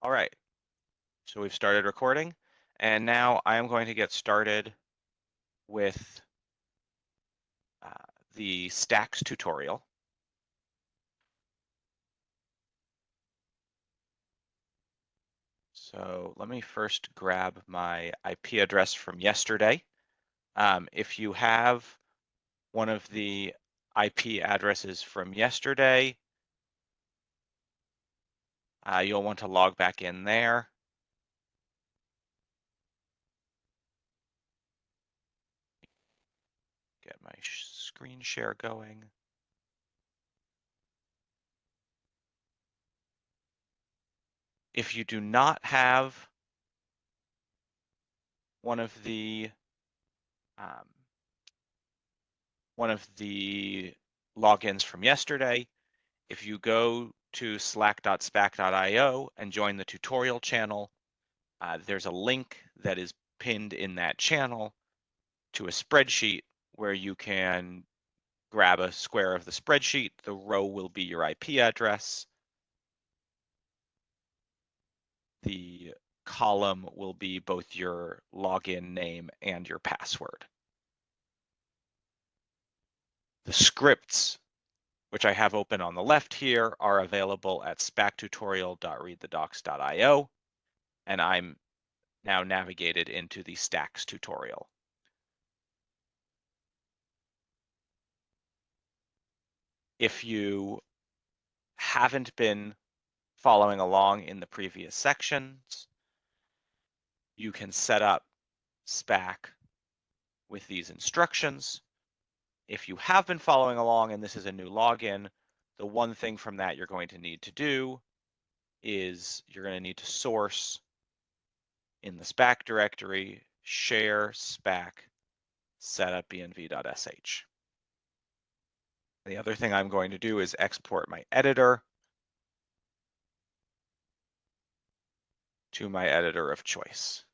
All right, so we've started recording, and now I am going to get started with uh, the stacks tutorial. So let me first grab my IP address from yesterday. If you have one of the IP addresses from yesterday, you'll want to log back in there. Get my screen share going. If you do not have one of the um, logins from yesterday, if you go to slack.spack.io and join the tutorial channel, there's a link that is pinned in that channel to a spreadsheet where you can grab a square of the spreadsheet. The row will be your IP address. The column will be both your login name and your password. The scripts, which I have open on the left here, are available at spacktutorial.readthedocs.io, and I'm now navigated into the stacks tutorial. If you haven't been following along in the previous sections, you can set up Spack with these instructions. If you have been following along and this is a new login, the one thing from that you're going to need to do is you're going to need to source in the Spack directory, share Spack setupbnv.sh. The other thing I'm going to do is export my editor to my editor of choice.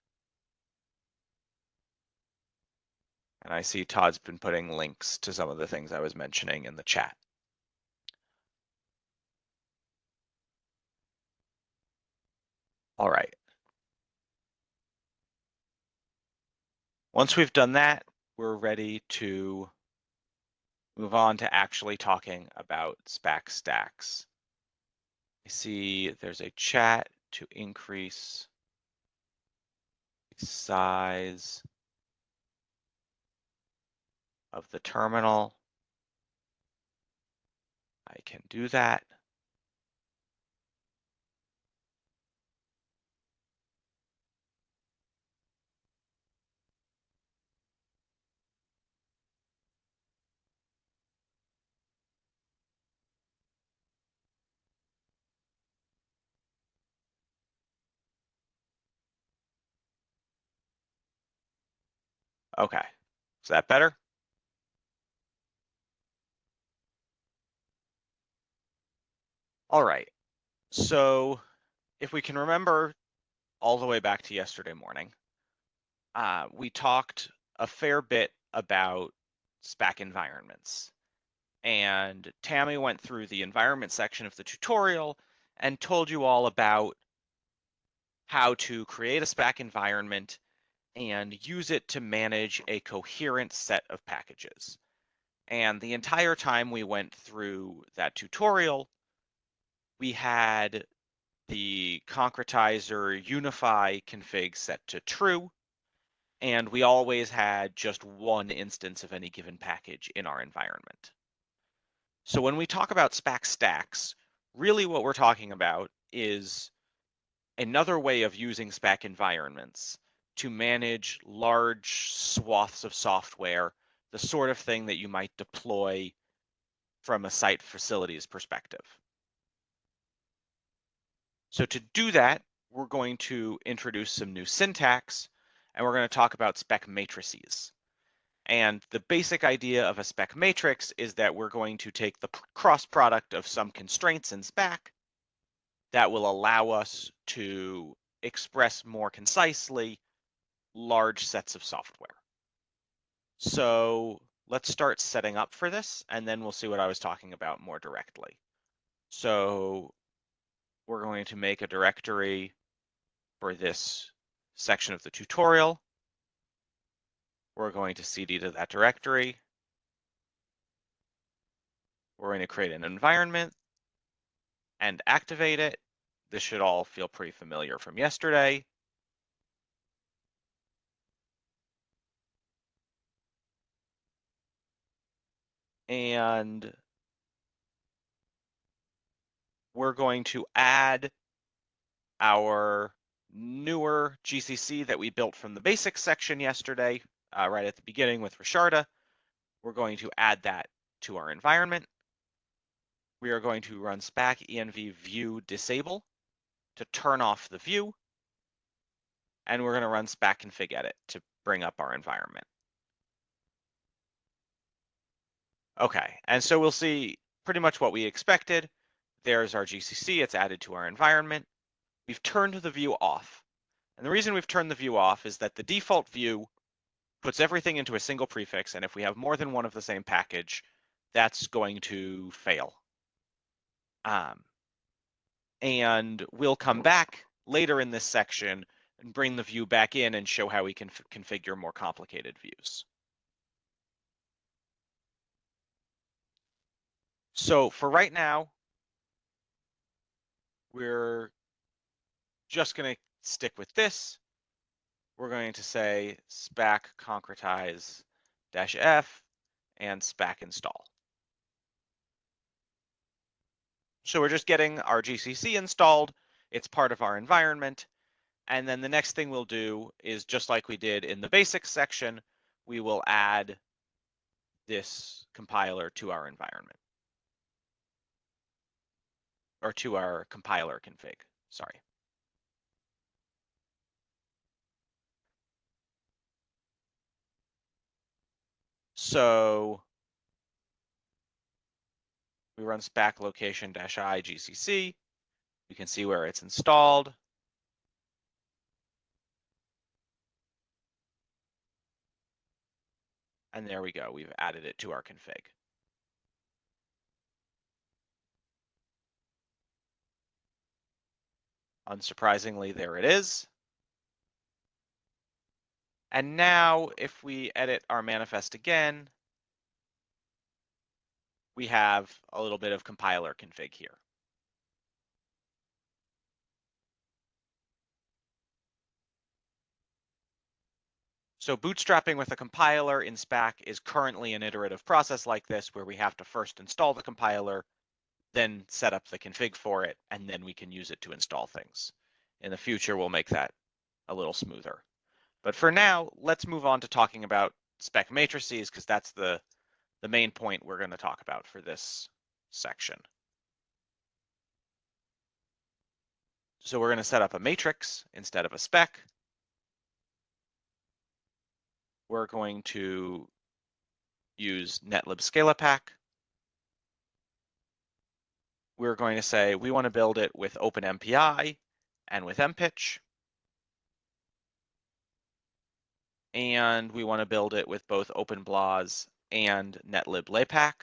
And I see Todd's been putting links to some of the things I was mentioning in the chat. All right. Once we've done that, we're ready to move on to actually talking about Spack stacks. I see there's a chat to increase the size of the terminal. I can do that. Okay, is that better? All right, so if we can remember all the way back to yesterday morning, we talked a fair bit about Spack environments. And Tammy went through the environment section of the tutorial and told you all about how to create a Spack environment and use it to manage a coherent set of packages. And the entire time we went through that tutorial, we had the concretizer unify config set to true, and we always had just one instance of any given package in our environment. So when we talk about Spack stacks, really what we're talking about is another way of using Spack environments to manage large swaths of software, the sort of thing that you might deploy from a site facilities perspective. So to do that, we're going to introduce some new syntax, and we're going to talk about spec matrices. And the basic idea of a spec matrix is that we're going to take the cross product of some constraints in Spack that will allow us to express more concisely large sets of software. So let's start setting up for this, and then we'll see what I was talking about more directly. So we're going to make a directory for this section of the tutorial. We're going to cd to that directory. We're going to create an environment and activate it. This should all feel pretty familiar from yesterday. And we're going to add our newer GCC that we built from the basics section yesterday, right at the beginning with Risharda. We're going to add that to our environment. We are going to run Spack env view disable to turn off the view. And we're going to run Spack config edit to bring up our environment. Okay, and so we'll see pretty much what we expected. There's our GCC, it's added to our environment. We've turned the view off. And the reason we've turned the view off is that the default view puts everything into a single prefix, and if we have more than one of the same package, that's going to fail. And we'll come back later in this section and bring the view back in and show how we can configure more complicated views. So for right now, we're just going to stick with this. We're going to say spack concretize -f and spack install. So we're just getting our GCC installed. It's part of our environment. And then the next thing we'll do is, just like we did in the basics section, we will add this compiler to our environment, or to our compiler config, sorry. So we run spack location -i GCC. We can see where it's installed. And there we go, we've added it to our config. Unsurprisingly, there it is. And now if we edit our manifest again, we have a little bit of compiler config here. So bootstrapping with a compiler in Spack is currently an iterative process like this, where we have to first install the compiler, then set up the config for it, and then we can use it to install things. In the future, we'll make that a little smoother. But for now, let's move on to talking about spec matrices, because that's the main point we're going to talk about for this section. So we're going to set up a matrix instead of a spec. We're going to use netlib scale-pack. We're going to say we want to build it with OpenMPI and with mpitch. And we want to build it with both OpenBLAS and netlib laypack.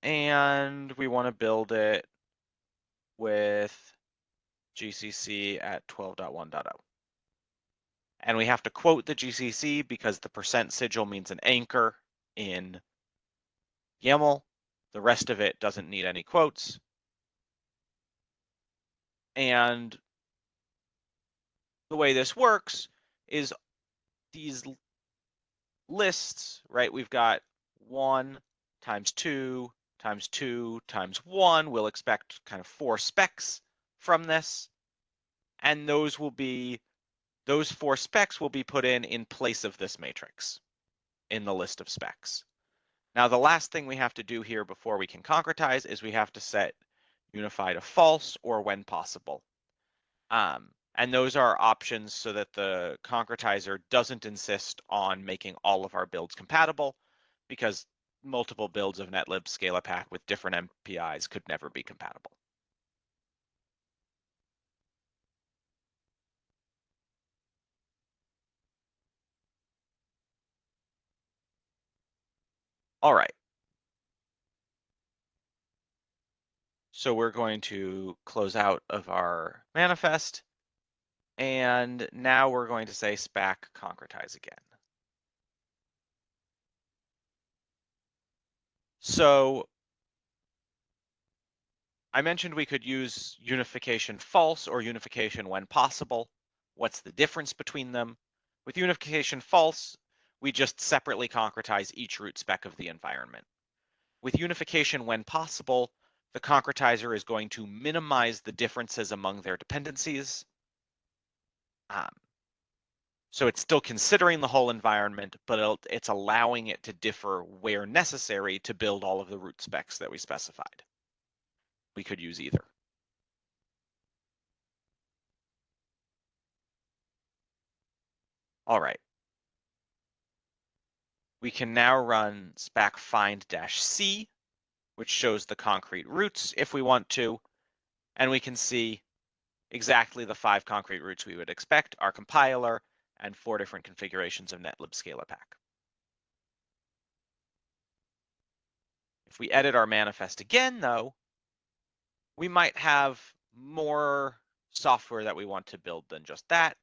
And we want to build it with GCC at 12.1.0. And we have to quote the GCC because the %sigil means an anchor in YAML. The rest of it doesn't need any quotes. And the way this works is these lists, right? We've got 1 times 2 times 2 times 1. We'll expect kind of 4 specs from this. And those 4 specs will be put in place of this matrix in the list of specs. Now, the last thing we have to do here before we can concretize is we have to set unify to false or when possible. And those are options so that the concretizer doesn't insist on making all of our builds compatible, because multiple builds of netlib scale-pack with different MPIs could never be compatible. All right. So we're going to close out of our manifest, and now we're going to say Spack concretize again. So I mentioned we could use unification false or unification when possible. What's the difference between them? With unification false, we just separately concretize each root spec of the environment. With unification when possible, the concretizer is going to minimize the differences among their dependencies. So it's still considering the whole environment, but it's allowing it to differ where necessary to build all of the root specs that we specified. We could use either. All right. We can now run Spack find-c, which shows the concrete roots if we want to, and we can see exactly the 5 concrete roots we would expect, our compiler, and 4 different configurations of netlib scalar pack. If we edit our manifest again, though, we might have more software that we want to build than just that.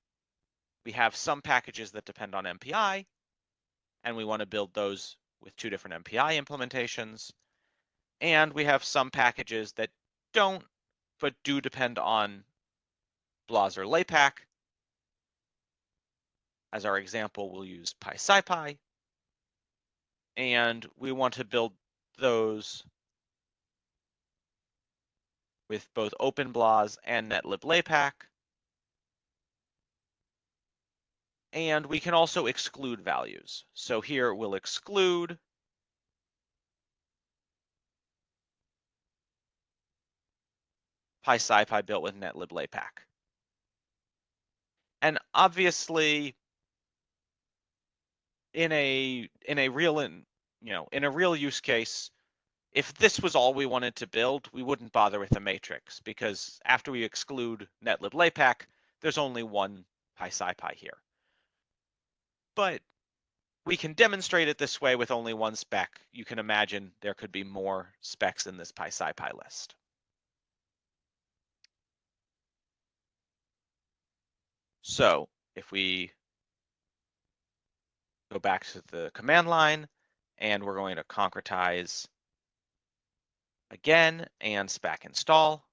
We have some packages that depend on MPI, and we want to build those with 2 different MPI implementations. And we have some packages that don't, but do depend on BLAS or LAPACK. As our example, we'll use PySciPy. And we want to build those with both OpenBLAS and netlib LAPACK. And we can also exclude values. So here we'll exclude PySciPy built with netlib LAPACK. And obviously, in a real use case, if this was all we wanted to build, we wouldn't bother with the matrix, because after we exclude netlib LAPACK, there's only one PySciPy here. But we can demonstrate it this way with only one spec. You can imagine there could be more specs in this PySciPy list. So if we go back to the command line, and we're going to concretize again and Spack install.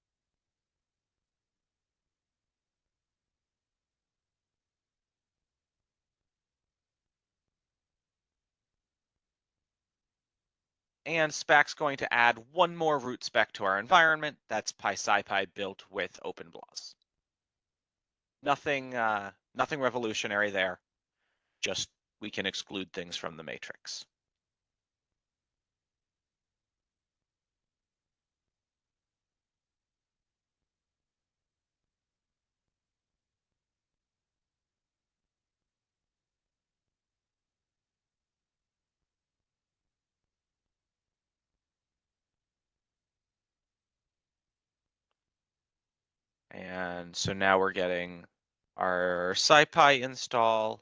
And Spack's going to add one more root spec to our environment. That's PySciPy built with OpenBLAS. Nothing revolutionary there. Just we can exclude things from the matrix. And so now we're getting our SciPy install.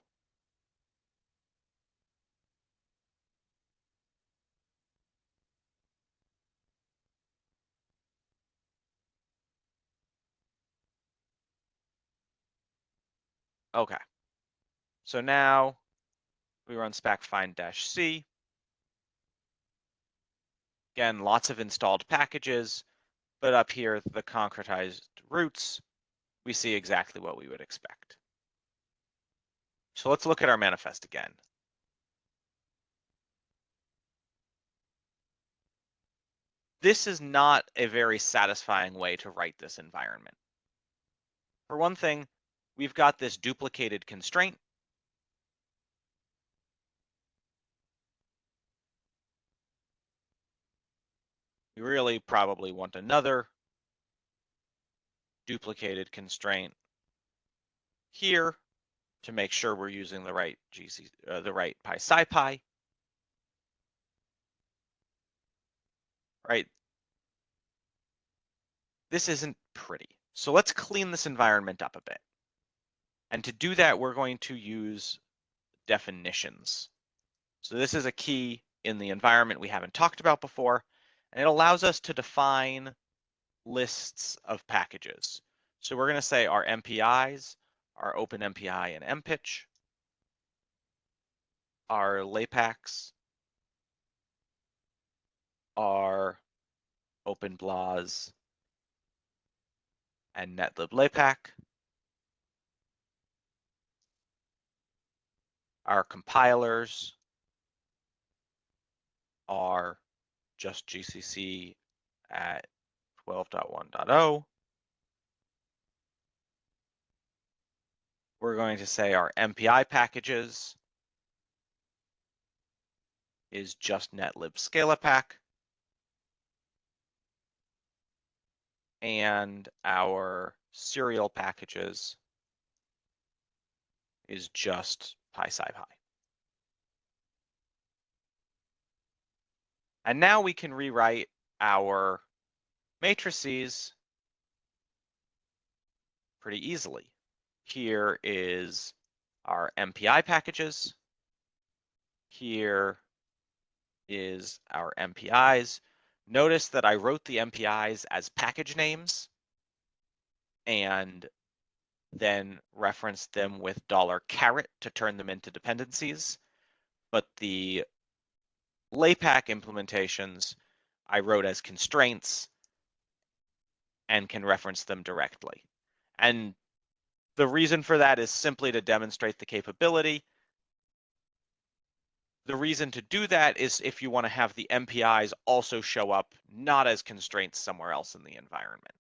Okay. So now we run Spack find-c. Again, lots of installed packages, but up here, the concretized roots, we see exactly what we would expect. So let's look at our manifest again. This is not a very satisfying way to write this environment. For one thing, we've got this duplicated constraint. We really probably want another duplicated constraint here to make sure we're using the right the right PySciPy. Right? This isn't pretty. So let's clean this environment up a bit. And to do that, we're going to use definitions. So this is a key in the environment we haven't talked about before, and it allows us to define lists of packages. So we're going to say our MPIs are OpenMPI and mpitch. Our LAPACs are OpenBLAS and netlib LAPAC. Our compilers are just GCC at 12.1.0. We're going to say our MPI packages is just netlib scalapack. And our serial packages is just PySci-Pi. And now we can rewrite our matrices pretty easily. Here is our MPI packages. Here is our MPIs. Notice that I wrote the MPIs as package names and then referenced them with $caret to turn them into dependencies. But the LAPAC implementations I wrote as constraints and can reference them directly. And the reason for that is simply to demonstrate the capability. The reason to do that is if you want to have the MPIs also show up not as constraints somewhere else in the environment.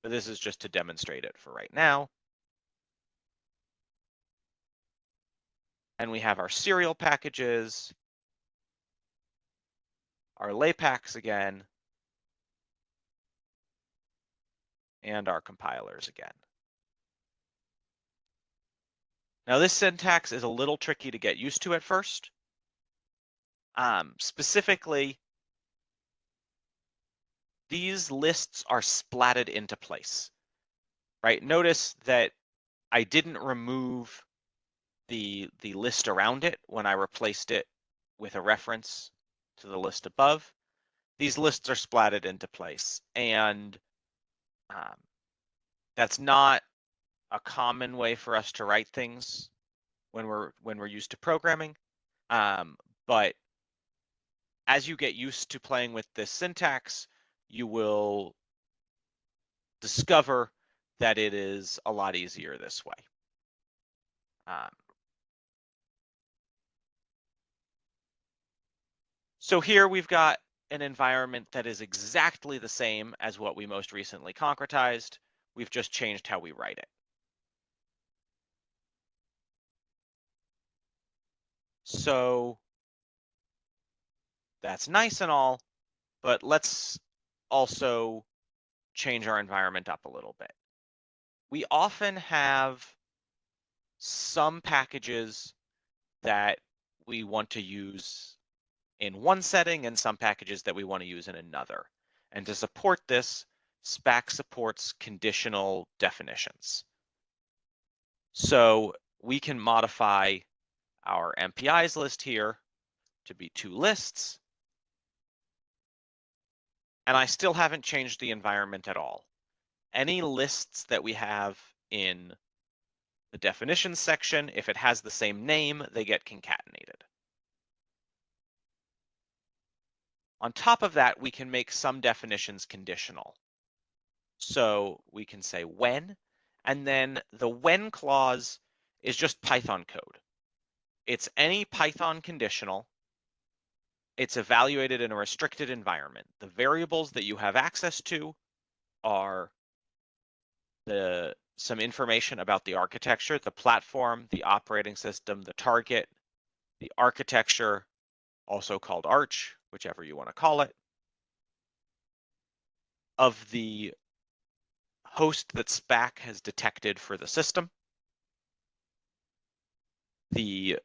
But this is just to demonstrate it for right now. And we have our serial packages, our LAPACs again, and our compilers again. Now this syntax is a little tricky to get used to at first. Specifically, these lists are splatted into place, right? Notice that I didn't remove the list around it when I replaced it with a reference to the list above. These lists are splatted into place, and that's not a common way for us to write things when we're used to programming. But as you get used to playing with this syntax, you will discover that it is a lot easier this way. So here we've got an environment that is exactly the same as what we most recently concretized. We've just changed how we write it. So that's nice and all, but let's also change our environment up a little bit. We often have some packages that we want to use in one setting and some packages that we want to use in another. And to support this, Spack supports conditional definitions. So we can modify our MPIs list here to be 2 lists. And I still haven't changed the environment at all. Any lists that we have in the definitions section, if it has the same name, they get concatenated. On top of that, we can make some definitions conditional. So we can say when, and then the when clause is just Python code. It's any Python conditional. It's evaluated in a restricted environment. The variables that you have access to are some information about the architecture, the platform, the operating system, the target, the architecture, also called Arch, whichever you want to call it, of the host that Spack has detected for the system, the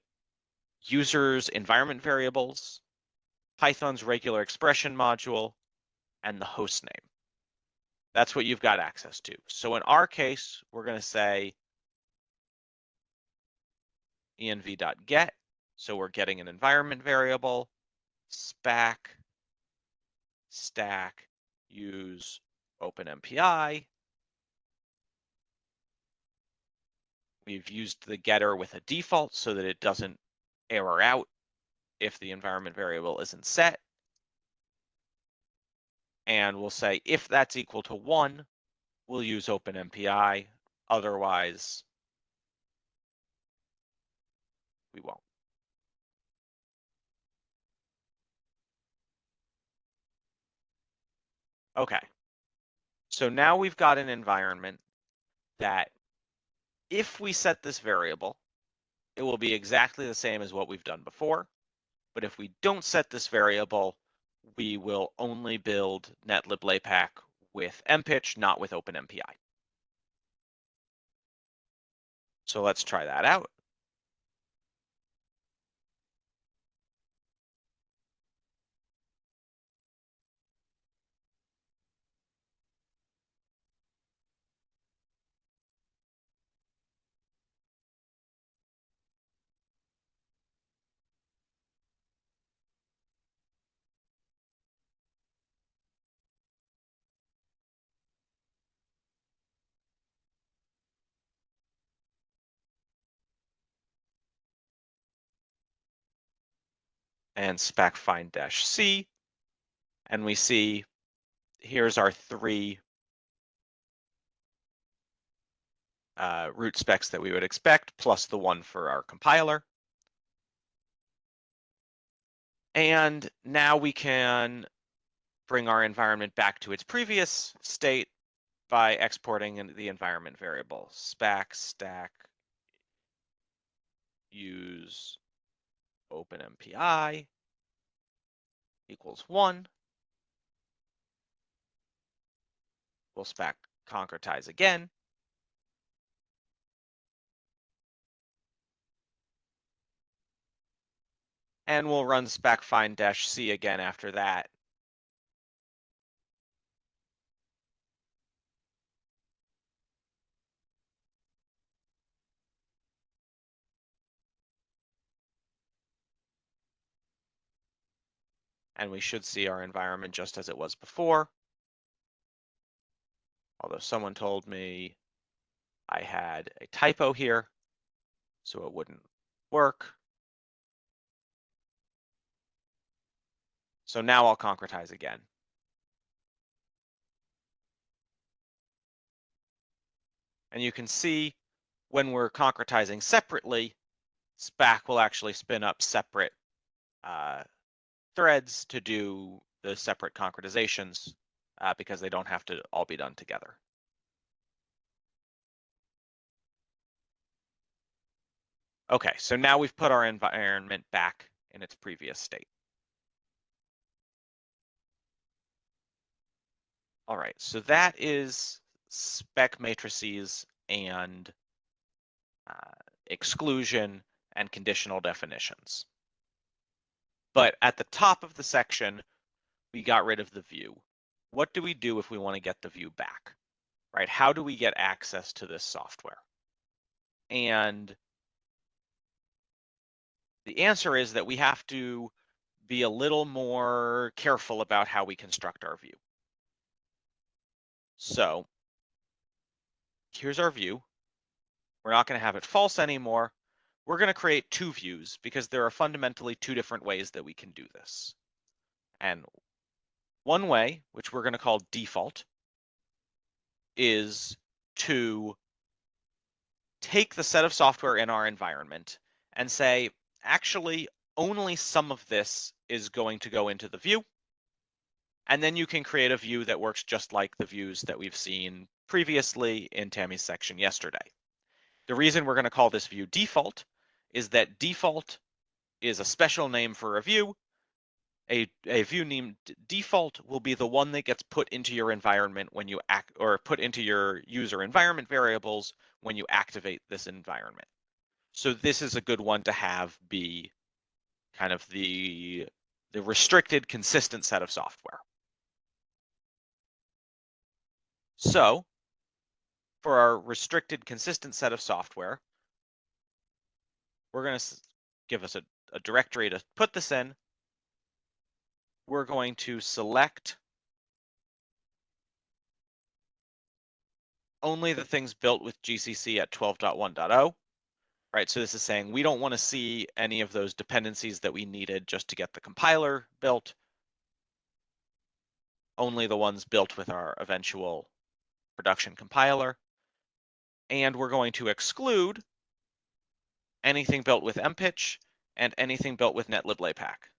user's environment variables, Python's regular expression module, and the host name. That's what you've got access to. So in our case, we're going to say env.get. So we're getting an environment variable, Spack, stack, use open MPI. We've used the getter with a default so that it doesn't error out if the environment variable isn't set. And we'll say if that's equal to 1, we'll use open MPI. Otherwise, we won't. Okay. So now we've got an environment that if we set this variable, it will be exactly the same as what we've done before. But if we don't set this variable, we will only build netlib/lapack with mpitch, not with openMPI. So let's try that out. And Spack find-c, and we see here's our 3 root specs that we would expect, plus the 1 for our compiler. And now we can bring our environment back to its previous state by exporting the environment variable. Spack stack use openMPI equals 1. We'll Spack concretize again. And we'll run Spack find-c again after that. And we should see our environment just as it was before. Although someone told me I had a typo here, so it wouldn't work. So now I'll concretize again. And you can see when we're concretizing separately, Spack will actually spin up separate threads to do the separate concretizations because they don't have to all be done together. Okay, so now we've put our environment back in its previous state. All right, so that is spec matrices and exclusion and conditional definitions. But at the top of the section, we got rid of the view. What do we do if we want to get the view back, right? How do we get access to this software? And the answer is that we have to be a little more careful about how we construct our view. So here's our view. We're not going to have it false anymore. We're going to create 2 views because there are fundamentally 2 different ways that we can do this. And one way, which we're going to call default, is to take the set of software in our environment and say, actually, only some of this is going to go into the view. And then you can create a view that works just like the views that we've seen previously in Tammy's section yesterday. The reason we're going to call this view default is that default is a special name for a view. A view named default will be the one that gets put into your environment when you or put into your user environment variables when you activate this environment. So this is a good one to have be kind of the restricted consistent set of software. So for our restricted consistent set of software, we're going to give us a directory to put this in. We're going to select only the things built with GCC at 12.1.0, right? So this is saying we don't want to see any of those dependencies that we needed just to get the compiler built, only the ones built with our eventual production compiler. And we're going to exclude anything built with mpitch and anything built with netlib/lapack.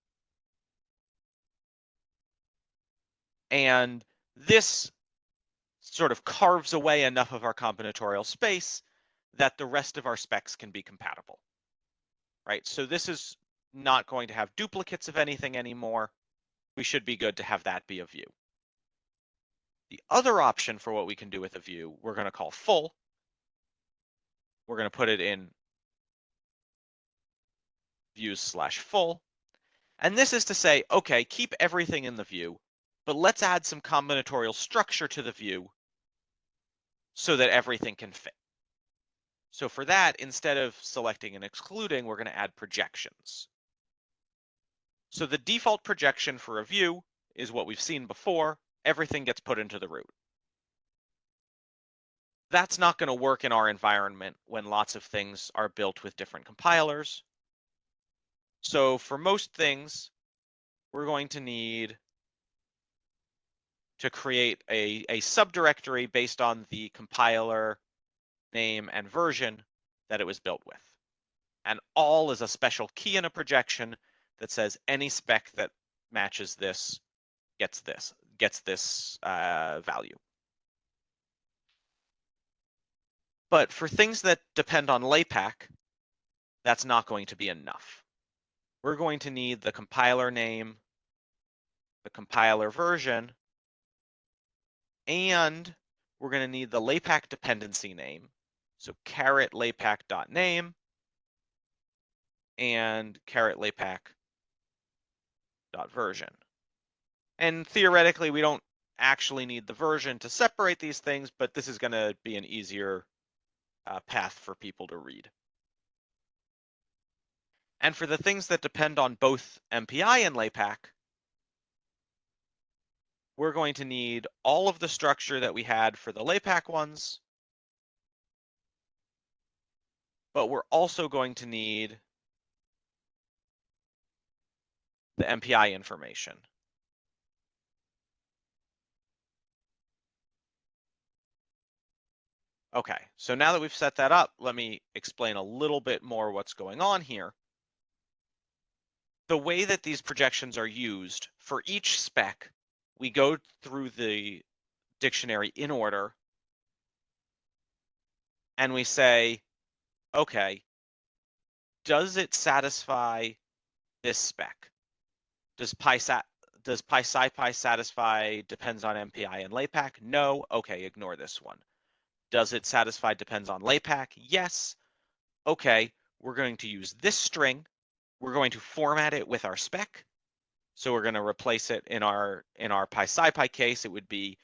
And this sort of carves away enough of our combinatorial space that the rest of our specs can be compatible, right? So this is not going to have duplicates of anything anymore. We should be good to have that be a view. The other option for what we can do with a view, we're going to call full. We're going to put it in views/full. And this is to say, okay, keep everything in the view, but let's add some combinatorial structure to the view so that everything can fit. So for that, instead of selecting and excluding, we're going to add projections. So the default projection for a view is what we've seen before. Everything gets put into the root. That's not going to work in our environment when lots of things are built with different compilers. So for most things, we're going to need to create a subdirectory based on the compiler name and version that it was built with. And all is a special key in a projection that says any spec that matches this gets this value. But for things that depend on LAPACK, that's not going to be enough. We're going to need the compiler name, the compiler version, and we're going to need the LAPACK dependency name. So caret lapack.name and caret lapack.version. And theoretically, we don't actually need the version to separate these things, but this is going to be an easier path for people to read. And for the things that depend on both MPI and LAPACK, we're going to need all of the structure that we had for the LAPACK ones, but we're also going to need the MPI information. Okay, so now that we've set that up, let me explain a little bit more what's going on here. The way that these projections are used, for each spec, we go through the dictionary in order, and we say, okay, does it satisfy this spec? Does PySciPy satisfy depends on MPI and LAPACK? No. Okay, ignore this one. Does it satisfy depends on LAPACK? Yes. Okay, we're going to use this string. We're going to format it with our spec. So we're going to replace it in our PySciPy case. It would be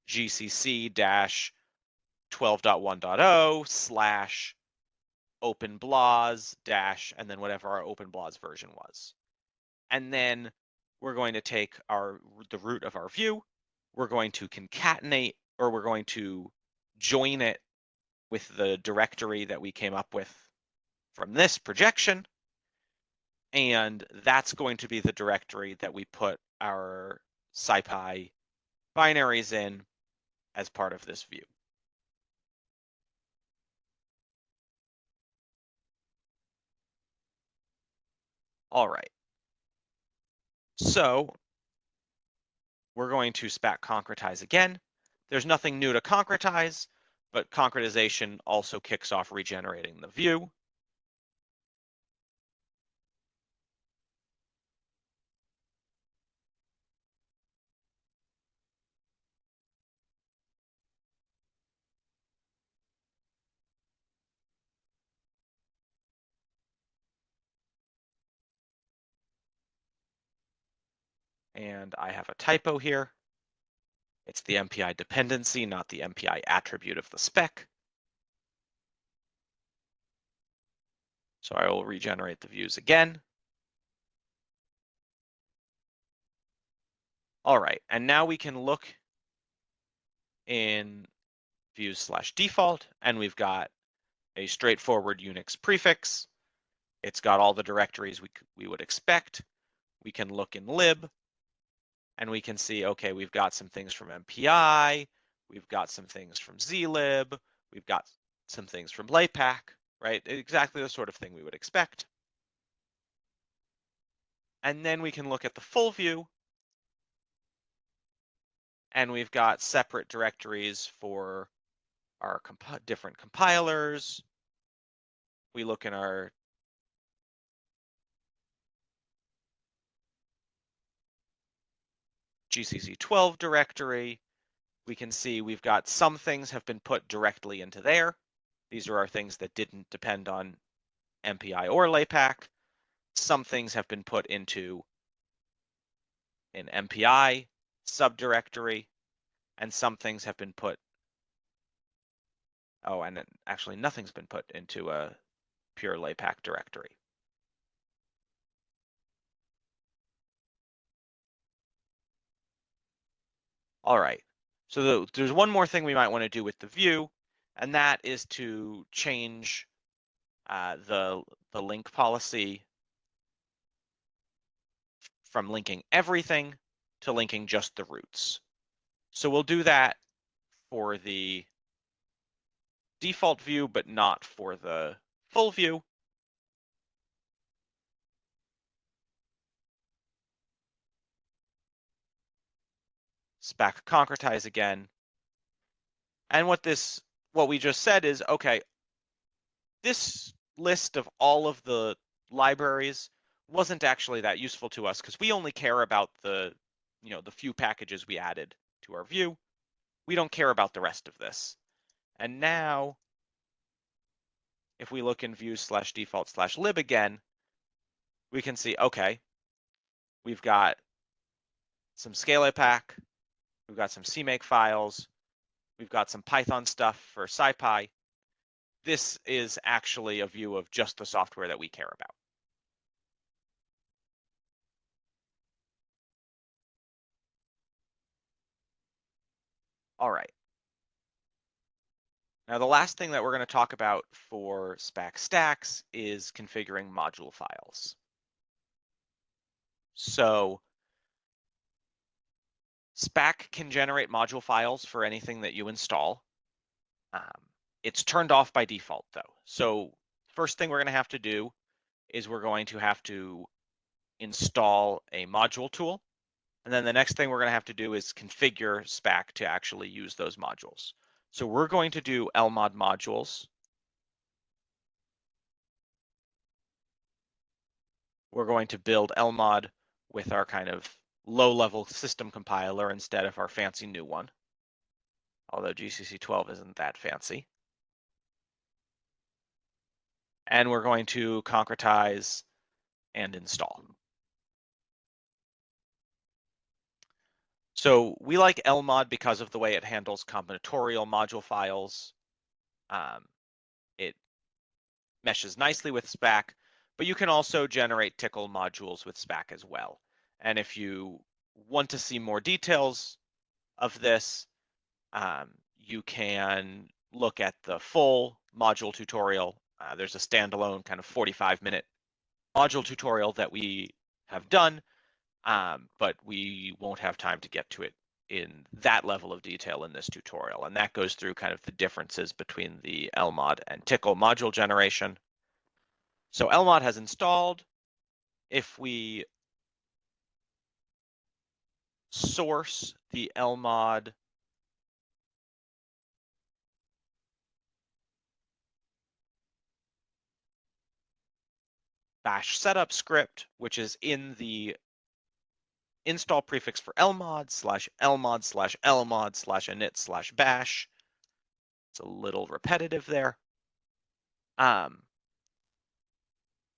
GCC-12.1.0/openblas dash and then whatever our openblas version was. And then we're going to take the root of our view. We're going to concatenate, or we're going to join it with the directory that we came up with from this projection. And that's going to be the directory that we put our SciPy binaries in as part of this view. All right. So we're going to Spack concretize again. There's nothing new to concretize, but concretization also kicks off regenerating the view. And I have a typo here. It's the MPI dependency, not the MPI attribute of the spec. So I will regenerate the views again. All right, and now we can look in views/default, and we've got a straightforward Unix prefix. It's got all the directories we would expect. We can look in lib, and we can see, okay, we've got some things from MPI, we've got some things from zlib, we've got some things from LAPACK, right? Exactly the sort of thing we would expect. And then we can look at the full view, and we've got separate directories for our different compilers. We look in our GCC 12 directory. We can see we've got some things have been put directly into there. These are our things that didn't depend on MPI or LAPACK. Some things have been put into an MPI subdirectory, and some things have been put, oh, and actually nothing's been put into a pure LAPACK directory. All right, so there's one more thing we might want to do with the view, and that is to change the link policy from linking everything to linking just the roots. So we'll do that for the default view, but not for the full view. Spack concretize again. And what we just said is, okay, this list of all of the libraries wasn't actually that useful to us because we only care about the few packages we added to our view. We don't care about the rest of this. And now, if we look in views/default/lib again, we can see, okay, we've got some scalepack, we've got some CMake files, we've got some Python stuff for SciPy. This is actually a view of just the software that we care about. All right. Now, the last thing that we're going to talk about for Spack stacks is configuring module files. So Spack can generate module files for anything that you install. It's turned off by default, though. So first thing we're going to have to do is we're going to have to install a module tool. And then the next thing we're going to have to do is configure Spack to actually use those modules. So we're going to do lmod modules. We're going to build lmod with our kind of low-level system compiler instead of our fancy new one, although GCC 12 isn't that fancy. And we're going to concretize and install. So we like lmod because of the way it handles combinatorial module files. It meshes nicely with Spack, but you can also generate Tcl modules with Spack as well. And if you want to see more details of this, you can look at the full module tutorial. There's a standalone kind of 45-minute module tutorial that we have done, but we won't have time to get to it in that level of detail in this tutorial. And that goes through kind of the differences between the lmod and Tcl module generation. So lmod has installed. If we source the lmod bash setup script, which is in the install prefix for lmod/lmod/lmod/init/bash. It's a little repetitive there.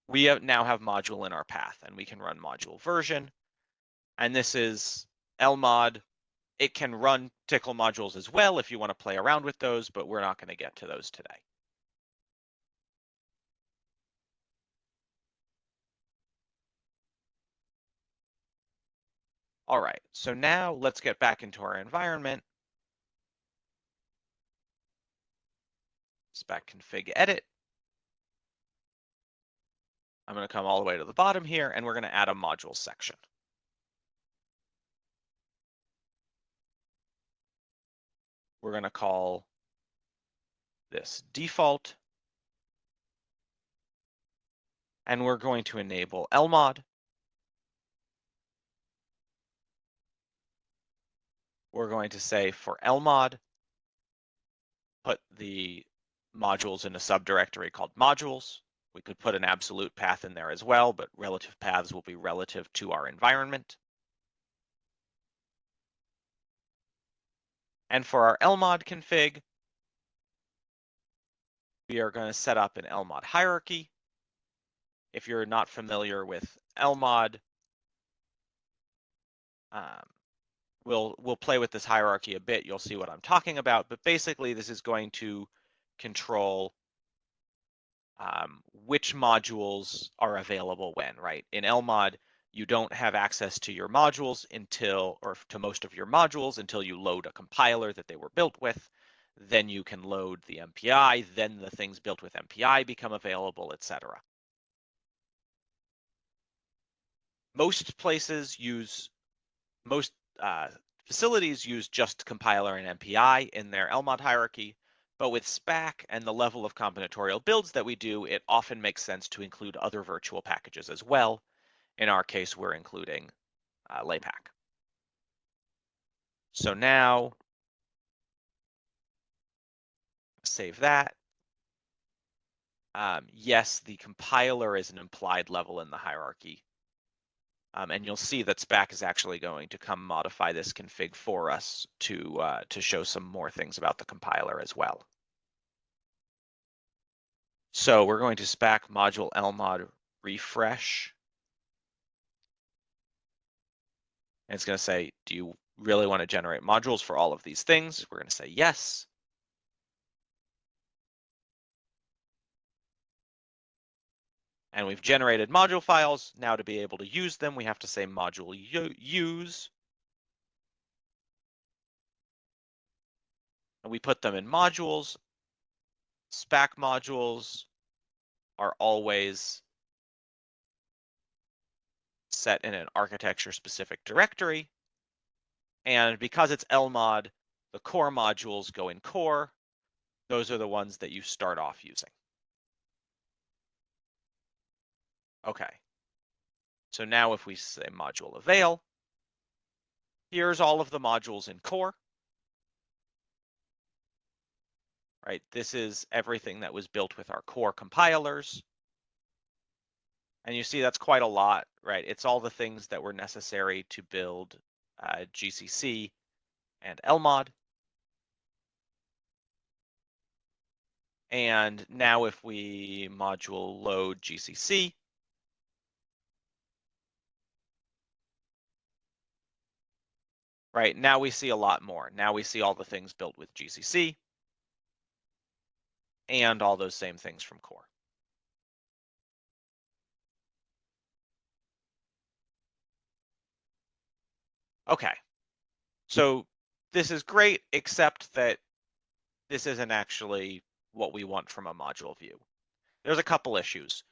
We now have module in our path, and we can run module version. And this is lmod. It can run Tcl modules as well if you want to play around with those, but we're not going to get to those today. All right, so now let's get back into our environment. Spack config edit. I'm going to come all the way to the bottom here, and we're going to add a module section. We're going to call this default, and we're going to enable lmod. We're going to say for lmod, put the modules in a subdirectory called modules. We could put an absolute path in there as well, but relative paths will be relative to our environment. And for our lmod config, we are going to set up an lmod hierarchy. If you're not familiar with lmod, we'll play with this hierarchy a bit. You'll see what I'm talking about, but basically this is going to control which modules are available when, right? In lmod, you don't have access to your modules or to most of your modules until you load a compiler that they were built with. Then you can load the MPI, then the things built with MPI become available, etc. Most facilities use just compiler and MPI in their lmod hierarchy, but with Spack and the level of combinatorial builds that we do, it often makes sense to include other virtual packages as well. In our case, we're including Laypack. So now, save that. Yes, the compiler is an implied level in the hierarchy. And you'll see that Spack is actually going to come modify this config for us to show some more things about the compiler as well. So we're going to Spack module lmod refresh. And it's going to say, do you really want to generate modules for all of these things? We're going to say yes. And we've generated module files. Now to be able to use them, we have to say module use. And we put them in modules. Spack modules are always set in an architecture-specific directory. And because it's lmod, the core modules go in core. Those are the ones that you start off using. Okay. So now if we say module avail, here's all of the modules in core. Right, this is everything that was built with our core compilers. And you see that's quite a lot, right? It's all the things that were necessary to build GCC and lmod. And now if we module load GCC, right, now we see a lot more. Now we see all the things built with GCC and all those same things from core. Okay, so this is great, except that this isn't actually what we want from a module view. There's a couple issues.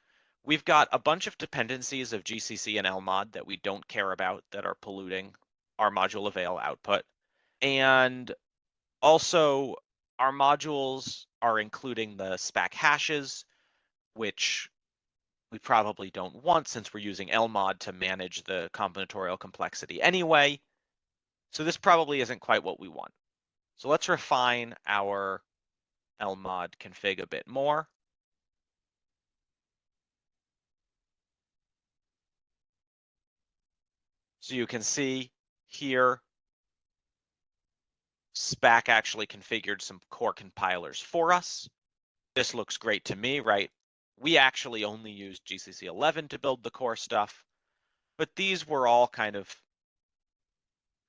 We've got a bunch of dependencies of GCC and lmod that we don't care about that are polluting our module avail output. And also, our modules are including the Spack hashes, which we probably don't want since we're using lmod to manage the combinatorial complexity anyway. So this probably isn't quite what we want. So let's refine our lmod config a bit more. So you can see here, Spack actually configured some core compilers for us. This looks great to me, right? We actually only used GCC 11 to build the core stuff, but these were all kind of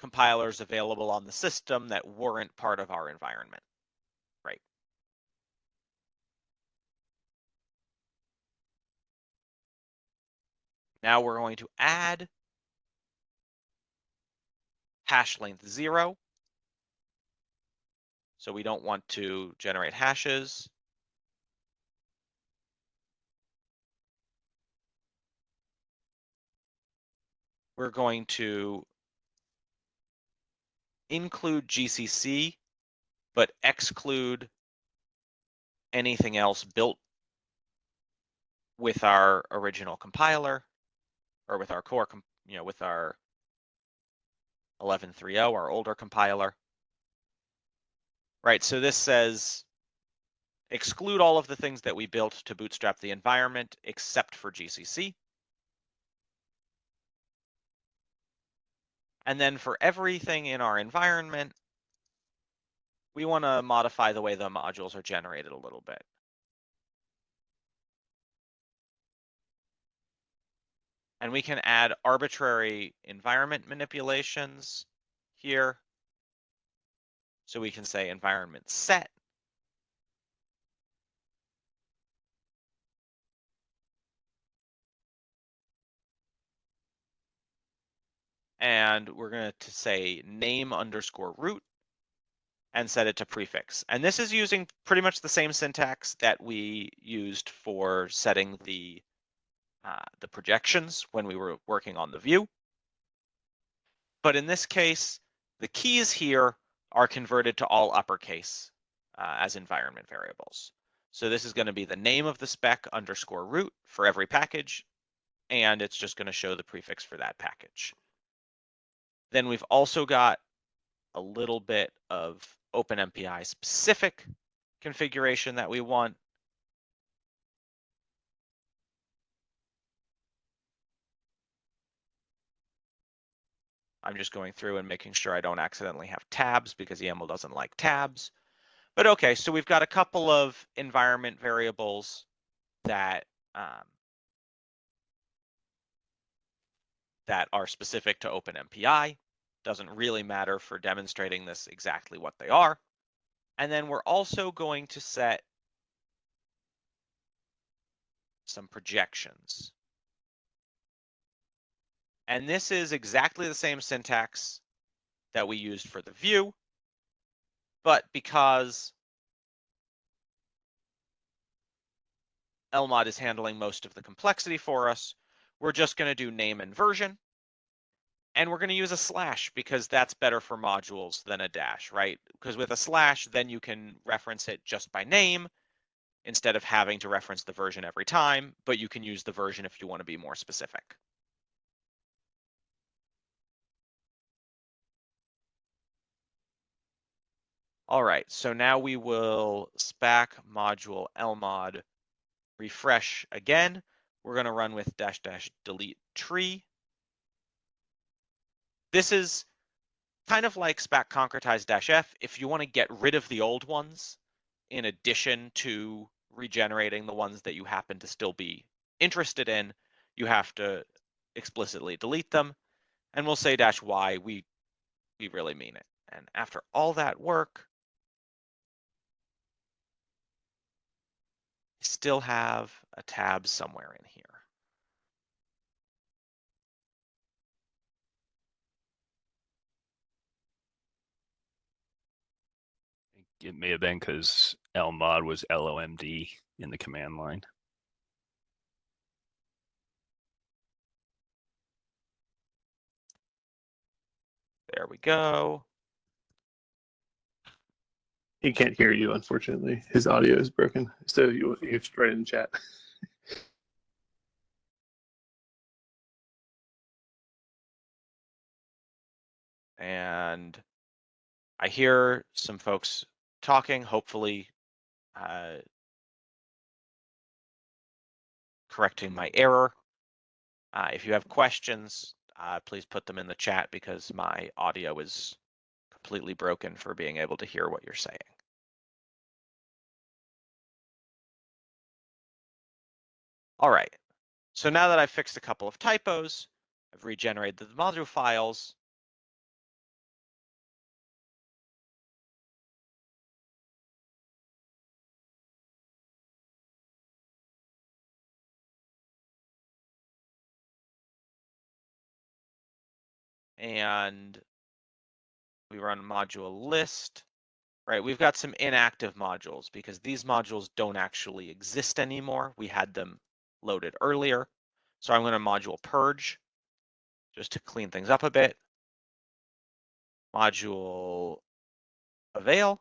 compilers available on the system that weren't part of our environment, right? Now we're going to add hash length 0. So we don't want to generate hashes. we're going to include GCC, but exclude anything else built with our original compiler or with our core, with our 11.3.0, our older compiler, right? So this says exclude all of the things that we built to bootstrap the environment except for GCC. And then for everything in our environment, we want to modify the way the modules are generated a little bit. And we can add arbitrary environment manipulations here. So we can say environment set. And we're going to say name underscore root and set it to prefix. And this is using pretty much the same syntax that we used for setting the projections when we were working on the view. But in this case, the keys here are converted to all uppercase as environment variables. So this is going to be the name of the spec underscore root for every package, and it's just going to show the prefix for that package. Then we've also got a little bit of OpenMPI specific configuration that we want. I'm just going through and making sure I don't accidentally have tabs because YAML doesn't like tabs. But okay, so we've got a couple of environment variables that that are specific to OpenMPI. Doesn't really matter for demonstrating this exactly what they are. And then we're also going to set some projections. And this is exactly the same syntax that we used for the view, but because LMOD is handling most of the complexity for us, we're just going to do name and version. And we're going to use a slash because that's better for modules than a dash, right? Because with a slash, then you can reference it just by name instead of having to reference the version every time, but you can use the version if you want to be more specific. All right, so now we will Spack module lmod refresh again. We're going to run with -- delete tree. This is kind of like Spack concretize -f. If you want to get rid of the old ones, in addition to regenerating the ones that you happen to still be interested in, you have to explicitly delete them. And we'll say -y, we really mean it. And after all that work, I still have a tab somewhere in here. It may have been because lmod was LOMD in the command line. There we go. He can't hear you, unfortunately. His audio is broken. So you have to write in chat. And I hear some folks talking, hopefully correcting my error. If you have questions, please put them in the chat because my audio is completely broken for being able to hear what you're saying. All right, so now that I've fixed a couple of typos, I've regenerated the module files. And we run module list, right? We've got some inactive modules because these modules don't actually exist anymore. We had them loaded earlier. So I'm going to module purge. just to clean things up a bit. Module avail.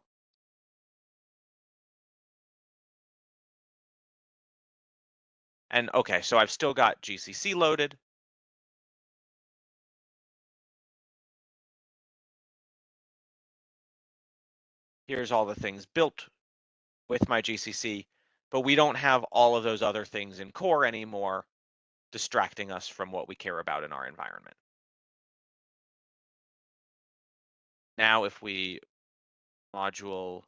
And okay, so I've still got GCC loaded. Here's all the things built with my GCC, but we don't have all of those other things in core anymore, distracting us from what we care about in our environment. Now, if we module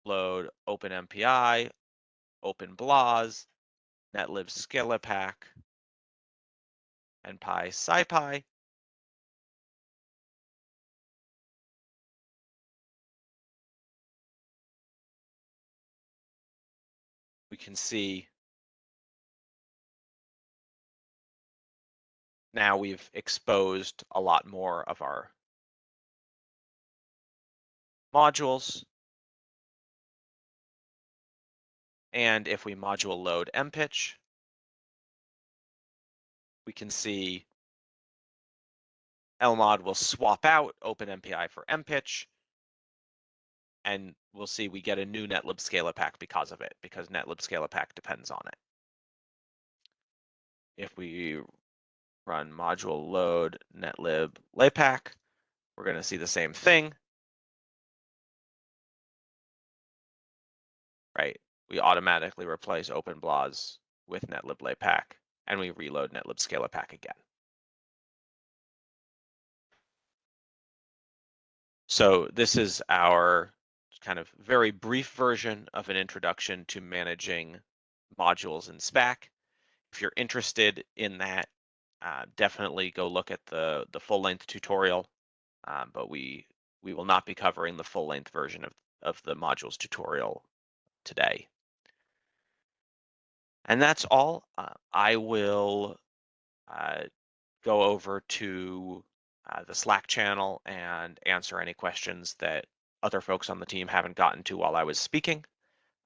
load OpenMPI, OpenBLAS, netlib scalapack, and scipy, we can see now we've exposed a lot more of our modules. And if we module load mpitch, we can see lmod will swap out OpenMPI for mpitch, and we'll see we get a new netlib scalapack because of it, because netlib scalapack depends on it. If we run module load netlib laypack, we're going to see the same thing, right? We automatically replace OpenBLAS with netlib laypack, and we reload netlib scalapack again. So this is our kind of very brief version of an introduction to managing modules in Spack. If you're interested in that, definitely go look at the full-length tutorial, but we will not be covering the full-length version of the modules tutorial today. And that's all. I will go over to the Slack channel and answer any questions that other folks on the team haven't gotten to while I was speaking.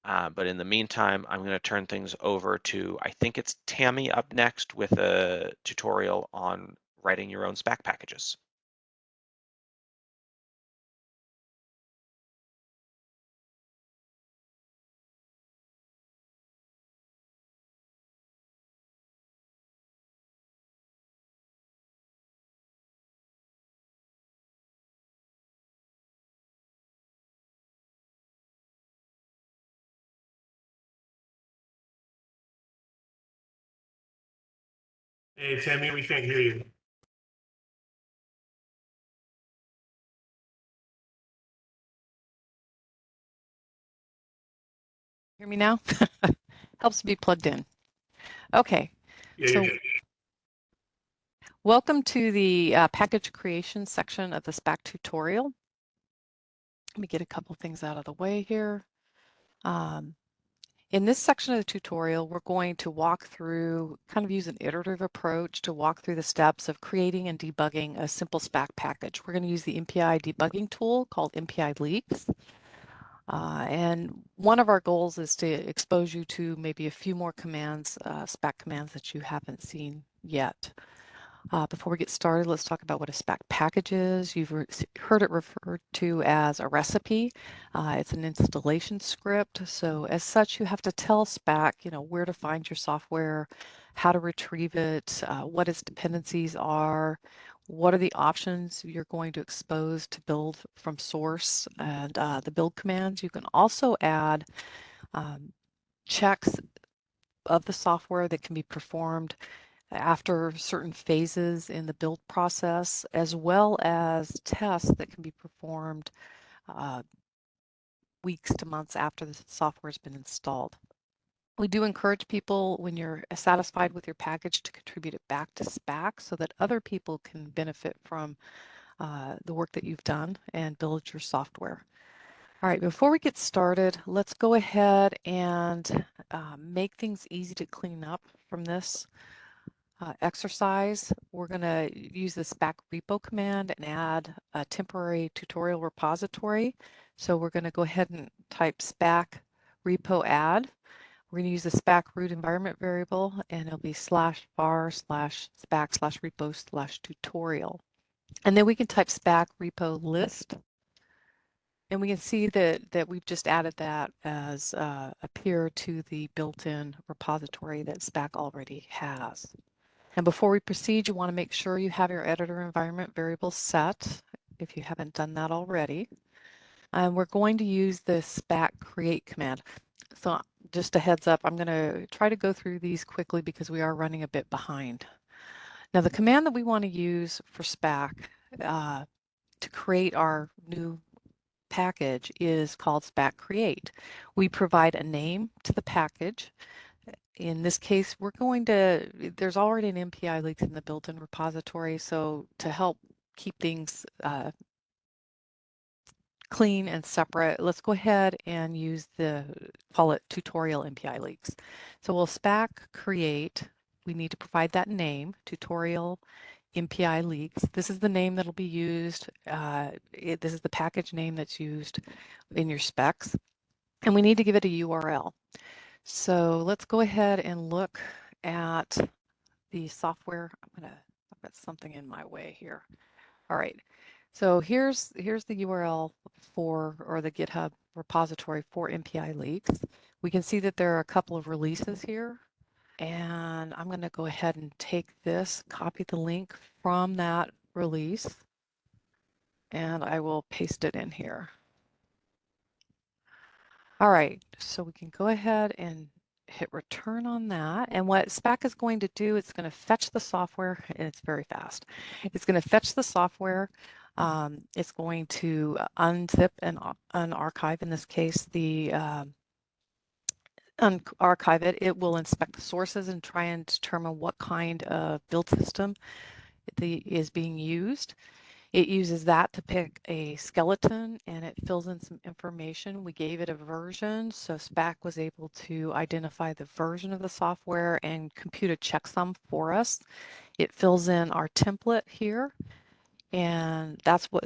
But in the meantime, I'm going to turn things over to, I think it's Tammy up next with a tutorial on writing your own Spack packages. Hey, Tammy, we can't hear you. Hear me now? Helps to be plugged in. Okay. Yeah, So you're good. welcome to the package creation section of the Spack tutorial. Let me get a couple things out of the way here. In this section of the tutorial, we're going to walk through, kind of use an iterative approach to walk through the steps of creating and debugging a simple Spack package. We're going to use the MPI debugging tool called MPI Leaks. And one of our goals is to expose you to maybe a few more commands, Spack commands that you haven't seen yet. Before we get started, let's talk about what a Spack package is. You've heard it referred to as a recipe. It's an installation script. So as such, you have to tell Spack, where to find your software, how to retrieve it, what its dependencies are, what are the options you're going to expose to build from source, and the build commands. You can also add checks of the software that can be performed after certain phases in the build process, as well as tests that can be performed weeks to months after the software has been installed. We do encourage people, when you're satisfied with your package, to contribute it back to Spack so that other people can benefit from the work that you've done and build your software. All right, before we get started, let's go ahead and make things easy to clean up from this exercise. We're going to use the Spack repo command and add a temporary tutorial repository. So we're going to go ahead and type Spack repo add. we're going to use the Spack root environment variable, and it'll be /var/spack/repo/tutorial. And then we can type Spack repo list, and we can see that we've just added that as a peer to the built-in repository that Spack already has. And before we proceed, you want to make sure you have your editor environment variable set if you haven't done that already. And we're going to use the Spack create command. So just a heads up, I'm going to try to go through these quickly because we are running a bit behind. Now the command that we want to use for Spack to create our new package is called Spack create. We provide a name to the package. In this case, there's already an MPI leaks in the built-in repository, so to help keep things clean and separate, let's go ahead and call it tutorial MPI leaks. So we'll Spack create, we need to provide that name, tutorial MPI leaks. This is the name that'll be used. This is the package name that's used in your specs. And we need to give it a URL. So let's go ahead and look at the software. I've got something in my way here. All right. So here's the URL or the GitHub repository for MPI leaks. We can see that there are a couple of releases here. And I'm going to go ahead and take this, copy the link from that release, and I will paste it in here. All right, so we can go ahead and hit return on that. And what Spack is going to do, it's going to fetch the software, and it's very fast. It's going to fetch the software. It's going to unzip and unarchive, in this case, the archive it. It will inspect the sources and try and determine what kind of build system is being used. It uses that to pick a skeleton, and it fills in some information. We gave it a version, so Spack was able to identify the version of the software and compute a checksum for us. It fills in our template here, and that's what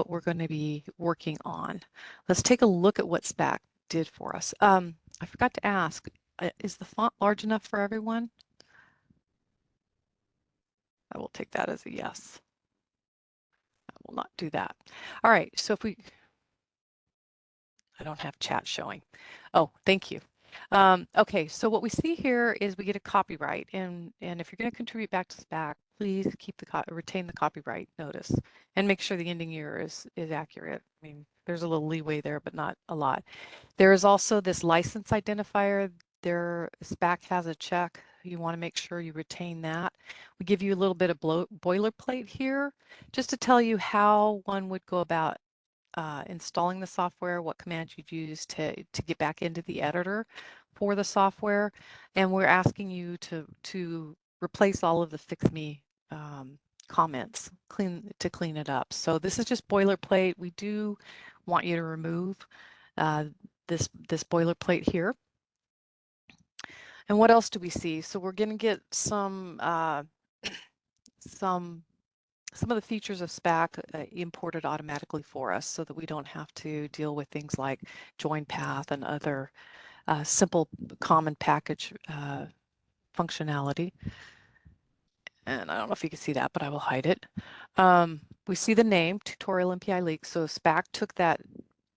we're going to be working on. Let's take a look at what Spack did for us. I forgot to ask, is the font large enough for everyone? I will take that as a yes. I will not do that. All right, so I don't have chat showing. Oh, thank you. Okay, so what we see here is we get a copyright, and if you're going to contribute back to Spack, please retain the copyright notice and make sure the ending year is accurate. I mean, there's a little leeway there, but not a lot. There is also this license identifier. Spack has a check. You want to make sure you retain that. We give you a little bit of boilerplate here just to tell you how one would go about installing the software, what commands you'd use to get back into the editor for the software. And we're asking you to replace all of the fix me comments to clean it up. So this is just boilerplate. We do want you to remove this boilerplate here. And what else do we see? So we're going to get some of the features of Spack imported automatically for us so that we don't have to deal with things like join path and other simple common package functionality. And I don't know if you can see that, but I will hide it. We see the name, tutorial MPI leak. So Spack took that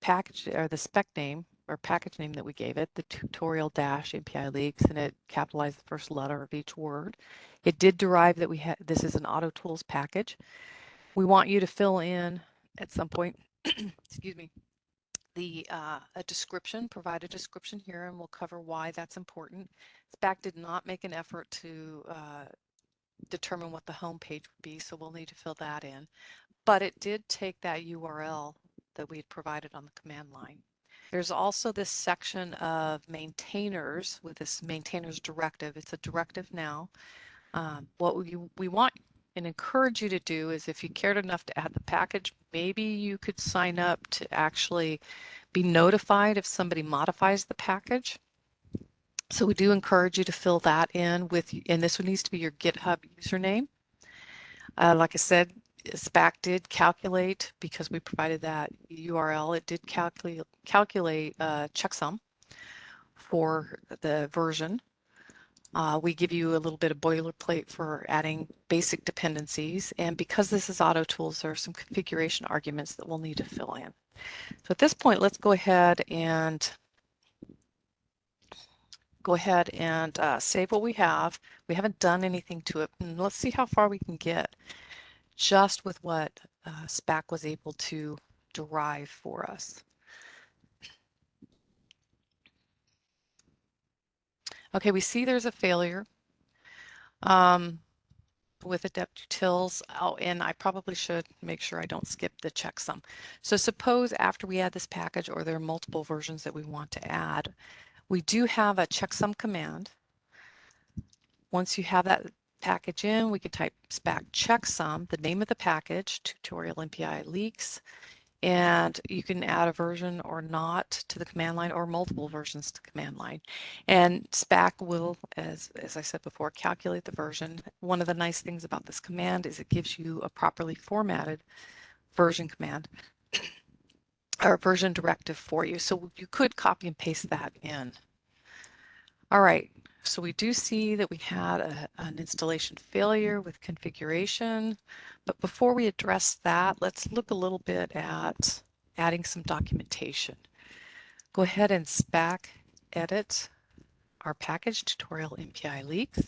package or the spec name or package name that we gave it, the tutorial-MPI leaks, and it capitalized the first letter of each word. It did derive that this is an auto tools package. We want you to fill in at some point, excuse me, a description, provide a description here, and we'll cover why that's important. Spack did not make an effort to determine what the home page would be, so we'll need to fill that in. But it did take that URL that we had provided on the command line. There's also this section of maintainers with this maintainers directive. It's a directive now. What we want and encourage you to do is, if you cared enough to add the package, maybe you could sign up to actually be notified if somebody modifies the package. So we do encourage you to fill that in and this one needs to be your GitHub username. Like I said, Spack did calculate, because we provided that URL, it did calculate checksum for the version. We give you a little bit of boilerplate for adding basic dependencies. And because this is Auto Tools, there are some configuration arguments that we'll need to fill in. So at this point, let's go ahead and save what we have. We haven't done anything to it. And let's see how far we can get just with what Spack was able to derive for us. Okay, we see there's a failure with adept utils. Oh, and I probably should make sure I don't skip the checksum. So suppose after we add this package, or there are multiple versions that we want to add, we do have a checksum command. Once you have that package in, we can type Spack checksum, the name of the package, tutorial MPI leaks, and you can add a version or not to the command line, or multiple versions to command line. And Spack will, as I said before, calculate the version. One of the nice things about this command is it gives you a properly formatted version command or version directive for you. So you could copy and paste that in. All right, so we do see that we had an installation failure with configuration, but before we address that, let's look a little bit at adding some documentation. Go ahead and Spack edit our package tutorial MPI leaks.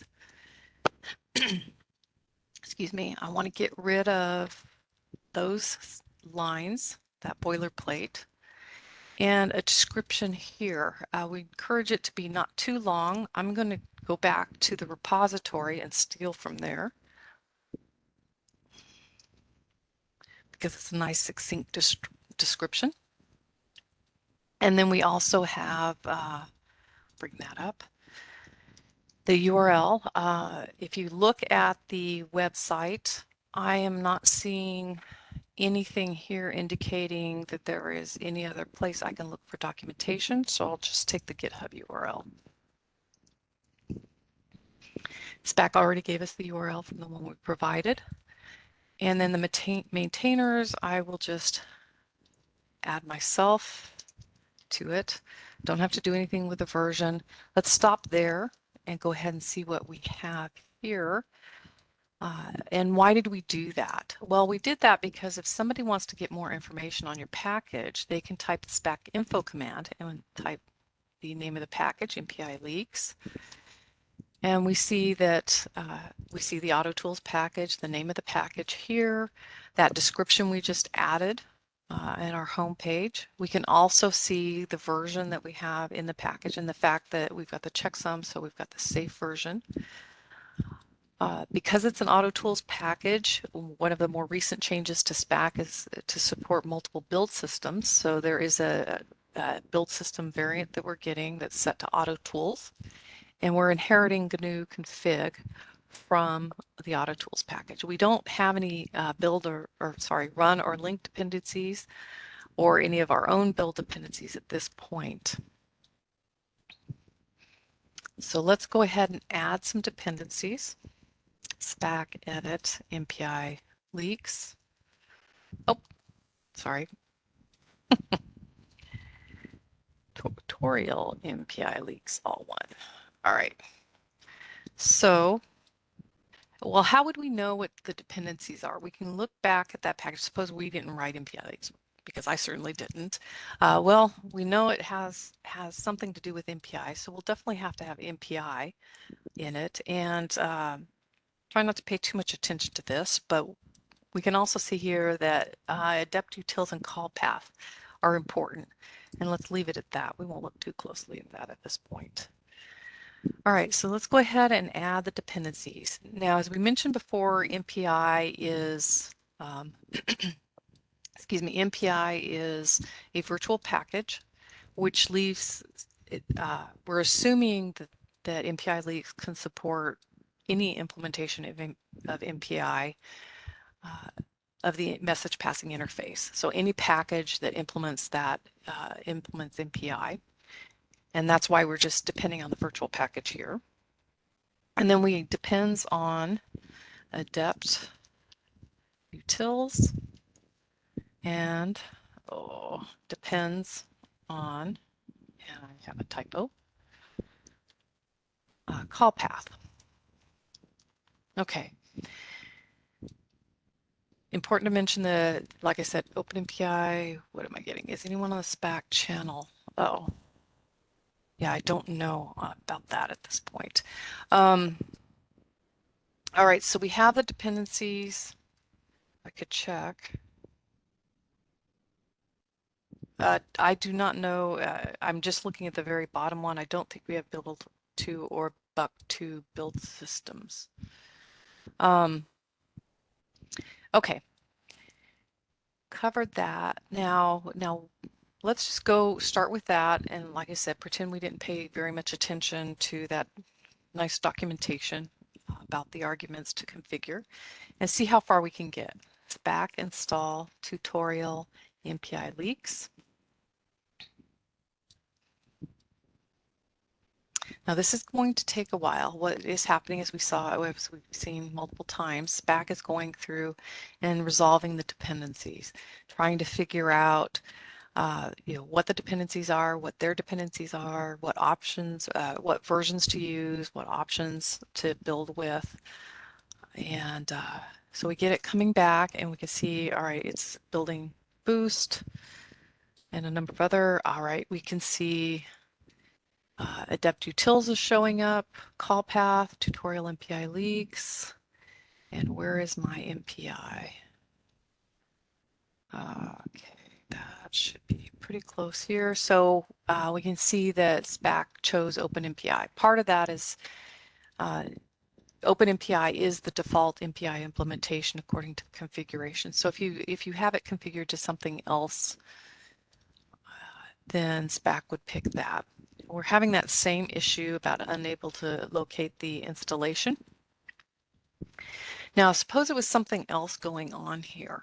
Excuse me, I want to get rid of those lines, that boilerplate, and a description here. We encourage it to be not too long. I'm going to go back to the repository and steal from there because it's a nice succinct description. And then we also have, bring that up, the URL. If you look at the website, I am not seeing anything here indicating that there is any other place I can look for documentation, so I'll just take the GitHub URL. Spack already gave us the URL from the one we provided. And then the maintainers, I will just add myself to it. Don't have to do anything with the version. Let's stop there and go ahead and see what we have here. And why did we do that? Well, we did that because if somebody wants to get more information on your package, they can type the Spack info command and type the name of the package, MPI leaks. And we see that we see the Auto Tools package, the name of the package here, that description we just added in our home page. We can also see the version that we have in the package and the fact that we've got the checksum, so we've got the safe version. Because it's an Auto Tools package, one of the more recent changes to Spack is to support multiple build systems. So there is a build system variant that we're getting that's set to Auto Tools, and we're inheriting GNU config from the Auto Tools package. We don't have any run or link dependencies or any of our own build dependencies at this point. So let's go ahead and add some dependencies. Spack edit MPI leaks. Oh, sorry. Tutorial MPI leaks, all one. All right. So, well, how would we know what the dependencies are? We can look back at that package. Suppose we didn't write MPI leaks, because I certainly didn't. Well, we know it has something to do with MPI, so we'll definitely have to have MPI in it. And try not to pay too much attention to this, but we can also see here that adept utils and call path are important. And let's leave it at that. We won't look too closely at that at this point. All right, so let's go ahead and add the dependencies. Now, as we mentioned before, MPI is, excuse me, MPI is a virtual package, which leaves, we're assuming that MPI leaks can support any implementation of MPI of the message passing interface. So any package that implements that implements MPI. And that's why we're just depending on the virtual package here. And then we depends on adept utils and depends on, and I have a typo, call path. Okay. Important to mention the, like I said, OpenMPI. What am I getting? Is anyone on the Spack channel? Oh, yeah, I don't know about that at this point. All right, so we have the dependencies. I could check. I do not know. I'm just looking at the very bottom one. I don't think we have build to or buck to build systems. Okay, covered that. Now let's just go start with that. And like I said, pretend we didn't pay very much attention to that nice documentation about the arguments to configure and see how far we can get. Spack install tutorial MPI leaks. Now this is going to take a while. What is happening as we've seen multiple times, Spack is going through and resolving the dependencies, trying to figure out what the dependencies are, what their dependencies are, what options, what versions to use, what options to build with. And so we get it coming back and we can see, all right, it's building boost and a number of other, all right, we can see adept utils is showing up, call path, tutorial MPI leaks, and where is my MPI? Okay, that should be pretty close here. So we can see that Spack chose OpenMPI. Part of that is OpenMPI is the default MPI implementation according to configuration. So if you have it configured to something else, then Spack would pick that. We're having that same issue about unable to locate the installation. Now, suppose it was something else going on here,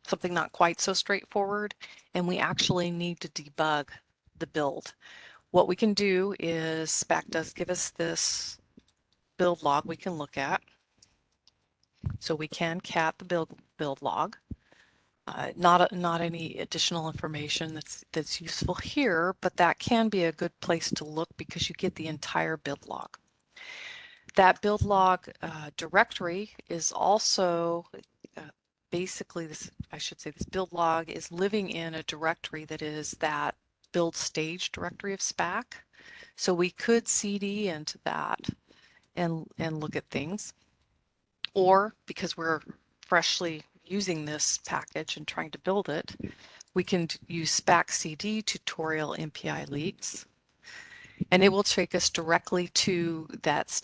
something not quite so straightforward, and we actually need to debug the build. What we can do is Spack does give us this build log we can look at. So we can cat the build log. Not any additional information that's useful here, but that can be a good place to look because you get the entire build log. That build log directory is also basically this, I should say, this build log is living in a directory that is that build stage directory of Spack. So we could CD into that and look at things. Or because we're freshly using this package and trying to build it, we can use Spack CD tutorial MPI leaks, and it will take us directly to that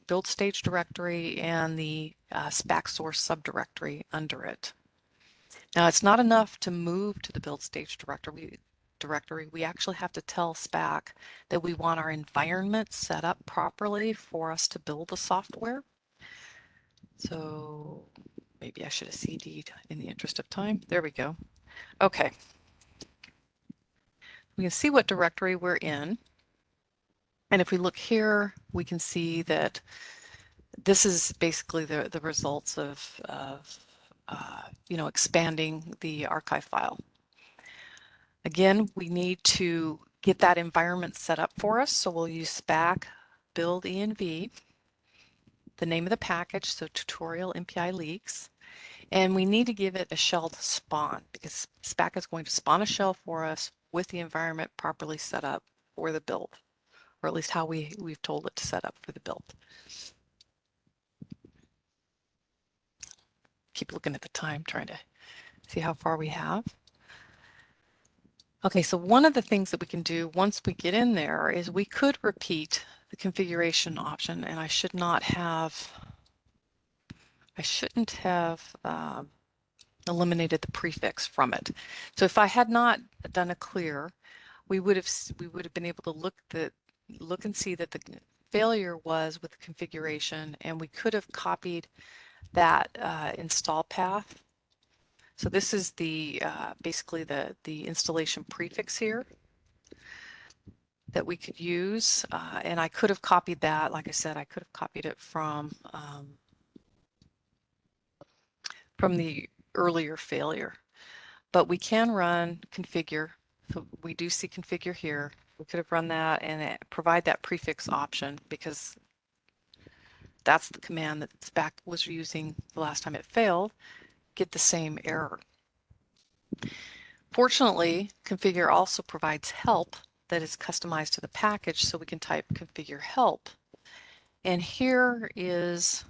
build stage directory and the Spack source subdirectory under it. Now it's not enough to move to the build stage directory. We actually have to tell Spack that we want our environment set up properly for us to build the software. So maybe I should have CD'd in the interest of time. There we go. Okay. We can see what directory we're in. And if we look here, we can see that this is basically the results of expanding the archive file. Again, we need to get that environment set up for us. So we'll use Spack build env, the name of the package, so tutorial MPI leaks. And we need to give it a shell to spawn because Spack is going to spawn a shell for us with the environment properly set up for the build, or at least how we've told it to set up for the build. Keep looking at the time, trying to see how far we have. Okay, so one of the things that we can do once we get in there is we could repeat the configuration option, and I shouldn't have eliminated the prefix from it. So if I had not done a clear, we would have been able to look and see that the failure was with the configuration, and we could have copied that install path. So this is the basically the installation prefix here that we could use, and I could have copied that. Like I said, I could have copied it from the earlier failure. But we can run configure So we do see configure here. We could have run that and provide that prefix option because that's the command that Spack was using the last time it failed, get the same error. Fortunately, configure also provides help that is customized to the package, so we can type configure help. And here is,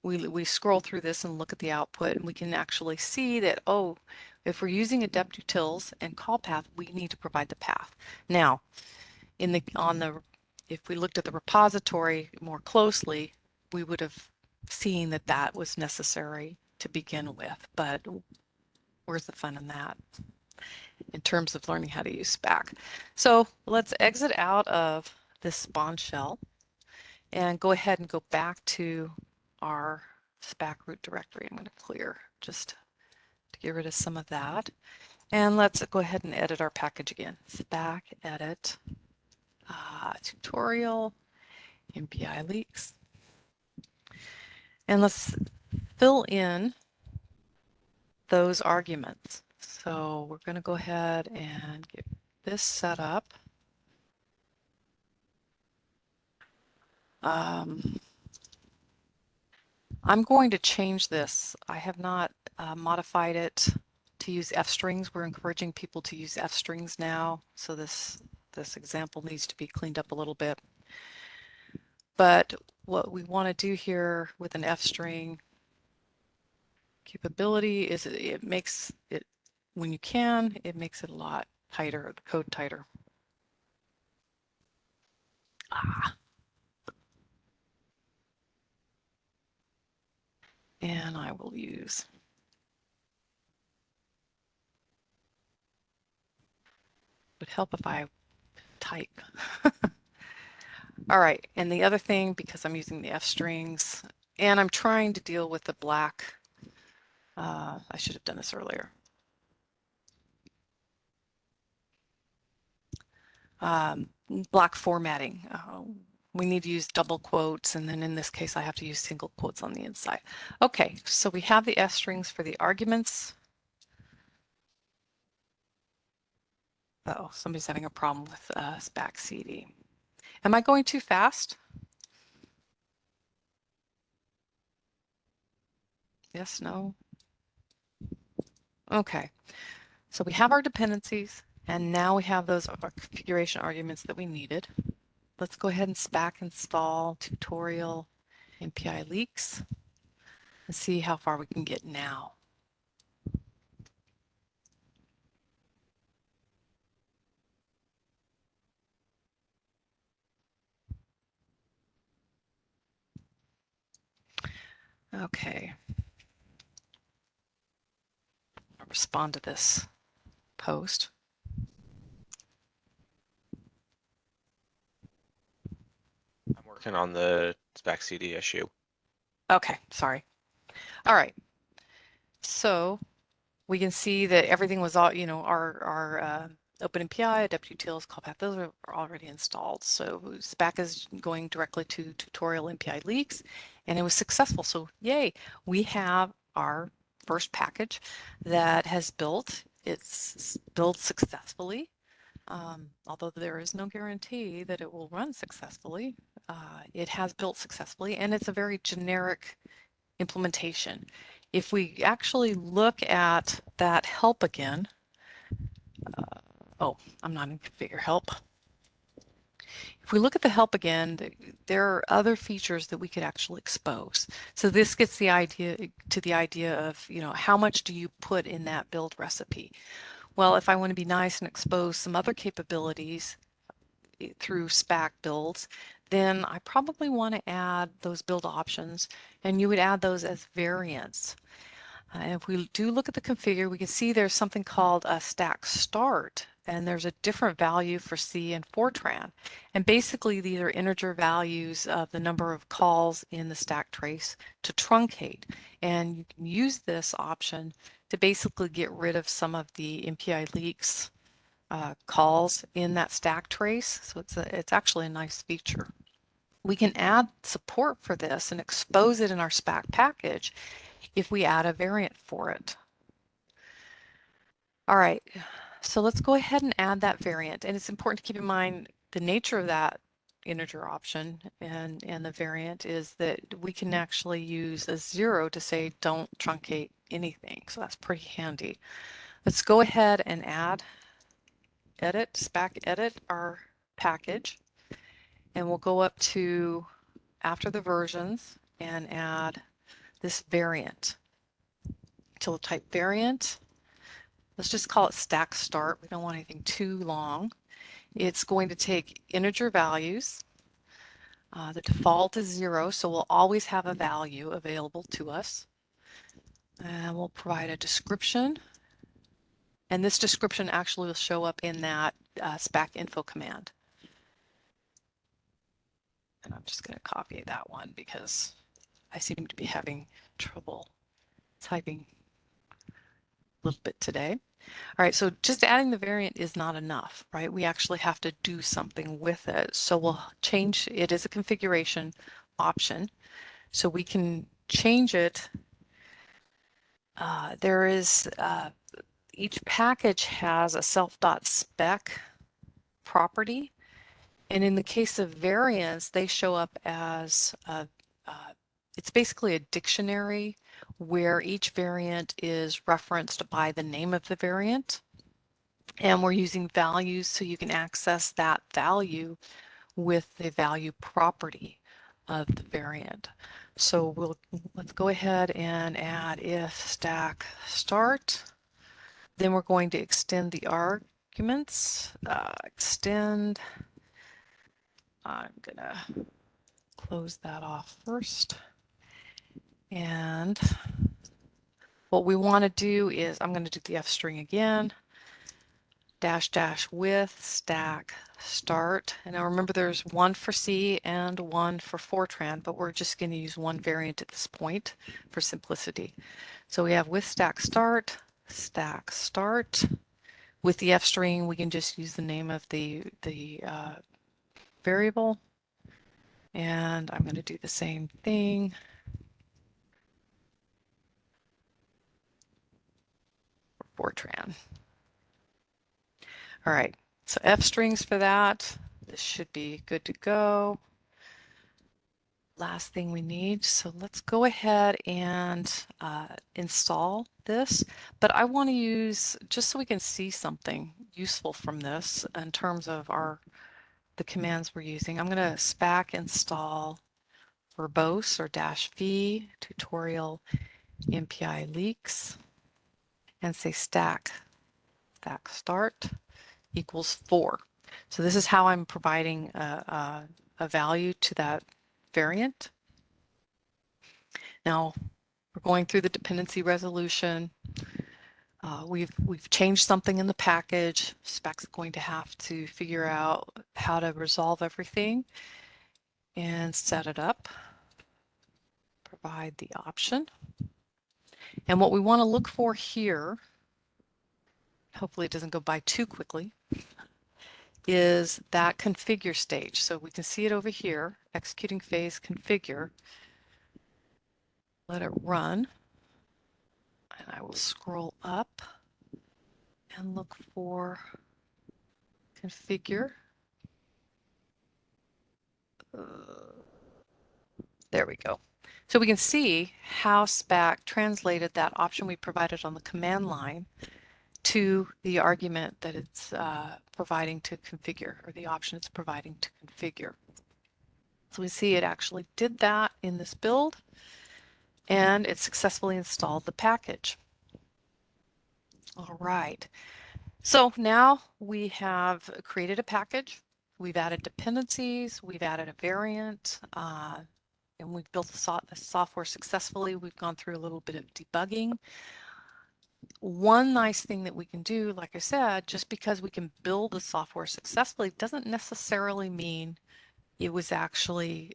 we scroll through this and look at the output, and we can actually see that, oh, if we're using adept utils and call path, we need to provide the path. Now, if we looked at the repository more closely, we would have seen that that was necessary to begin with, but where's the fun in that in terms of learning how to use Spack? So let's exit out of this spawn shell and go ahead and go back to our Spack root directory. I'm going to clear just to get rid of some of that. And let's go ahead and edit our package again. Spack edit tutorial MPI leaks. And let's fill in those arguments. So we're going to go ahead and get this set up. I'm going to change this. I have not modified it to use F strings. We're encouraging people to use F strings now. So this example needs to be cleaned up a little bit. But what we want to do here with an F string capability is it makes it, when you can, it makes it a lot tighter, the code tighter. And I will use would help if I type. All right, and the other thing, because I'm using the F strings and I'm trying to deal with the black, I should have done this earlier. Black formatting. We need to use double quotes, and then in this case I have to use single quotes on the inside. Okay, so we have the F strings for the arguments. Oh, somebody's having a problem with Spack CD. Am I going too fast? Yes, no? Okay, so we have our dependencies, and now we have those configuration arguments that we needed. Let's go ahead and Spack install tutorial MPI leaks and see how far we can get now. Okay. I'll respond to this post. I'm working on the Spack CD issue. Okay, sorry. All right. So we can see that everything was all, you know, our OpenMPI, adeptutils, callpath, those are already installed. So Spack is going directly to tutorial MPI leaks, and it was successful. So yay, we have our first package that has built. It's built successfully. Although there is no guarantee that it will run successfully, it has built successfully, and it's a very generic implementation. If we actually look at that help again, oh, I'm not in configure help. If we look at the help again, there are other features that we could actually expose. So this gets the idea to the idea of, you know, how much do you put in that build recipe? Well, if I want to be nice and expose some other capabilities through Spack builds, then I probably want to add those build options, and you would add those as variants. If we do look at the configure, we can see there's something called a stack start, and there's a different value for C and Fortran. And basically these are integer values of the number of calls in the stack trace to truncate. And you can use this option to basically get rid of some of the MPI leaks calls in that stack trace. So it's actually a nice feature. We can add support for this and expose it in our Spack package if we add a variant for it. All right, So let's go ahead and add that variant. And it's important to keep in mind the nature of that integer option and the variant is that we can actually use a 0 to say don't truncate anything. So that's pretty handy. Let's go ahead and edit, Spack edit our package. And we'll go up to after the versions and add this variant. So we'll type variant. Let's just call it stack start. We don't want anything too long. It's going to take integer values. The default is 0, so we'll always have a value available to us. And we'll provide a description. And this description actually will show up in that Spack info command. And I'm just going to copy that one because I seem to be having trouble typing a little bit today. All right, so just adding the variant is not enough, right? We actually have to do something with it. So we'll change it as a configuration option. So we can change it. There is, each package has a self.spec property. And in the case of variants, they show up as, it's basically a dictionary where each variant is referenced by the name of the variant. And we're using values so you can access that value with the value property of the variant. So let's go ahead and add if stack start. Then we're going to extend the arguments. Extend. I'm gonna close that off first. And what we want to do is I'm going to do the F string again. Dash dash with stack start. And now remember there's one for C and one for Fortran, but we're just going to use one variant at this point for simplicity. So we have with stack start. With the F string, we can just use the name of the variable. And I'm going to do the same thing for Fortran. All right, so F strings for that. This should be good to go. Last thing we need. So let's go ahead and install this. But I want to use, just so we can see something useful from this in terms of the commands we're using, I'm going to Spack install verbose or -v tutorial MPI leaks and say stack start equals 4. So this is how I'm providing a value to that variant. Now we're going through the dependency resolution. We've changed something in the package. Spack's going to have to figure out how to resolve everything and set it up. Provide the option. And what we want to look for here, hopefully it doesn't go by too quickly, is that configure stage. So we can see it over here, executing phase configure. Let it run. And I will scroll up and look for configure. There we go. So we can see how Spack translated that option we provided on the command line to the argument that it's providing to configure, or the option it's providing to configure. So we see it actually did that in this build, and it successfully installed the package. All right. So now we have created a package. We've added dependencies. We've added a variant. And we've built the software successfully. We've gone through a little bit of debugging. One nice thing that we can do, like I said, just because we can build the software successfully doesn't necessarily mean it was actually,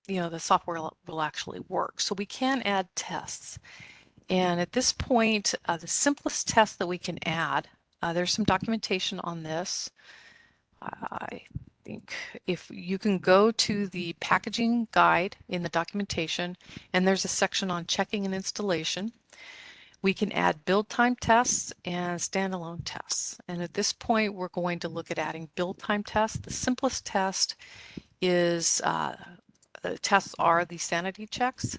the software will actually work. So we can add tests. And at this point, the simplest test that we can add, there's some documentation on this. I think if you can go to the packaging guide in the documentation, and there's a section on checking and installation. We can add build time tests and standalone tests. And at this point, we're going to look at adding build time tests. The simplest test is tests are the sanity checks.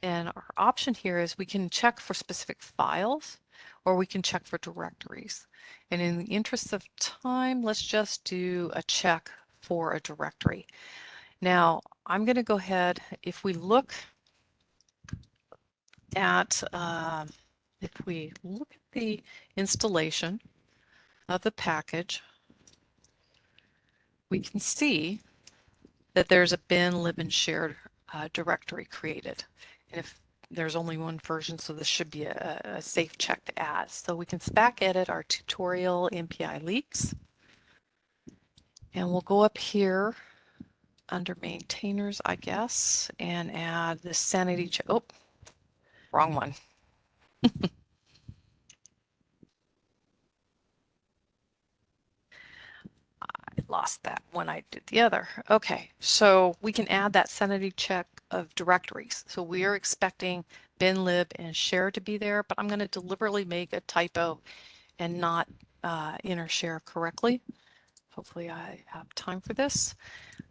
And our option here is we can check for specific files or we can check for directories. And in the interest of time, let's just do a check for a directory. Now, I'm going to go ahead, if we look at the installation of the package, we can see that there's a bin, lib, and shared directory created. And if there's only one version, so this should be a safe check to add. So we can Spack edit our tutorial MPI leaks. And we'll go up here under maintainers, I guess, and add the sanity check. Oh, wrong one. I lost that when I did the other. Okay, so we can add that sanity check of directories. So we are expecting bin, lib, and share to be there, but I'm going to deliberately make a typo and not enter share correctly. Hopefully I have time for this.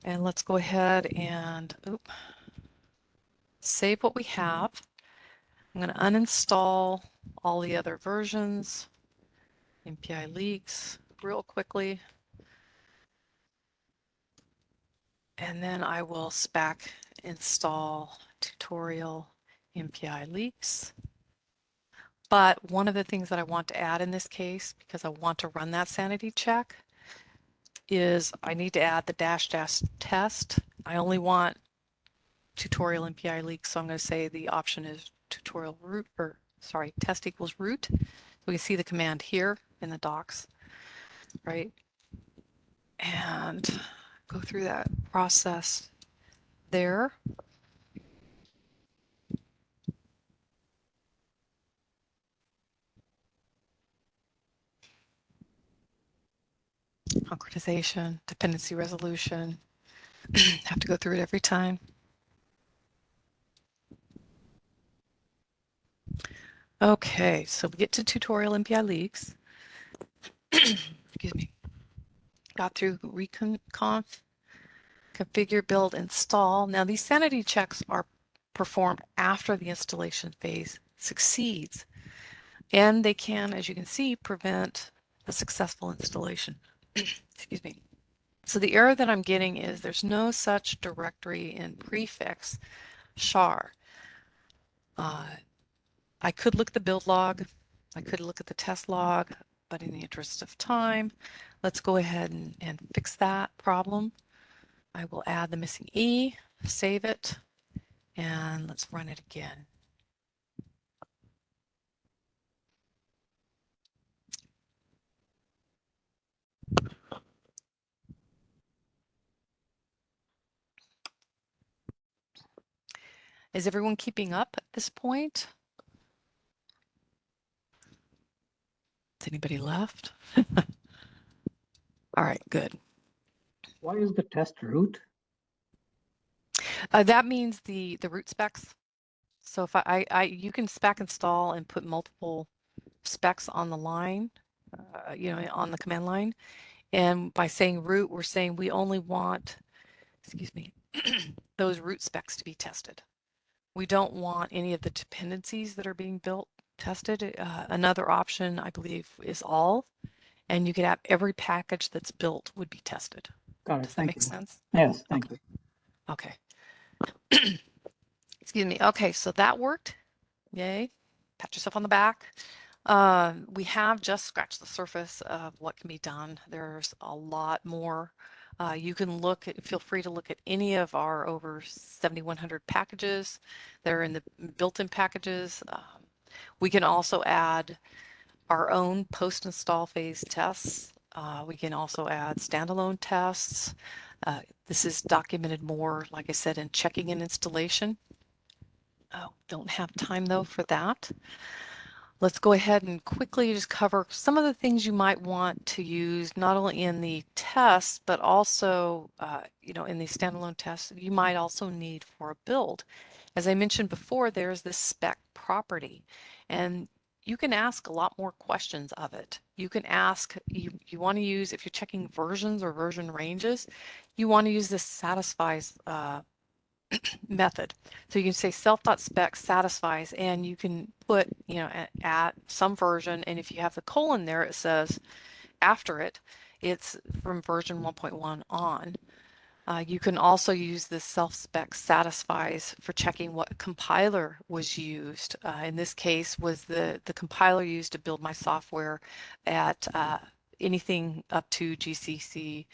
And let's go ahead and save what we have. I'm going to uninstall all the other versions, MPI leaks real quickly. And then I will Spack install tutorial MPI leaks. But one of the things that I want to add in this case, because I want to run that sanity check, is I need to add the dash test. I only want tutorial MPI leaks, so I'm going to say the option is tutorial root, or sorry, test equals root. We can see the command here in the docs, right? And go through that process there. Concretization, dependency resolution. Have to go through it every time. Okay, so we get to tutorial MPI leaks. Excuse me. Got through reconf, configure, build, install. Now these sanity checks are performed after the installation phase succeeds, and they can, as you can see, prevent the successful installation. Excuse me. So the error that I'm getting is there's no such directory in prefix char. I could look at the build log, I could look at the test log, but in the interest of time, let's go ahead and fix that problem. I will add the missing E, save it, and let's run it again. Is everyone keeping up at this point? Is anybody left? All right, good. Why is the test root? That means the root specs. So if you can Spack install and put multiple specs on the line, on the command line. And by saying root, we're saying we only want, excuse me, those root specs to be tested. We don't want any of the dependencies that are being built tested. Another option, I believe, is all. And you could have every package that's built would be tested. Got it. Does that Thank make you. sense? Yes, thank you. Okay. Excuse me. Okay, so that worked. Yay. Pat yourself on the back. We have just scratched the surface of what can be done. There's a lot more. You can feel free to look at any of our over 7,100 packages that are in the built-in packages. We can also add our own post-install phase tests. We can also add standalone tests. This is documented more, like I said, in checking and installation. Don't have time though for that. Let's go ahead and quickly just cover some of the things you might want to use, not only in the tests, but also, in the standalone tests, you might also need for a build. As I mentioned before, there's this spec property, and you can ask a lot more questions of it. You can ask, you want to use, if you're checking versions or version ranges, you want to use this satisfies method. So you can say self.spec satisfies, and you can put, at some version, and if you have the colon there, it says after it, it's from version 1.1 on. You can also use this self-spec satisfies for checking what compiler was used. In this case, was the compiler used to build my software at anything up to GCC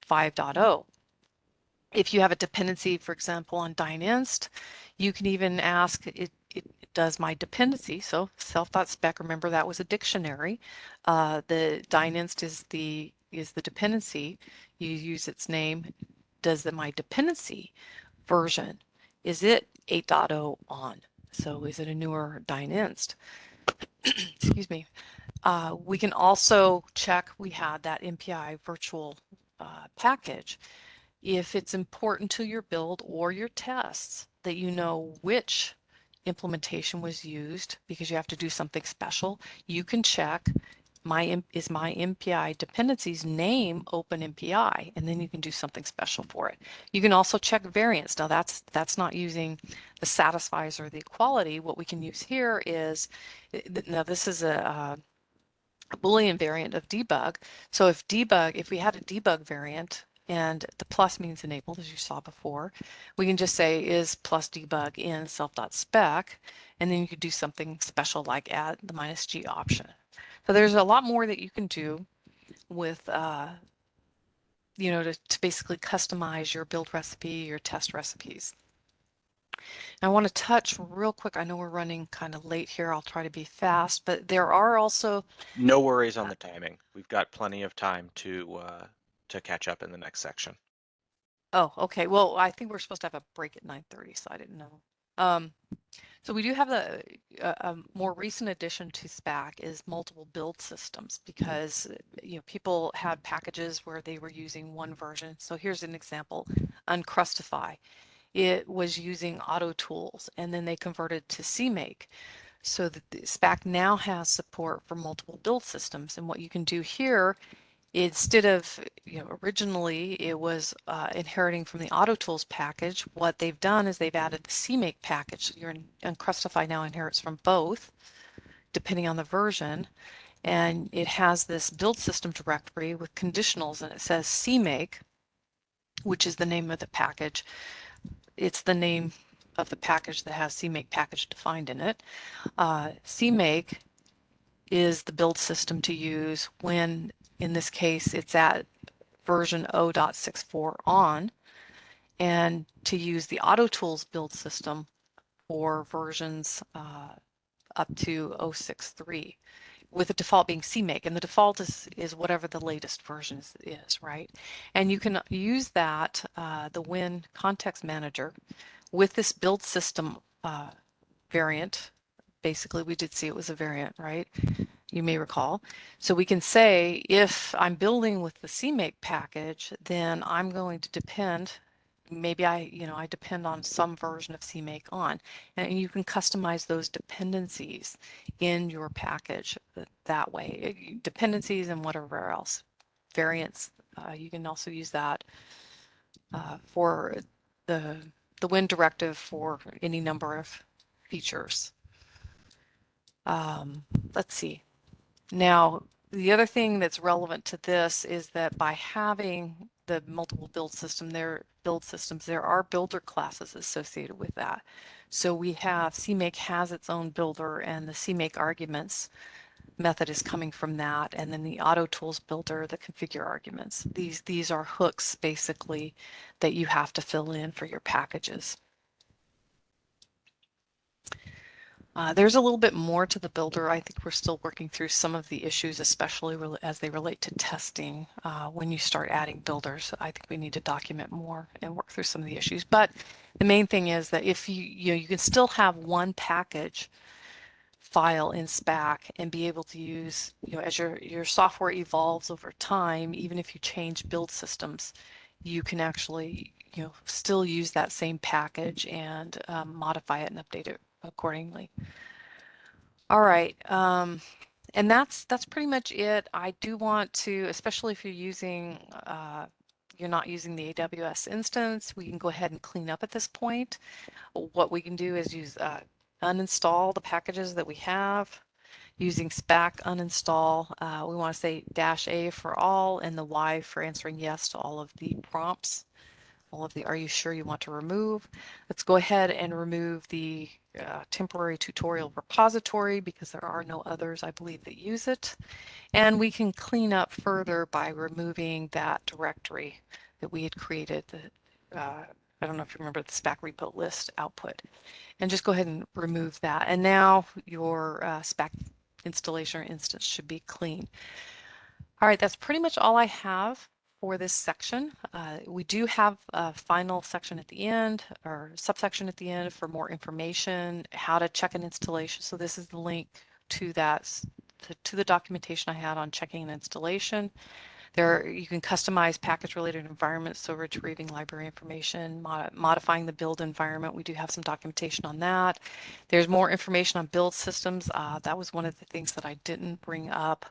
5.0. If you have a dependency, for example, on dyneinst, you can even ask it does my dependency. So self.spec, remember that was a dictionary. The dyneinst is the dependency. You use its name. Does my dependency version, is it 8.0 on? So is it a newer dyneinst? Excuse me. We can also check, we had that MPI virtual package. If it's important to your build or your tests that you know which implementation was used because you have to do something special, you can check is my MPI dependencies name OpenMPI, and then you can do something special for it. You can also check variants. Now that's not using the satisfies or the equality. What we can use here is, now this is a Boolean variant of debug. So if we had a debug variant, and the plus means enabled, as you saw before, we can just say is plus debug in self.spec, and then you could do something special like add the -g option. So there's a lot more that you can do with, to basically customize your build recipe, your test recipes. I want to touch real quick. I know we're running kind of late here. I'll try to be fast, but there are also No worries on the timing. We've got plenty of time to catch up in the next section. Oh, okay. Well, I think we're supposed to have a break at 9:30, so I didn't know. So we do have a more recent addition to Spack is multiple build systems, because people had packages where they were using one version. So here's an example: Uncrustify. It was using Auto Tools, and then they converted to CMake. So the Spack now has support for multiple build systems, and what you can do here, instead of, originally it was inheriting from the AutoTools package, what they've done is they've added the CMake package. So your Uncrustify now inherits from both, depending on the version, and it has this build system directory with conditionals, and it says CMake, which is the name of the package. It's the name of the package that has CMake package defined in it. CMake is the build system to use when, in this case, it's at version 0.64 on, and to use the AutoTools build system for versions up to 0.63, with the default being CMake, and the default is whatever the latest version is, right? And you can use that, the Win Context Manager, with this build system variant. Basically, we did see it was a variant, right? You may recall. So we can say, if I'm building with the CMake package, then I'm going to depend, maybe I depend on some version of CMake on, and you can customize those dependencies in your package that way. Dependencies and whatever else. Variants, you can also use that for the Win directive for any number of features. Let's see. Now, the other thing that's relevant to this is that by having the multiple build systems, there are builder classes associated with that. So we have CMake has its own builder, and the CMake arguments method is coming from that, and then the AutoTools builder, the configure arguments. These are hooks basically that you have to fill in for your packages. There's a little bit more to the builder. I think we're still working through some of the issues, especially as they relate to testing. When you start adding builders, I think we need to document more and work through some of the issues. But the main thing is that if you can still have one package file in Spack and be able to use, as your software evolves over time, even if you change build systems, you can actually, still use that same package and modify it and update it accordingly. All right. And that's pretty much it. I do want to, especially if you're not using the AWS instance, we can go ahead and clean up at this point. What we can do is uninstall the packages that we have. Using Spack uninstall, we want to say -A for all and the Y for answering yes to all of the prompts. All of the are you sure you want to remove. Let's go ahead and remove the temporary tutorial repository because there are no others, I believe, that use it. And we can clean up further by removing that directory that we had created. I don't know if you remember the Spack repo list output. And just go ahead and remove that. And now your Spack installation or instance should be clean. All right, that's pretty much all I have for this section. We do have a final section at the end or subsection at the end for more information, how to check an installation. So this is the link to that, to the documentation I had on checking an installation. There, you can customize package-related environments, so retrieving library information, modifying the build environment. We do have some documentation on that. There's more information on build systems. That was one of the things that I didn't bring up.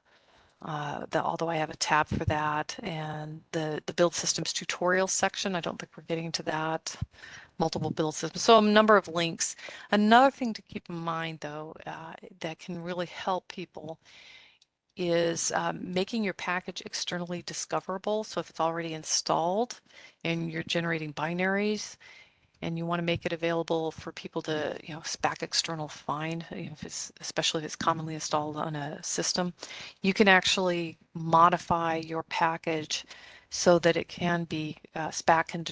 Although I have a tab for that, and the build systems tutorial section, I don't think we're getting to that. Multiple build systems, so a number of links. Another thing to keep in mind, though, that can really help people is making your package externally discoverable. So if it's already installed and you're generating binaries, and you want to make it available for people to, Spack external find, especially if it's commonly installed on a system, you can actually modify your package so that it can be, Spack can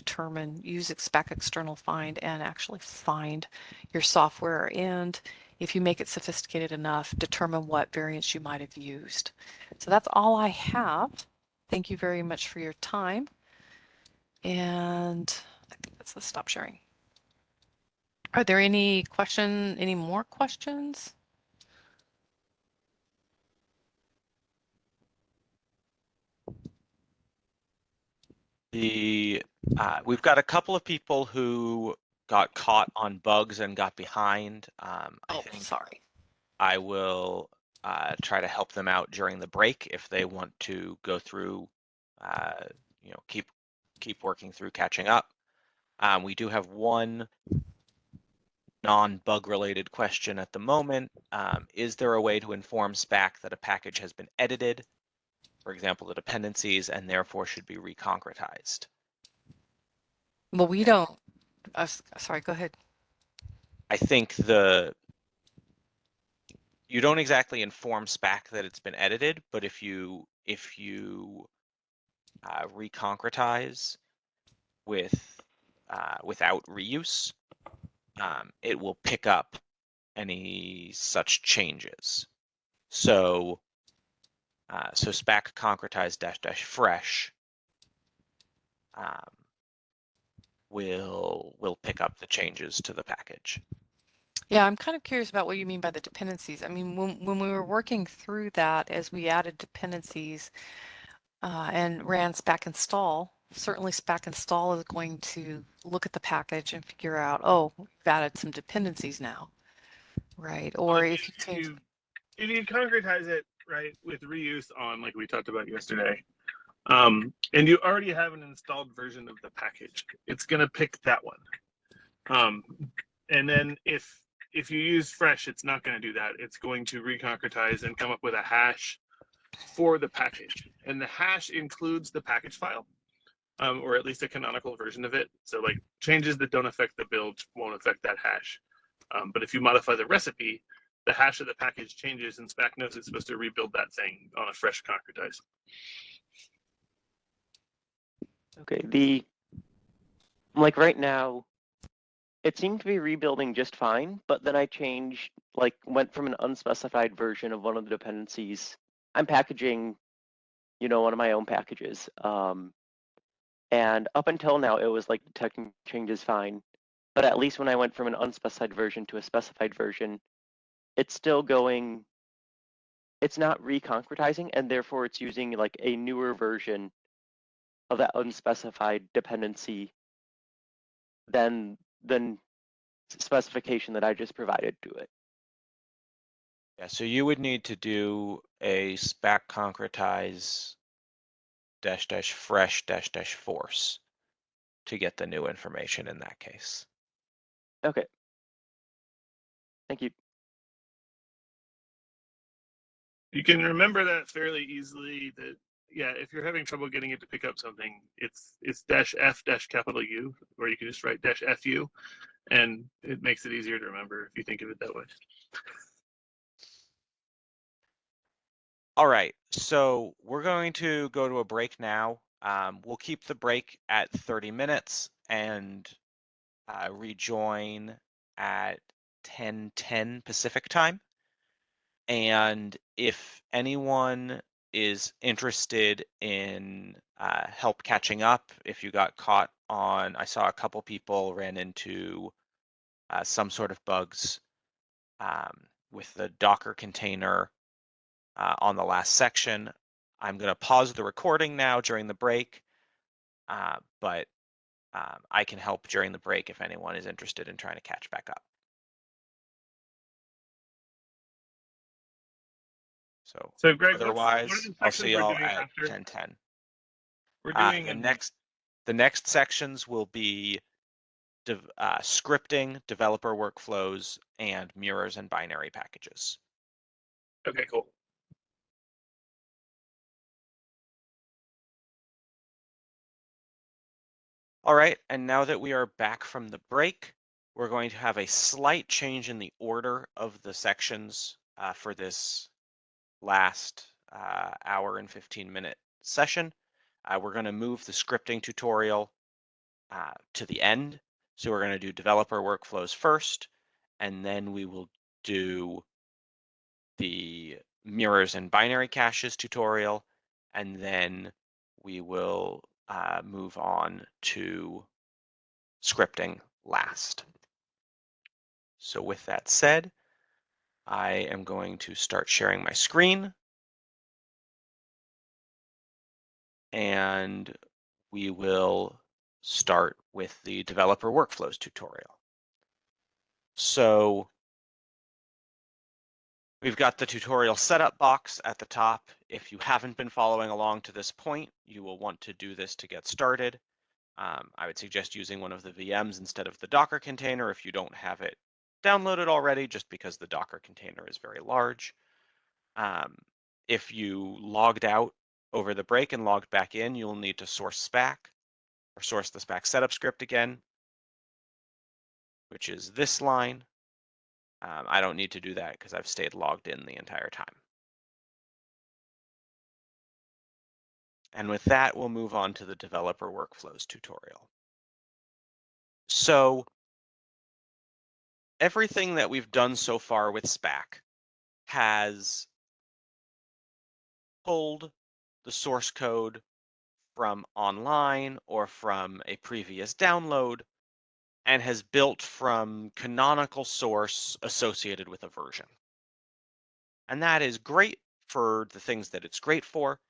use Spack external find and actually find your software, and if you make it sophisticated enough, determine what variants you might have used. So that's all I have. Thank you very much for your time. And I think that's the stop sharing. Are there any more questions? We've got a couple of people who got caught on bugs and got behind. I think Sorry. I will try to help them out during the break if they want to go through, keep working through catching up. We do have one non-bug related question at the moment. Is there a way to inform Spack that a package has been edited, for example, the dependencies, and therefore should be reconcretized? Well, we don't. Sorry, go ahead. I think you don't exactly inform Spack that it's been edited, but if you reconcretize without reuse, it will pick up any such changes. So Spack concretize -- fresh will pick up the changes to the package. Yeah, I'm kind of curious about what you mean by the dependencies. I mean, when we were working through that, as we added dependencies and ran Spack install, certainly Spack install is going to look at the package and figure out, oh, we've added some dependencies now, right? Or if you change. If you concretize it right with reuse on, like we talked about yesterday, and you already have an installed version of the package, it's going to pick that one. And then if you use fresh, it's not going to do that. It's going to reconcretize and come up with a hash for the package, and the hash includes the package file, or at least a canonical version of it. So like changes that don't affect the build won't affect that hash. But if you modify the recipe, the hash of the package changes, and Spack knows it's supposed to rebuild that thing on a fresh concretize. Okay, like right now, it seemed to be rebuilding just fine, but then I changed, went from an unspecified version of one of the dependencies. I'm packaging, one of my own packages. And up until now, it was like detecting changes fine. But at least when I went from an unspecified version to a specified version, it's still going, it's not reconcretizing, and therefore it's using like a newer version of that unspecified dependency than specification that I just provided to it. Yeah, so you would need to do a Spack concretize -- fresh -- force to get the new information in that case. Okay. Thank you. You can remember that fairly easily. That yeah, if you're having trouble getting it to pick up something, it's -F -U, or you can just write -FU, and it makes it easier to remember if you think of it that way. All right, so we're going to go to a break now. We'll keep the break at 30 minutes and rejoin at 10:10 Pacific time. And if anyone is interested in help catching up, if you got caught on, I saw a couple people ran into some sort of bugs with the Docker container on the last section. I'm going to pause the recording now during the break, but I can help during the break if anyone is interested in trying to catch back up. So Greg, what are Otherwise, the I'll sections see we're y'all doing at after? 10:10. We're doing The next sections will be scripting, developer workflows, and mirrors and binary packages. Okay, cool. All right, and now that we are back from the break, we're going to have a slight change in the order of the sections for this last hour and 15-minute session. We're going to move the scripting tutorial to the end. So we're going to do developer workflows first, and then we will do the mirrors and binary caches tutorial, and then we will move on to scripting last. So with that said, I am going to start sharing my screen, and we will start with the developer workflows tutorial. So we've got the tutorial setup box at the top. If you haven't been following along to this point, you will want to do this to get started. I would suggest using one of the VMs instead of the Docker container if you don't have it downloaded already, just because the Docker container is very large. If you logged out over the break and logged back in, you'll need to source Spack or source the Spack setup script again, which is this line. I don't need to do that because I've stayed logged in the entire time. And with that, we'll move on to the developer workflows tutorial. So everything that we've done so far with Spack has pulled the source code from online or from a previous download and has built from canonical source associated with a version. And that is great for the things that it's great for,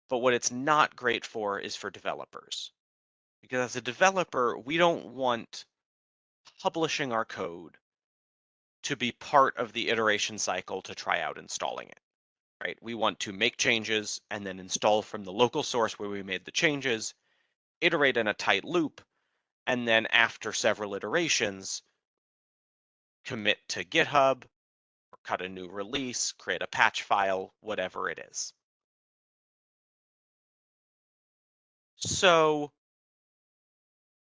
but what it's not great for is for developers. Because as a developer, we don't want publishing our code to be part of the iteration cycle to try out installing it, right? We want to make changes and then install from the local source where we made the changes, iterate in a tight loop, and then after several iterations, commit to GitHub, or cut a new release, create a patch file, whatever it is. So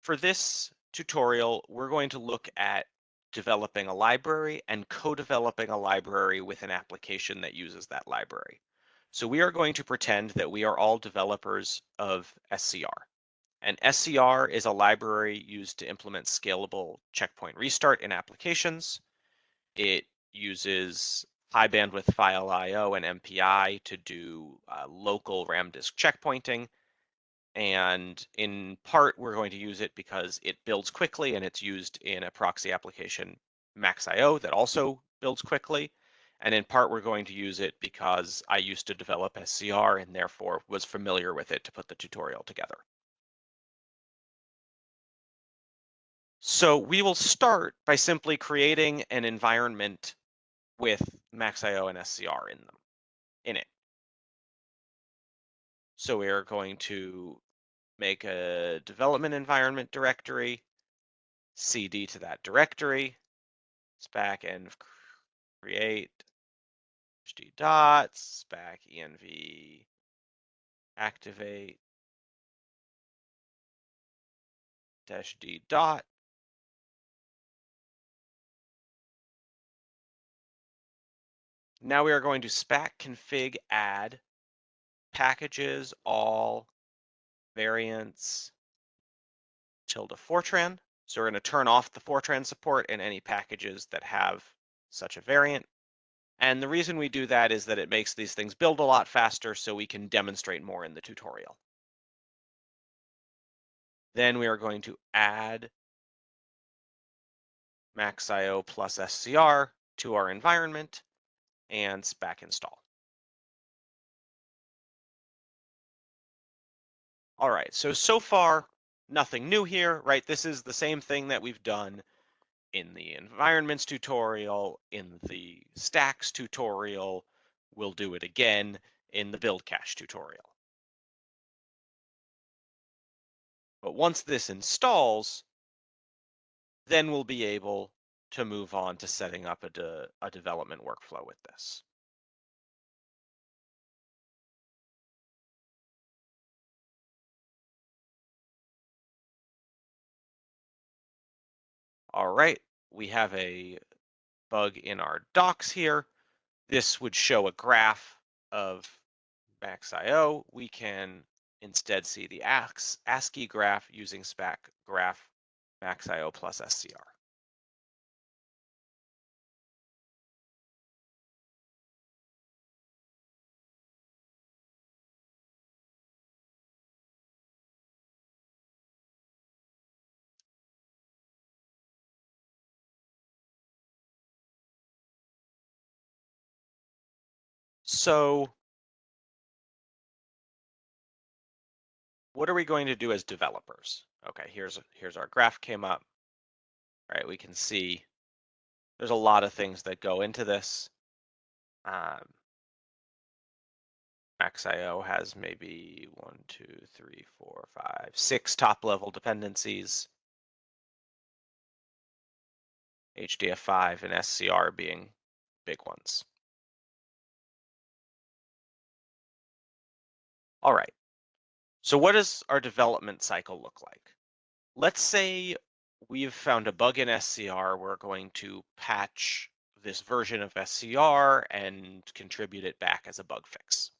for this tutorial, we're going to look at developing a library and co-developing a library with an application that uses that library. So we are going to pretend that we are all developers of SCR. And SCR is a library used to implement scalable checkpoint restart in applications. It uses high bandwidth file I/O and MPI to do local RAM disk checkpointing. And in part, we're going to use it because it builds quickly and it's used in a proxy application, MaxIO, that also builds quickly. And in part, we're going to use it because I used to develop SCR and therefore was familiar with it to put the tutorial together. So we will start by simply creating an environment with MaxIO and SCR in it. So we are going to make a development environment directory, cd to that directory, spack env create hd dots, spack env activate dash d dot. Now we are going to spack config add packages all variants tilde Fortran. So we're going to turn off the Fortran support in any packages that have such a variant. And the reason we do that is that it makes these things build a lot faster so we can demonstrate more in the tutorial. Then we are going to add MaxIO plus SCR to our environment and spack install. All right, so far, nothing new here, right? This is the same thing that we've done in the environments tutorial, in the stacks tutorial. We'll do it again in the build cache tutorial. But once this installs, then we'll be able to move on to setting up a development workflow with this. All right, we have a bug in our docs here. This would show a graph of MaxIO. We can instead see the ASCII graph using spack graph MaxIO plus SCR. So what are we going to do as developers? Okay, here's our graph came up. Right, we can see there's a lot of things that go into this. MaxIO has maybe 1, 2, 3, 4, 5, 6 top-level dependencies. HDF5 and SCR being big ones. All right, so what does our development cycle look like? Let's say we've found a bug in SCR. We're going to patch this version of SCR and contribute it back as a bug fix.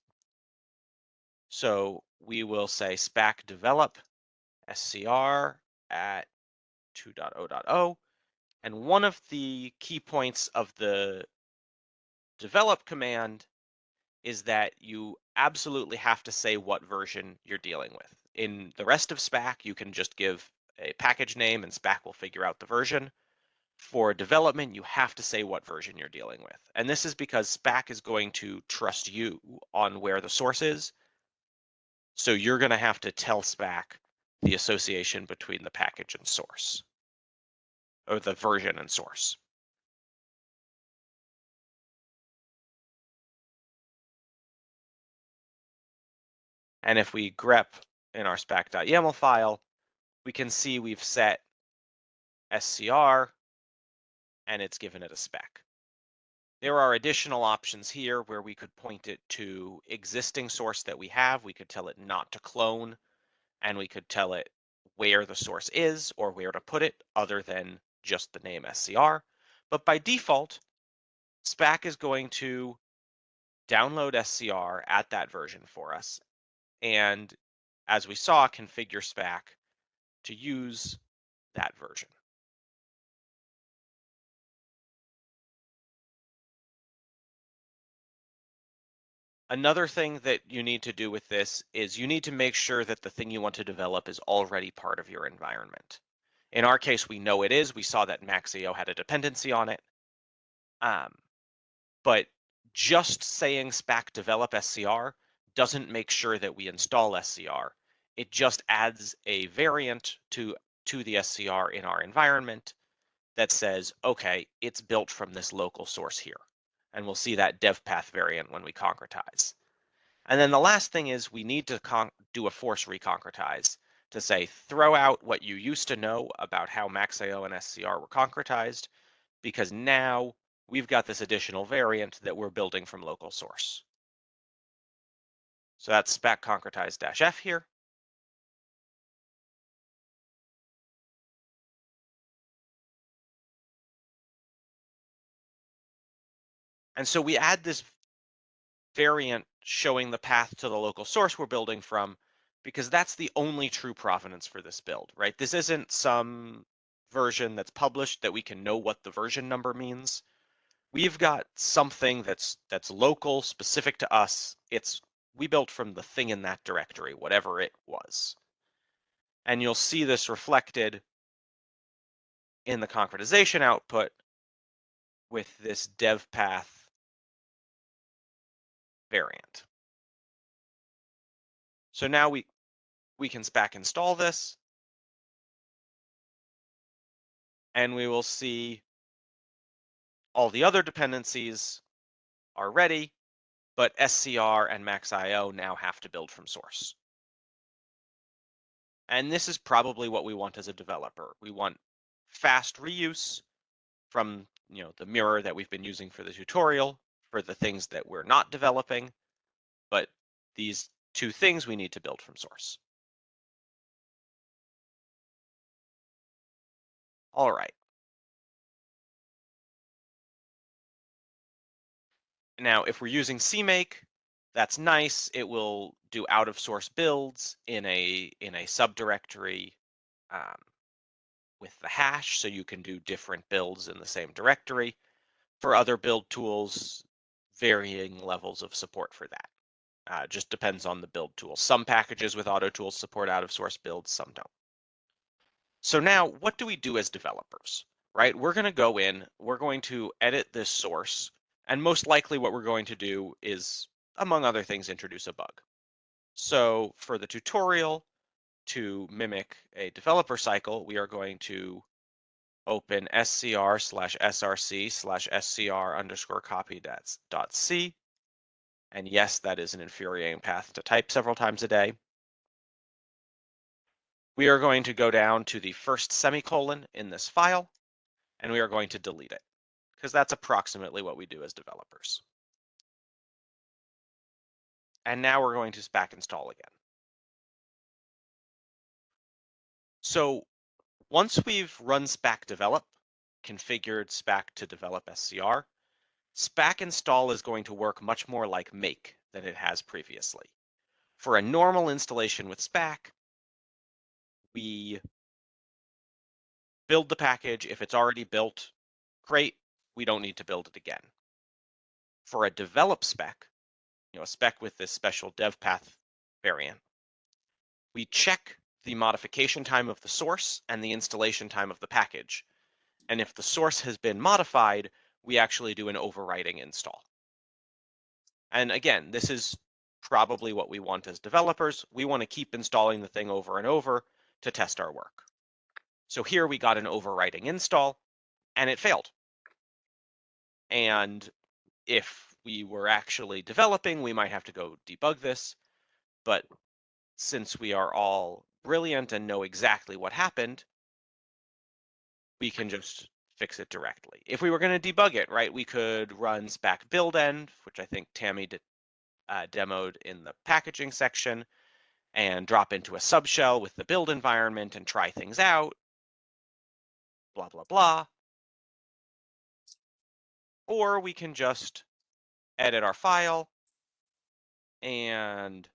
So we will say spack develop SCR at 2.0.0. And one of the key points of the develop command is that you absolutely have to say what version you're dealing with. In the rest of Spack, you can just give a package name and Spack will figure out the version. For development, you have to say what version you're dealing with. And this is because Spack is going to trust you on where the source is. So you're going to have to tell Spack the association between the package and source, or the version and source. And if we grep in our spack.yaml file, we can see we've set SCR and it's given it a spec. There are additional options here where we could point it to existing source that we have. We could tell it not to clone, and we could tell it where the source is or where to put it other than just the name SCR. But by default, Spack is going to download SCR at that version for us. And as we saw, configure Spack to use that version. Another thing that you need to do with this is you need to make sure that the thing you want to develop is already part of your environment. In our case, we know it is. We saw that MaxIO had a dependency on it. But just saying spack develop SCR doesn't make sure that we install SCR. It just adds a variant to the SCR in our environment that says, okay, it's built from this local source here. And we'll see that dev path variant when we concretize. And then the last thing is we need to do a force reconcretize to say, throw out what you used to know about how MaxIO and SCR were concretized, because now we've got this additional variant that we're building from local source. So that's Spack concretize-f here. And so we add this variant showing the path to the local source we're building from, because that's the only true provenance for this build, right? This isn't some version that's published that we can know what the version number means. We've got something that's local, specific to us. We built from the thing in that directory, whatever it was. And you'll see this reflected in the concretization output with this dev path variant. So now we can Spack install this, and we will see all the other dependencies are ready, but SCR and MaxIO now have to build from source. And this is probably what we want as a developer. We want fast reuse from the mirror that we've been using for the tutorial for the things that we're not developing, but these two things we need to build from source. All right. Now, if we're using CMake, that's nice. It will do out of source builds in a subdirectory with the hash, so you can do different builds in the same directory. For other build tools, varying levels of support for that. Just depends on the build tool. Some packages with auto tools support out of source builds, some don't. So now, what do we do as developers, right? We're going to go in, we're going to edit this source, and most likely what we're going to do is, among other things, introduce a bug. So for the tutorial, to mimic a developer cycle, we are going to open scr/src/scr_copy.c. And yes, that is an infuriating path to type several times a day. We are going to go down to the first semicolon in this file, and we are going to delete it, because that's approximately what we do as developers. And now we're going to Spack install again. So once we've run Spack develop, configured Spack to develop SCR, Spack install is going to work much more like make than it has previously. For a normal installation with Spack, we build the package. If it's already built, great, we don't need to build it again. For a develop spec, a spec with this special dev path variant, we check the modification time of the source and the installation time of the package. And if the source has been modified, we actually do an overwriting install. And again, this is probably what we want as developers. We want to keep installing the thing over and over to test our work. So here we got an overwriting install, and it failed. And if we were actually developing, we might have to go debug this. But since we are all brilliant and know exactly what happened, we can just fix it directly. If we were going to debug it, right, we could run Spack build end, which I think Tammy demoed in the packaging section, and drop into a subshell with the build environment and try things out, blah, blah, blah. Or we can just edit our file and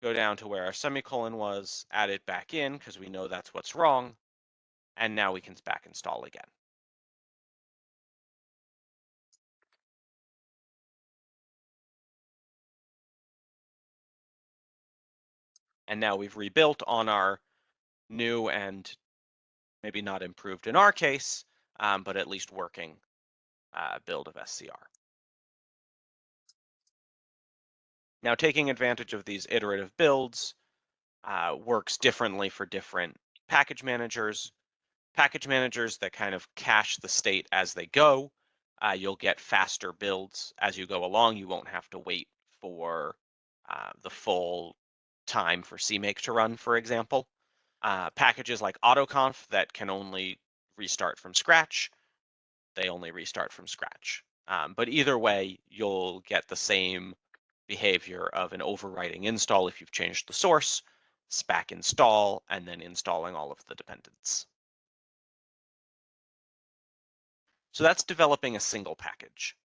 go down to where our semicolon was, add it back in because we know that's what's wrong, and now we can Spack install again. And now we've rebuilt on our new and maybe not improved in our case, but at least working build of SCR. Now, taking advantage of these iterative builds works differently for different package managers. Package managers that kind of cache the state as they go You'll get faster builds as you go along. You won't have to wait for the full time for CMake to run, for example. Packages like AutoConf that can only restart from scratch, they only restart from scratch. But either way, you'll get the same behavior of an overwriting install if you've changed the source, Spack install, and then installing all of the dependents. So that's developing a single package.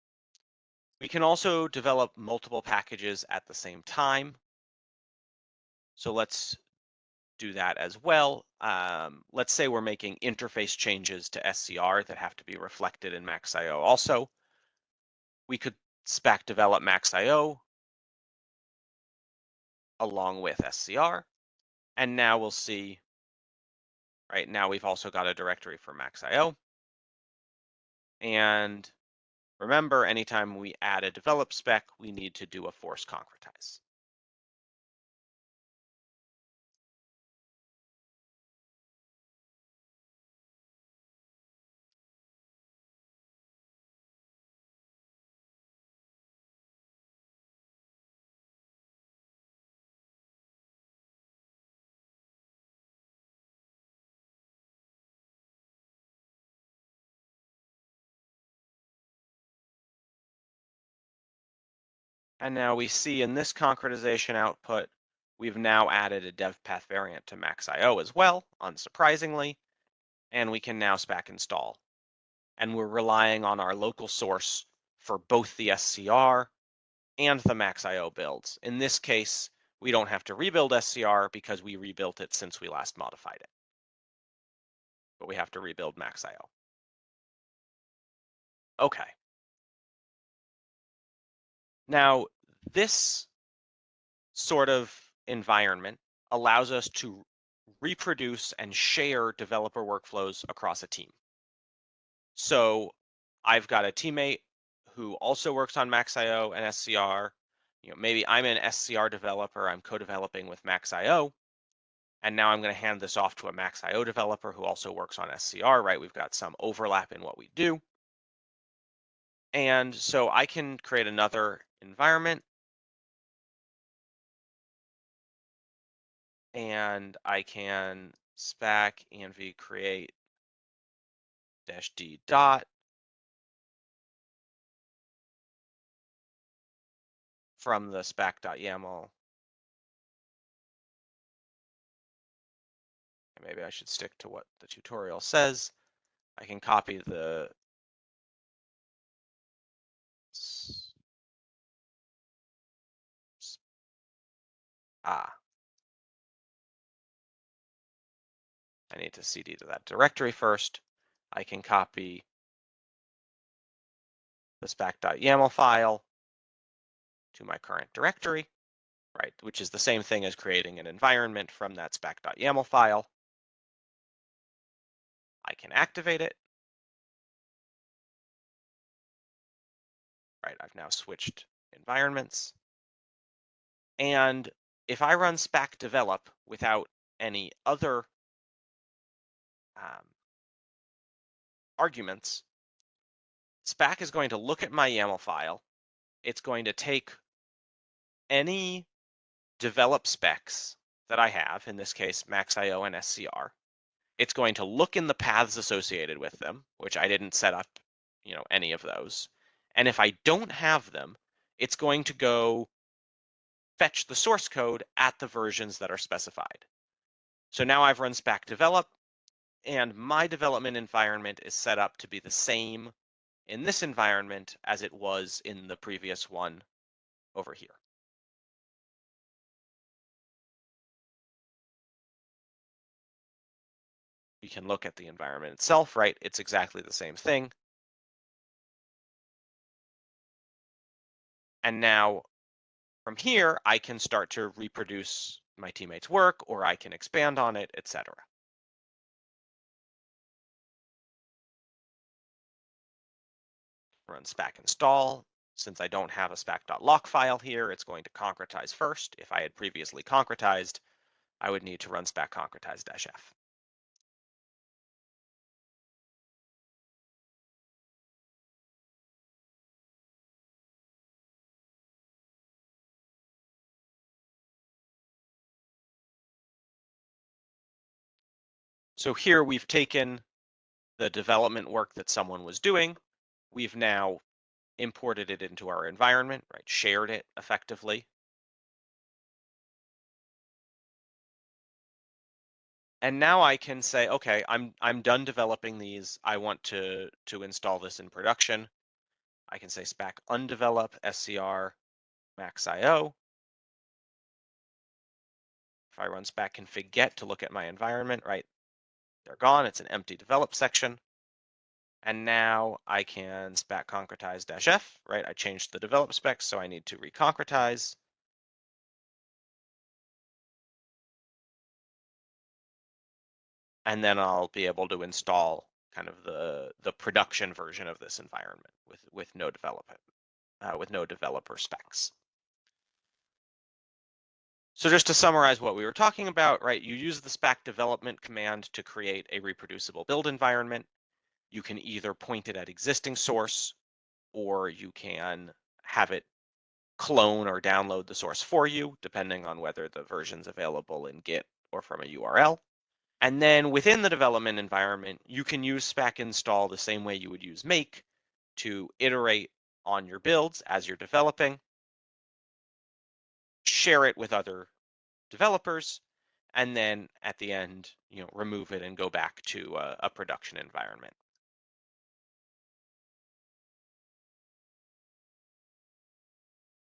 We can also develop multiple packages at the same time. So let's do that as well. Let's say we're making interface changes to SCR that have to be reflected in Max.io also. We could Spack develop Max.io along with SCR. And now we'll see, right now we've also got a directory for Max.io. And remember, anytime we add a develop spec, we need to do a force concretize. And now we see in this concretization output, we've now added a dev path variant to Max.io as well, unsurprisingly, and we can now Spack install. And we're relying on our local source for both the SCR and the Max.io builds. In this case, we don't have to rebuild SCR because we rebuilt it since we last modified it. But we have to rebuild Max.io. Okay. Now, this sort of environment allows us to reproduce and share developer workflows across a team. So I've got a teammate who also works on Max.io and SCR. Maybe I'm an SCR developer, I'm co-developing with Max.io, and now I'm going to hand this off to a Max.io developer who also works on SCR, right? We've got some overlap in what we do. And so I can create another environment, and I can Spack env create -d dot from the spack.yaml. Maybe I should stick to what the tutorial says. I can copy the I need to cd to that directory first. I can copy the spack.yaml file to my current directory, right, which is the same thing as creating an environment from that spack.yaml file. I can activate it. Right, I've now switched environments. And if I run Spack develop without any other arguments, Spack is going to look at my YAML file. It's going to take any develop specs that I have, in this case, Max.io and SCR. It's going to look in the paths associated with them, which I didn't set up, any of those. And if I don't have them, it's going to go fetch the source code at the versions that are specified. So now I've run Spack develop, and my development environment is set up to be the same in this environment as it was in the previous one over here. We can look at the environment itself, right? It's exactly the same thing. And now from here, I can start to reproduce my teammates' work, or I can expand on it, etc. Run Spack install. Since I don't have a spack.lock file here, it's going to concretize first. If I had previously concretized, I would need to run Spack concretize-f. So here we've taken the development work that someone was doing. We've now imported it into our environment, right? Shared it effectively. And now I can say, okay, I'm done developing these. I want to install this in production. I can say Spack undevelop scr max.io. If I run Spack config get to look at my environment, right, they're gone. It's an empty develop section. And now I can Spack concretize -f, right? I changed the develop specs, so I need to reconcretize. And then I'll be able to install kind of the production version of this environment with no development, with no developer specs. So just to summarize what we were talking about, right? You use the Spack development command to create a reproducible build environment. You can either point it at existing source, or you can have it clone or download the source for you, depending on whether the version's available in Git or from a URL. And then within the development environment, you can use Spack install the same way you would use make to iterate on your builds as you're developing, share it with other developers, and then at the end, remove it and go back to a production environment.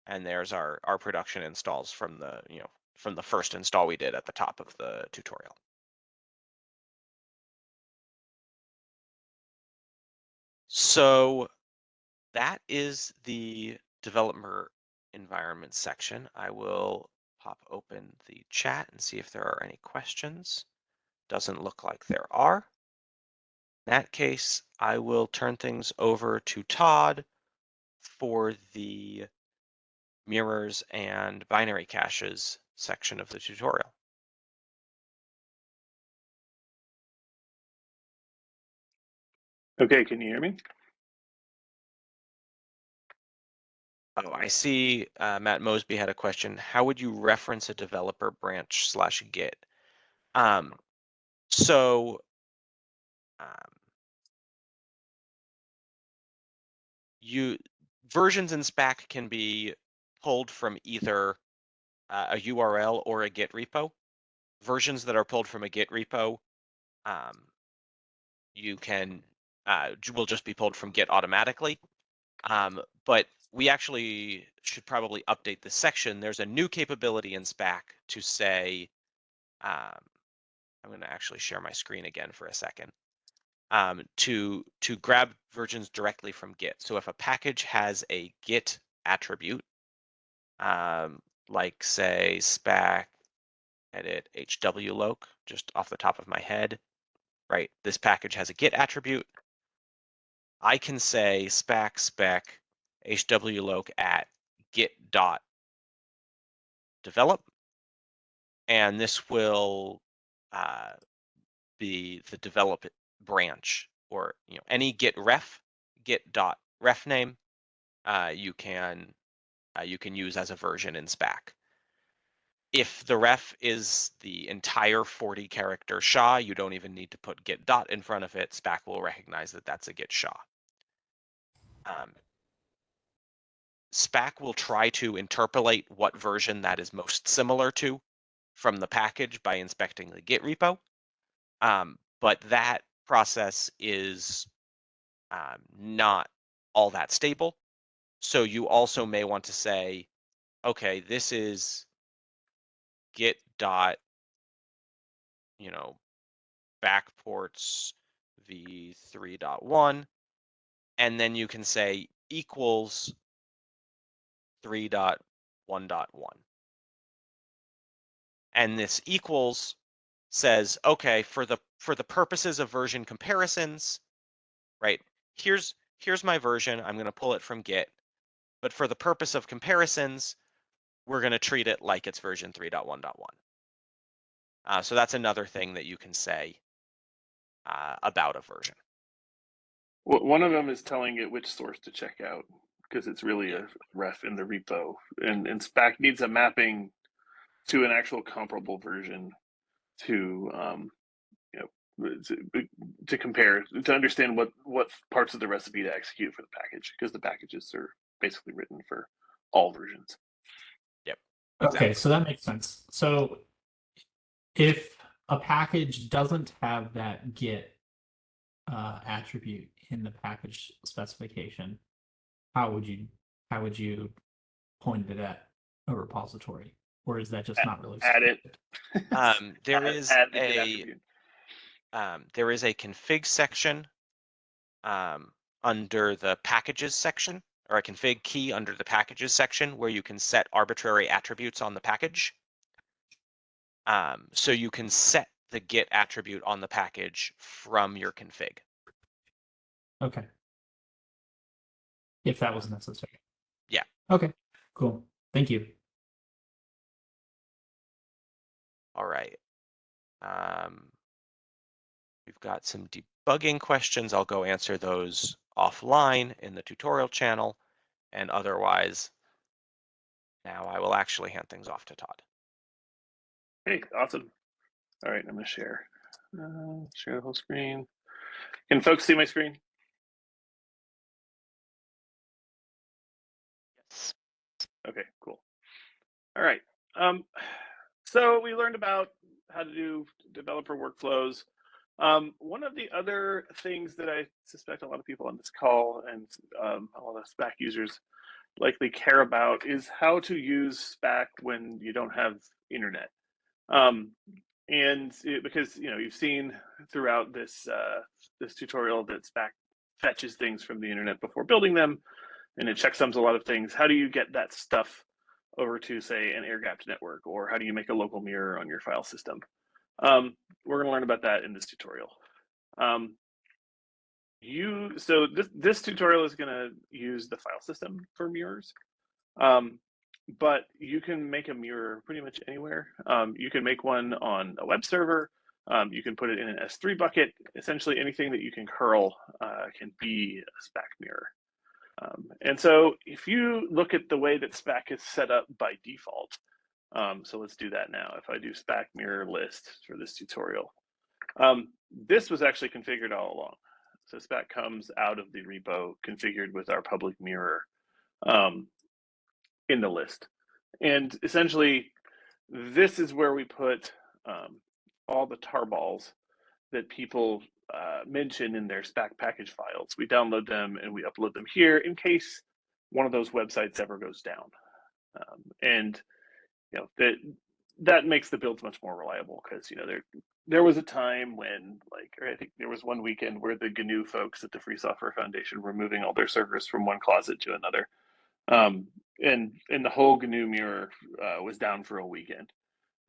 And there's our production installs from the first install we did at the top of the tutorial. So that is the developer environment section. I will pop open the chat and see if there are any questions. Doesn't look like there are. In that case, I will turn things over to Todd for the mirrors and binary caches section of the tutorial. Okay, can you hear me? Oh, I see Matt Mosby had a question. How would you reference a developer branch /git? So versions in Spack can be pulled from either a URL or a Git repo. Versions that are pulled from a Git repo, you can will just be pulled from Git automatically. But we actually should probably update this section. There's a new capability in Spack to say, I'm going to actually share my screen again for a second, to grab versions directly from Git. So if a package has a Git attribute, like say Spack edit hwloc, just off the top of my head, right? This package has a Git attribute. I can say Spack spec hwloc at git.develop, and this will be the develop branch, or any git ref, git.ref name, you can use as a version in Spack. If the ref is the entire 40 character SHA, you don't even need to put git dot in front of it. Spack will recognize that that's a git SHA. Spack will try to interpolate what version that is most similar to from the package by inspecting the Git repo. But that process is not all that stable. So you also may want to say, okay, this is git dot, backports v3.1, and then you can say equals 3.1.1. And this equals says, okay, for the purposes of version comparisons, right? Here's my version. I'm going to pull it from Git, but for the purpose of comparisons, we're going to treat it like it's version 3.1.1. So that's another thing that you can say about a version. Well, one of them is telling it which source to check out, because it's really a ref in the repo, and Spack needs a mapping to an actual comparable version to to compare, to understand what parts of the recipe to execute for the package, because the packages are basically written for all versions. Yep. Okay, Exactly. so that makes sense. So if a package doesn't have that get attribute in the package specification, how would you point it at a repository, or is that just not really Add it. There is add the get a attribute. there is a config section under the packages section, or a config key under the packages section, where you can set arbitrary attributes on the package. So you can set the get attribute on the package from your config. Okay. If that was necessary. Yeah. Okay, cool. Thank you. All right. We've got some debugging questions. I'll go answer those offline in the tutorial channel, and otherwise, now I will actually hand things off to Todd. Hey, awesome. All right, I'm going to share. Share the whole screen. Can folks see my screen? Yes. Okay, cool. All right. So we learned about how to do developer workflows. One of the other things that I suspect a lot of people on this call and a lot of Spack users likely care about is how to use Spack when you don't have internet. Because you've seen throughout this this tutorial that Spack fetches things from the internet before building them, and it checksums a lot of things. How do you get that stuff over to, say, an air-gapped network, or how do you make a local mirror on your file system? We're going to learn about that in this tutorial. So this tutorial is going to use the file system for mirrors, but you can make a mirror pretty much anywhere. You can make one on a web server. You can put it in an S3 bucket. Essentially, anything that you can curl can be a Spack mirror. And so if you look at the way that Spack is set up by default, so let's do that now. If I do Spack mirror list for this tutorial, this was actually configured all along. So Spack comes out of the repo configured with our public mirror in the list. And essentially, this is where we put all the tarballs that people mention in their Spack package files. We download them and we upload them here in case one of those websites ever goes down. And that makes the builds much more reliable, because there was a time when, or I think there was one weekend where the GNU folks at the Free Software Foundation were moving all their servers from one closet to another, and the whole GNU mirror was down for a weekend.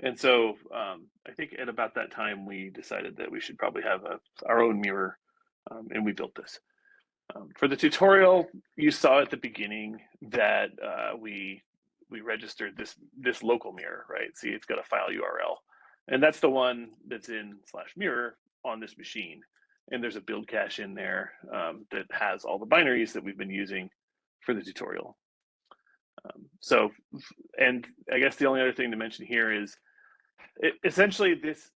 And so I think at about that time we decided that we should probably have our own mirror, and we built this. For the tutorial, you saw at the beginning that we registered this local mirror, right? See, it's got a file URL, and that's the one that's in /mirror on this machine. And there's a build cache in there that has all the binaries that we've been using for the tutorial. And I guess the only other thing to mention here is essentially this.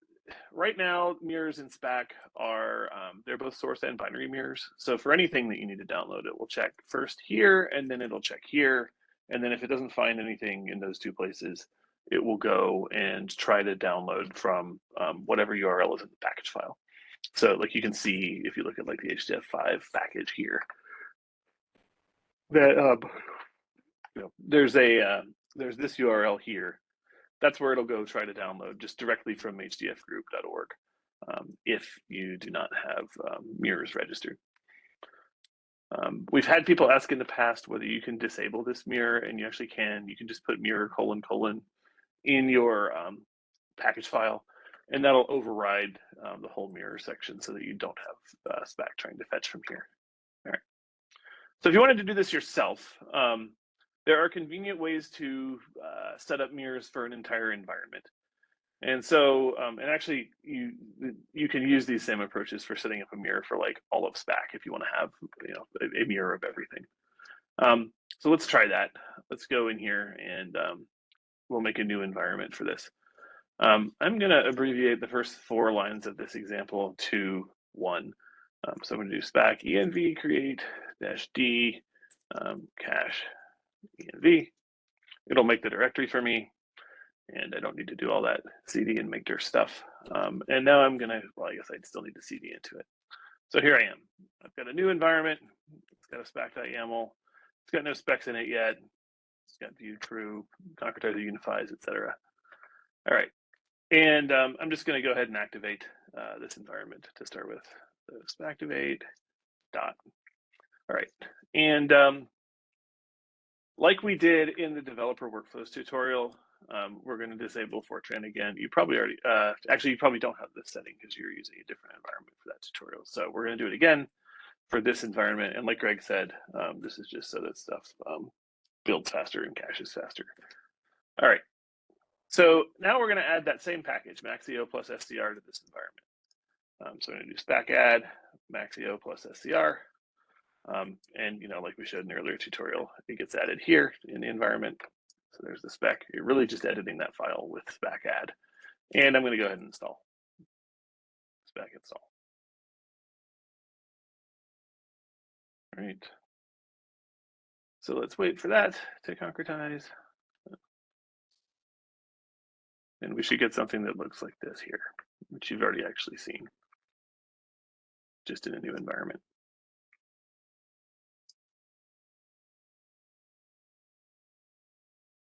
Right now, mirrors in Spack are, they're both source and binary mirrors. So for anything that you need to download, it will check first here, and then it'll check here. And then if it doesn't find anything in those two places, it will go and try to download from whatever URL is in the package file. So like you can see, if you look at like the HDF5 package here, that there's this URL here. That's where it'll go try to download just directly from hdfgroup.org if you do not have mirrors registered. We've had people ask in the past whether you can disable this mirror, and you actually can. You can just put mirror : in your package file, and that'll override the whole mirror section so that you don't have Spack trying to fetch from here. All right. So if you wanted to do this yourself, there are convenient ways to set up mirrors for an entire environment. And so, and actually, you can use these same approaches for setting up a mirror for like all of Spack if you want to have a mirror of everything. So let's try that. Let's go in here and we'll make a new environment for this. I'm going to abbreviate the first 4 lines of this example to 1. So I'm going to do Spack env create -d cache env. It'll make the directory for me, and I don't need to do all that cd and make dir stuff. And now I'm going to, well, I guess I'd still need to cd into it. So here I am. I've got a new environment. It's got a spack.yaml. It's got no specs in it yet. It's got view true, concretizer unifies, etc. All right. And I'm just going to go ahead and activate this environment to start with. So spacktivate dot. All right. And like we did in the developer workflows tutorial, we're going to disable Fortran again. You probably already, actually, you probably don't have this setting because you're using a different environment for that tutorial. So we're going to do it again for this environment. And like Greg said, this is just so that stuff builds faster and caches faster. All right. So now we're going to add that same package, maxio plus scr, to this environment. So I'm going to do spack add maxio plus scr. And like we showed in the earlier tutorial, it gets added here in the environment. So there's the spec. You're really just editing that file with spack add. And I'm going to go ahead and install spack install. All right. So let's wait for that to concretize. And we should get something that looks like this here, which you've already actually seen, just in a new environment.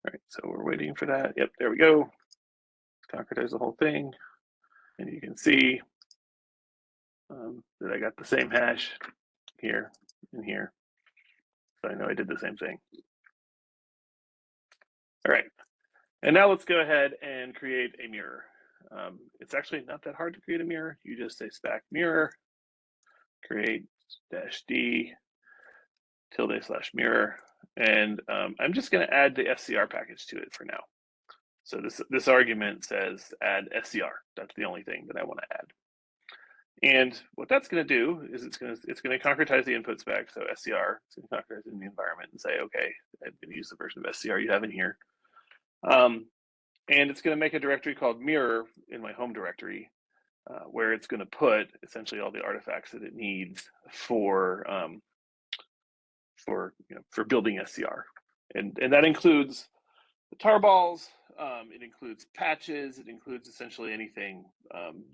All right, so we're waiting for that. Yep, there we go. Concretize the whole thing. And you can see that I got the same hash here and here. So I know I did the same thing. All right, and now let's go ahead and create a mirror. It's actually not that hard to create a mirror. You just say spack mirror, create -d /mirror, and I'm just going to add the scr package to it for now. So this argument says add scr. That's the only thing that I want to add. And what that's going to do is it's going to concretize the input spec. So scr, it's going to concretize in the environment and say, okay, I'm going to use the version of scr you have in here. And it's going to make a directory called mirror in my home directory, where it's going to put essentially all the artifacts that it needs for building scr, and that includes the tarballs. It includes patches. It includes essentially anything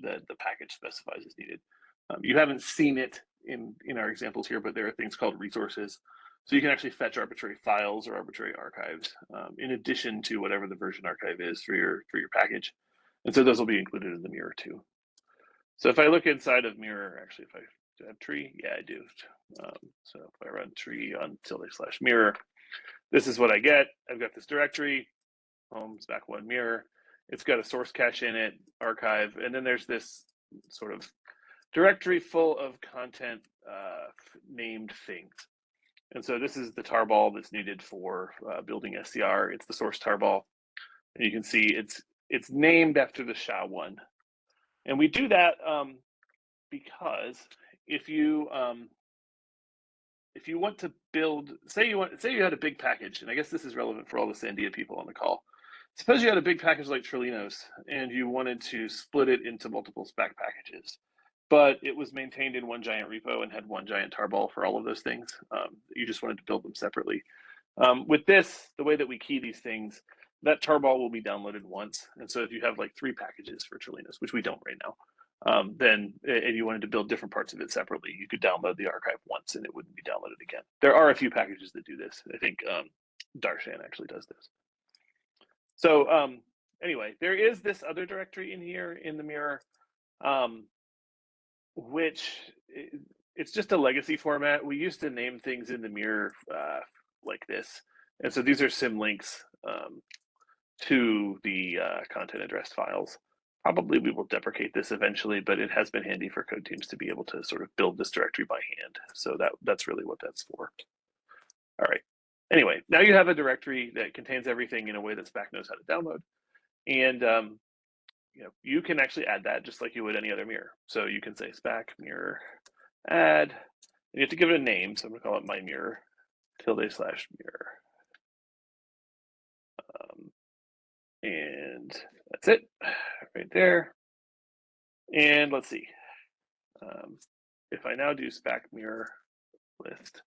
that the package specifies is needed. You haven't seen it in our examples here, but there are things called resources. So you can actually fetch arbitrary files or arbitrary archives in addition to whatever the version archive is for your package. And so those will be included in the mirror too. So if I look inside of mirror, actually, if I have tree, yeah, I do. So if I run tree on /mirror, this is what I get. I've got this directory, home spack1 mirror. It's got a source cache in it, archive, and then there's this sort of directory full of content named things. And so this is the tarball that's needed for building scr. It's the source tarball, and you can see it's named after the SHA-1. And we do that because if you want to build, say you had a big package, and I guess this is relevant for all the Sandia people on the call. Suppose you had a big package like Trilinos, and you wanted to split it into multiple Spack packages, but it was maintained in one giant repo and had one giant tarball for all of those things. You just wanted to build them separately. With this, the way that we key these things, that tarball will be downloaded once. And so if you have like 3 packages for Trilinos, which we don't right now, then if you wanted to build different parts of it separately, you could download the archive once and it wouldn't be downloaded again. There are a few packages that do this. I think Darshan actually does this. So anyway, there is this other directory in here in the mirror, which it's just a legacy format. We used to name things in the mirror like this. And so these are symlinks to the content address files. Probably we will deprecate this eventually, but it has been handy for code teams to be able to sort of build this directory by hand. So that's really what that's for. All right. Anyway, now you have a directory that contains everything in a way that Spack knows how to download. And you can actually add that just like you would any other mirror. So you can say Spack mirror add, and you have to give it a name. So I'm going to call it my mirror /mirror. And that's it right there. And let's see. If I now do Spack mirror list,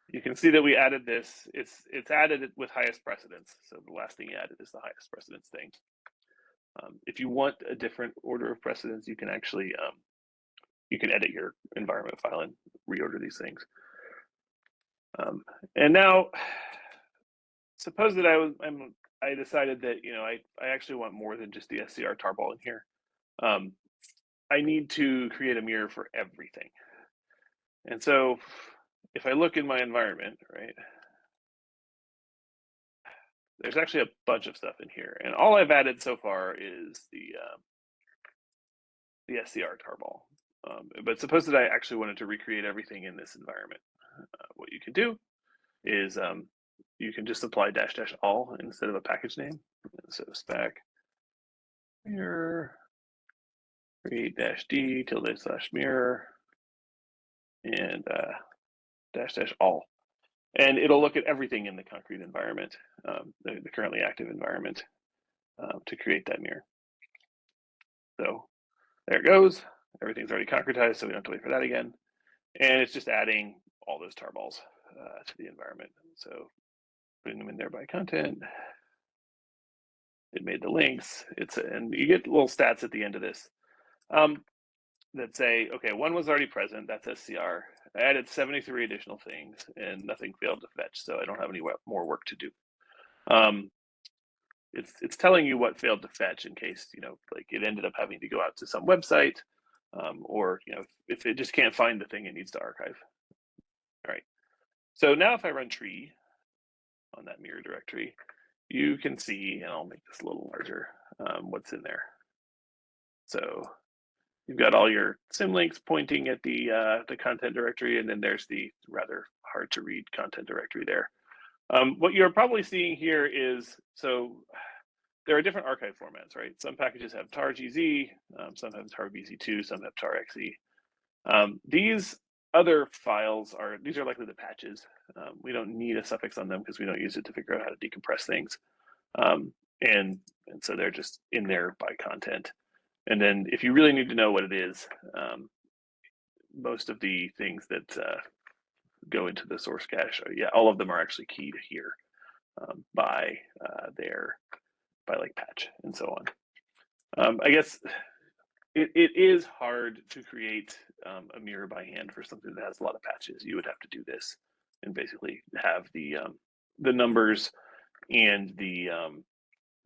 you can see that we added this. It's added with highest precedence. So the last thing you added is the highest precedence thing. If you want a different order of precedence, you can actually you can edit your environment file and reorder these things. And now, suppose that I decided that I actually want more than just the SCR tarball in here. I need to create a mirror for everything. And so if I look in my environment, right, there's actually a bunch of stuff in here. And all I've added so far is the SCR tarball. But suppose that I actually wanted to recreate everything in this environment. What you can do is you can just apply -- all instead of a package name. So Spack mirror create -d / mirror and -- all. And it'll look at everything in the concrete environment, the currently active environment, to create that mirror. So there it goes. Everything's already concretized, so we don't have to wait for that again. And it's just adding all those tarballs to the environment. So putting them in there by content. It made the links. And you get little stats at the end of this that say, okay, one was already present. That's SCR. I added 73 additional things, and nothing failed to fetch, so I don't have any more work to do. It's telling you what failed to fetch in case like it ended up having to go out to some website, or if it just can't find the thing it needs to archive. All right. So now if I run tree on that mirror directory, you can see, and I'll make this a little larger, what's in there. So you've got all your symlinks pointing at the content directory, and then there's the rather hard to read content directory there. What you're probably seeing here is, so there are different archive formats, right? Some packages have tar.gz, some have tar.bz2, some have tar.exe. These other files these are likely the patches. We don't need a suffix on them because we don't use it to figure out how to decompress things. And so they're just in there by content. And then if you really need to know what it is, most of the things that go into the source cache, all of them are actually keyed here by like patch and so on. I guess it is hard to create a mirror by hand for something that has a lot of patches. You would have to do this and basically have the numbers and the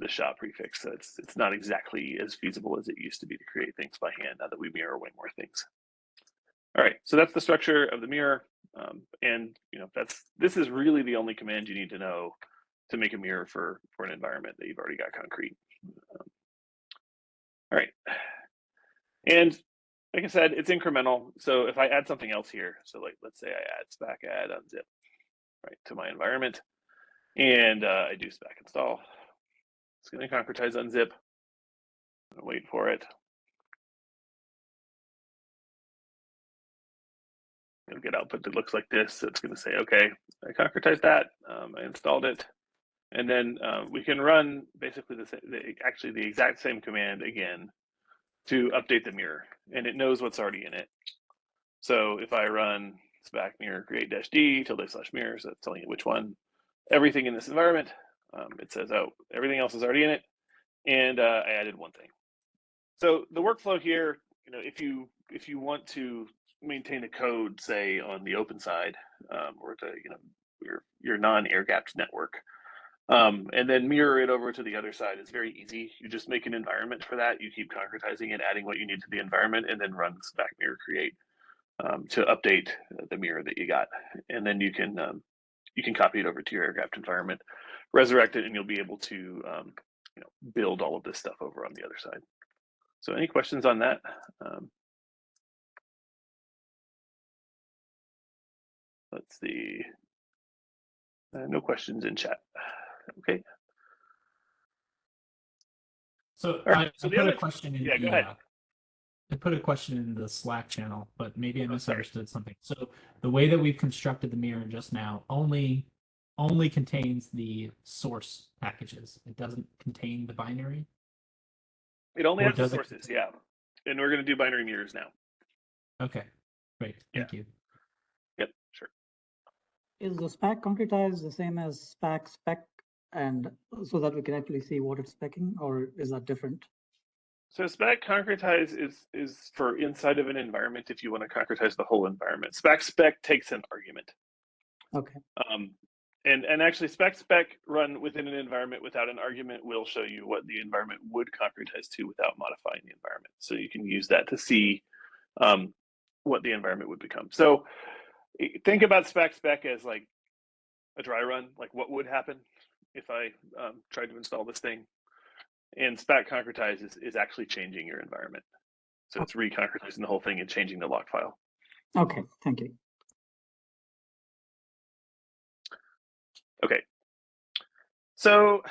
SHA prefix. So it's not exactly as feasible as it used to be to create things by hand now that we mirror way more things. All right, so that's the structure of the mirror. And this is really the only command you need to know to make a mirror for an environment that you've already got concrete. All right. And like I said, it's incremental. So if I add something else here, so like let's say I add Spack add unzip right to my environment, and I do Spack install. It's going to concretize unzip. I'm going to wait for it. You'll get output that looks like this. So it's going to say, okay, I concretized that. I installed it. And then we can run basically the exact same command again to update the mirror, and it knows what's already in it. So if I run Spack mirror create -d / mirror, so that's telling you which one, everything in this environment, it says, oh, everything else is already in it, and I added one thing. So the workflow here, if you want to maintain the code, say on the open side, or the your non-air gapped network, and then mirror it over to the other side is very easy. You just make an environment for that. You keep concretizing it, adding what you need to the environment, and then run Spack mirror create to update the mirror that you got. And then you can copy it over to your air gapped environment, resurrect it, and you'll be able to build all of this stuff over on the other side. So any questions on that? Let's see. No questions in chat. Okay. So Right, I put a question in go ahead. I put a question in the Slack channel, but maybe I misunderstood something. So the way that we've constructed the mirror just now, only only contains the source packages. It doesn't contain the binary. It only Or has the does it sources, contain- yeah. And we're going to do binary mirrors now. Okay, great. Thank you. Yep, sure. Is the Spack concretized the same as Spack spec, and so that we can actually see what it's specking, or is that different? So Spack concretize is for inside of an environment if you want to concretize the whole environment. Spack spec takes an argument. Okay. And actually Spack spec run within an environment without an argument will show you what the environment would concretize to without modifying the environment. So you can use that to see what the environment would become. So think about Spack spec as like a dry run, like what would happen if I tried to install this thing. And Spack concretize is actually changing your environment. So it's reconcretizing the whole thing and changing the log file. Okay, thank you. Okay. So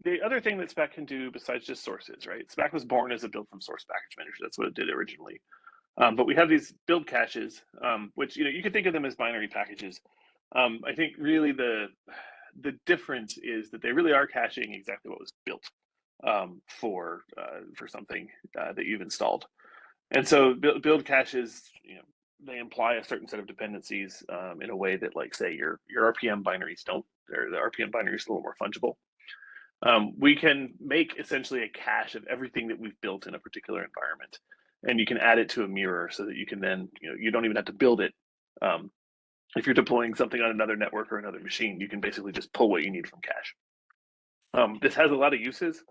the other thing that Spack can do besides just sources, right? Spack was born as a build from source package manager. That's what it did originally. But we have these build caches, which you can think of them as binary packages. I think really the difference is that they really are caching exactly what was built for something that you've installed. And so build caches, they imply a certain set of dependencies in a way that, like, say, your RPM binaries don't. The RPM binary is a little more fungible. We can make essentially a cache of everything that we've built in a particular environment, and you can add it to a mirror so that you can then, you don't even have to build it. If you're deploying something on another network or another machine, you can basically just pull what you need from cache. This has a lot of uses.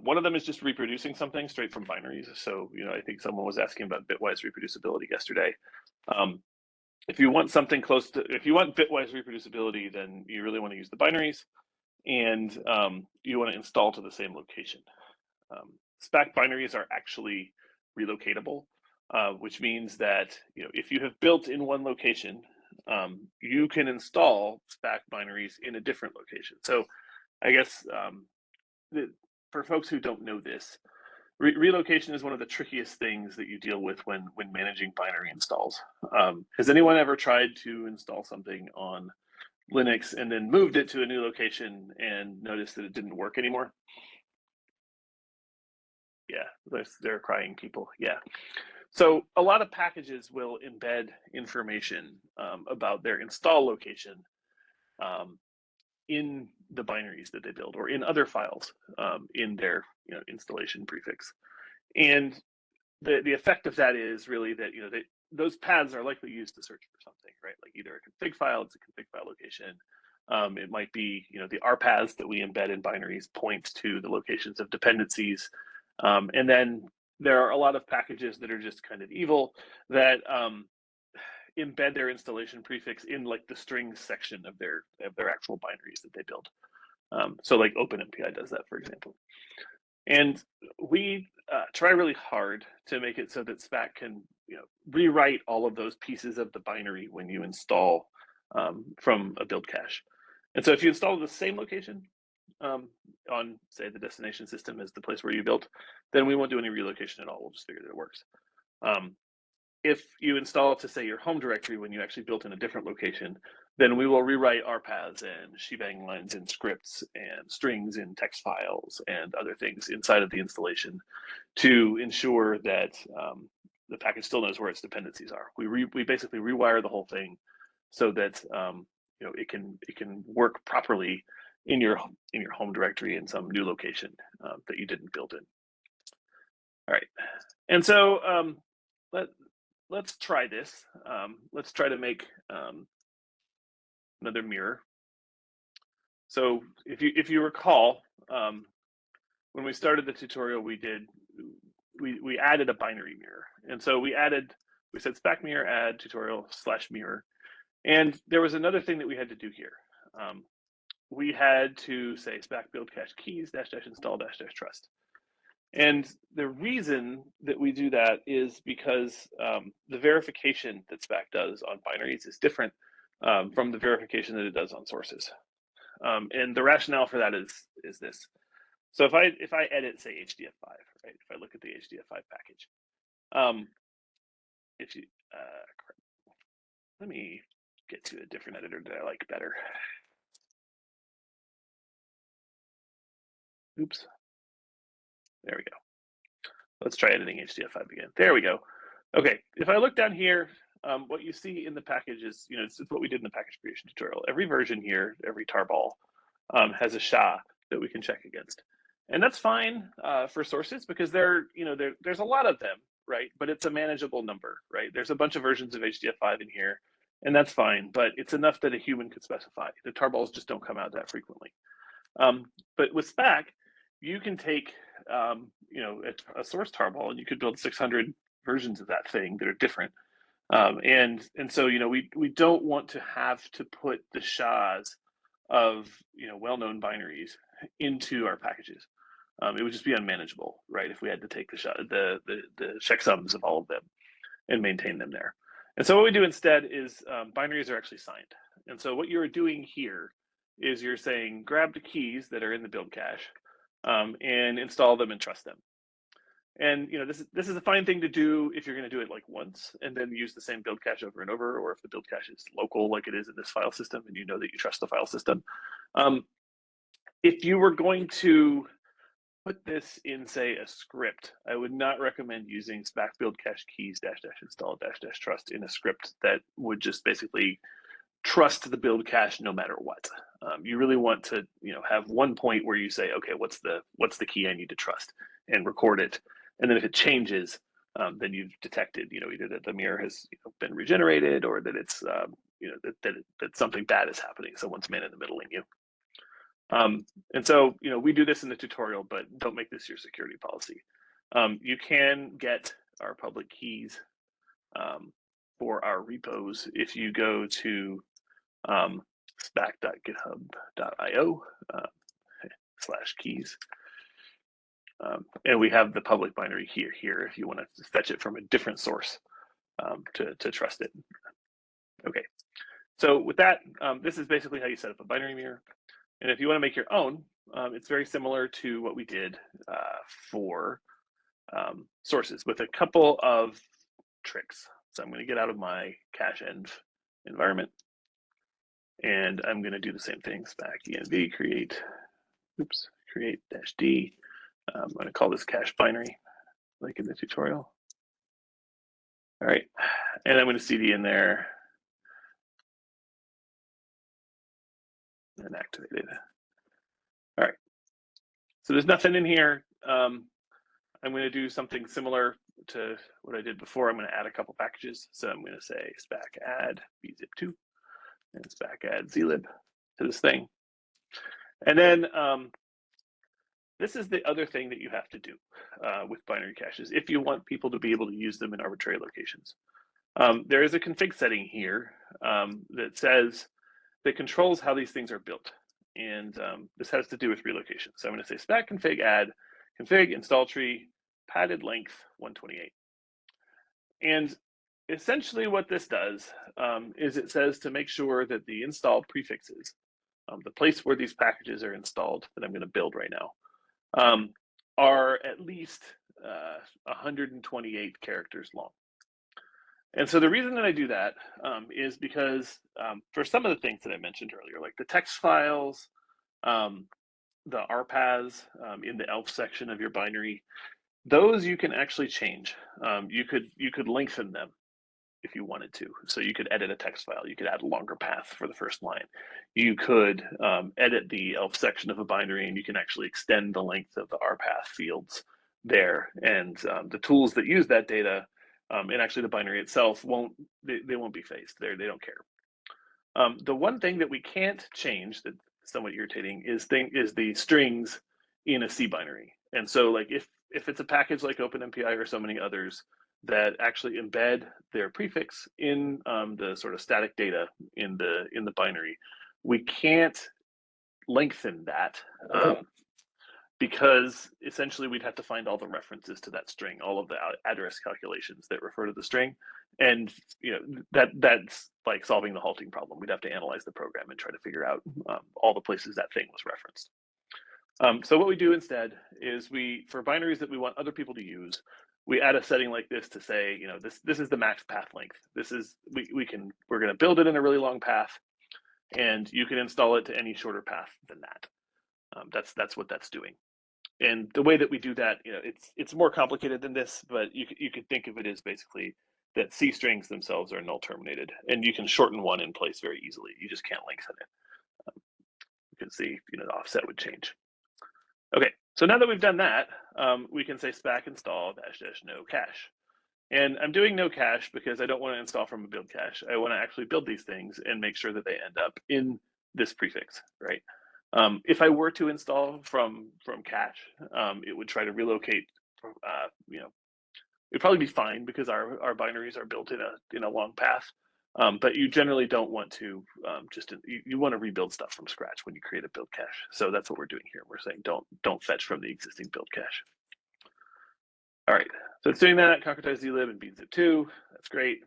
One of them is just reproducing something straight from binaries. So, I think someone was asking about bitwise reproducibility yesterday. If you want something if you want bitwise reproducibility, then you really want to use the binaries, and you want to install to the same location. Spack binaries are actually relocatable, which means that, if you have built in one location, you can install Spack binaries in a different location. So I guess for folks who don't know this, relocation is one of the trickiest things that you deal with when managing binary installs. Has anyone ever tried to install something on Linux and then moved it to a new location and noticed that it didn't work anymore? Yeah, there are crying people. Yeah. So a lot of packages will embed information about their install location in the binaries that they build, or in other files in their installation prefix. And the effect of that is really that those paths are likely used to search for something, right? Like either a config file, it's a config file location. It might be the R paths that we embed in binaries point to the locations of dependencies, and then there are a lot of packages that are just kind of evil that embed their installation prefix in like the strings section of their actual binaries that they build. So like OpenMPI does that, for example. And we try really hard to make it so that Spack can rewrite all of those pieces of the binary when you install from a build cache. And so if you install the same location on, say, the destination system as the place where you built, then we won't do any relocation at all. We'll just figure that it works. If you install it to, say, your home directory when you actually built in a different location, then we will rewrite R paths and shebang lines in scripts and strings in text files and other things inside of the installation to ensure that the package still knows where its dependencies are. We basically rewire the whole thing so that it can work properly in your home directory in some new location that you didn't build in. All right, and so let's try this. Let's try to make another mirror. So if you recall, when we started the tutorial, we added a binary mirror, and so we said Spack mirror add tutorial / mirror, and there was another thing that we had to do here. We had to say Spack build cache keys -- install -- trust. And the reason that we do that is because the verification that Spack does on binaries is different from the verification that it does on sources. And the rationale for that is this. So if I edit, say, HDF5, right? If I look at the HDF5 package, let me get to a different editor that I like better. Oops. There we go. Let's try editing HDF5 again. There we go. Okay, if I look down here, what you see in the package is, it's what we did in the package creation tutorial. Every version here, every tarball has a SHA that we can check against. And that's fine for sources because there's a lot of them, right? But it's a manageable number, right? There's a bunch of versions of HDF5 in here, and that's fine, but it's enough that a human could specify. The tarballs just don't come out that frequently. But with Spack, you can take a source tarball and you could build 600 versions of that thing that are different. And so we don't want to have to put the SHAs of well-known binaries into our packages. It would just be unmanageable, right? If we had to take the checksums of all of them and maintain them there. And so what we do instead is binaries are actually signed. And so what you're doing here is you're saying grab the keys that are in the build cache and install them and trust them. And this is a fine thing to do if you're going to do it like once and then use the same build cache over and over, or if the build cache is local like it is in this file system and you know that you trust the file system. If you were going to put this in, say, a script, I would not recommend using Spack build cache keys -- install -- trust in a script that would just basically trust the build cache no matter what. You really want to have one point where you say, okay, what's the key I need to trust, and record it. And then if it changes, then you've detected either that the mirror has been regenerated, or that it's that something bad is happening. Someone's man in the middling you. And so we do this in the tutorial, but don't make this your security policy. You can get our public keys for our repos if you go to spack.github.io /keys. And we have the public binary here if you want to fetch it from a different source to trust it. Okay, so with that, this is basically how you set up a binary mirror. And if you want to make your own, it's very similar to what we did for sources, with a couple of tricks. So I'm going to get out of my cache env environment, and I'm going to do the same thing. Spack env create -d. I'm going to call this cache binary, like in the tutorial. All right, and I'm going to cd in there and activate it. All right, so there's nothing in here. I'm going to do something similar to what I did before. I'm going to add a couple packages. So I'm going to say spack add bzip2 and spack add zlib to this thing. And then this is the other thing that you have to do with binary caches if you want people to be able to use them in arbitrary locations. There is a config setting here that controls how these things are built. And this has to do with relocation. So I'm going to say spack config add config install tree padded length 128. And essentially what this does is it says to make sure that the installed prefixes, the place where these packages are installed that I'm going to build right now, are at least 128 characters long. And so the reason that I do that is because for some of the things that I mentioned earlier, like the text files, the RPAs in the ELF section of your binary, those you can actually change. You could lengthen them if you wanted to. So you could edit a text file. You could add a longer path for the first line. You could edit the ELF section of a binary, and you can actually extend the length of the RPath fields there. And the tools that use that data, and actually the binary itself, won't be phased. They don't care. The one thing that we can't change that's somewhat irritating is the strings in a C binary. And so like if it's a package like OpenMPI or so many others that actually embed their prefix in the sort of static data in the binary, we can't lengthen that because essentially we'd have to find all the references to that string, all of the address calculations that refer to the string, and that's like solving the halting problem. We'd have to analyze the program and try to figure out all the places that thing was referenced. So what we do instead is for binaries that we want other people to use, we add a setting like this to say, you know, this is the max path length. This is we're going to build it in a really long path, and you can install it to any shorter path than that. That's what that's doing. And the way that we do that, you know, it's more complicated than this, but you could think of it as basically that C strings themselves are null terminated, and you can shorten one in place very easily. You just can't lengthen it because the offset would change. Okay, so now that we've done that, we can say spack install -- no cache. And I'm doing no cache because I don't want to install from a build cache. I want to actually build these things and make sure that they end up in this prefix, right? If I were to install from cache, it would try to relocate. It'd probably be fine because our binaries are built in a long path. But you generally don't want to you want to rebuild stuff from scratch when you create a build cache. So that's what we're doing here. We're saying don't fetch from the existing build cache. All right, so it's doing that. Concretize zlib and bzip2. That's great.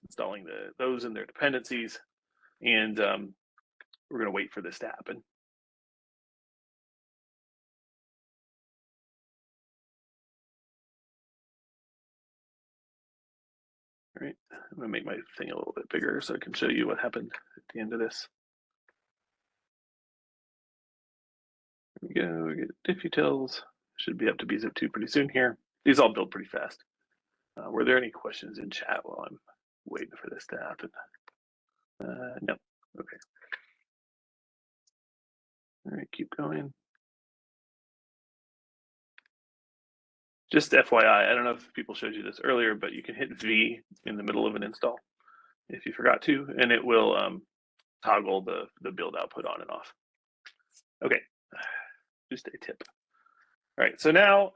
It's installing those and their dependencies, and we're going to wait for this to happen. All right, I'm going to make my thing a little bit bigger so I can show you what happened at the end of this. Here we go. We get diffutils. Should be up to bzip2 pretty soon here. These all build pretty fast. Were there any questions in chat while I'm waiting for this to happen? No. Okay. All right, keep going. Just FYI, I don't know if people showed you this earlier, but you can hit V in the middle of an install if you forgot to, and it will toggle the build output on and off. Okay, just a tip. All right, so now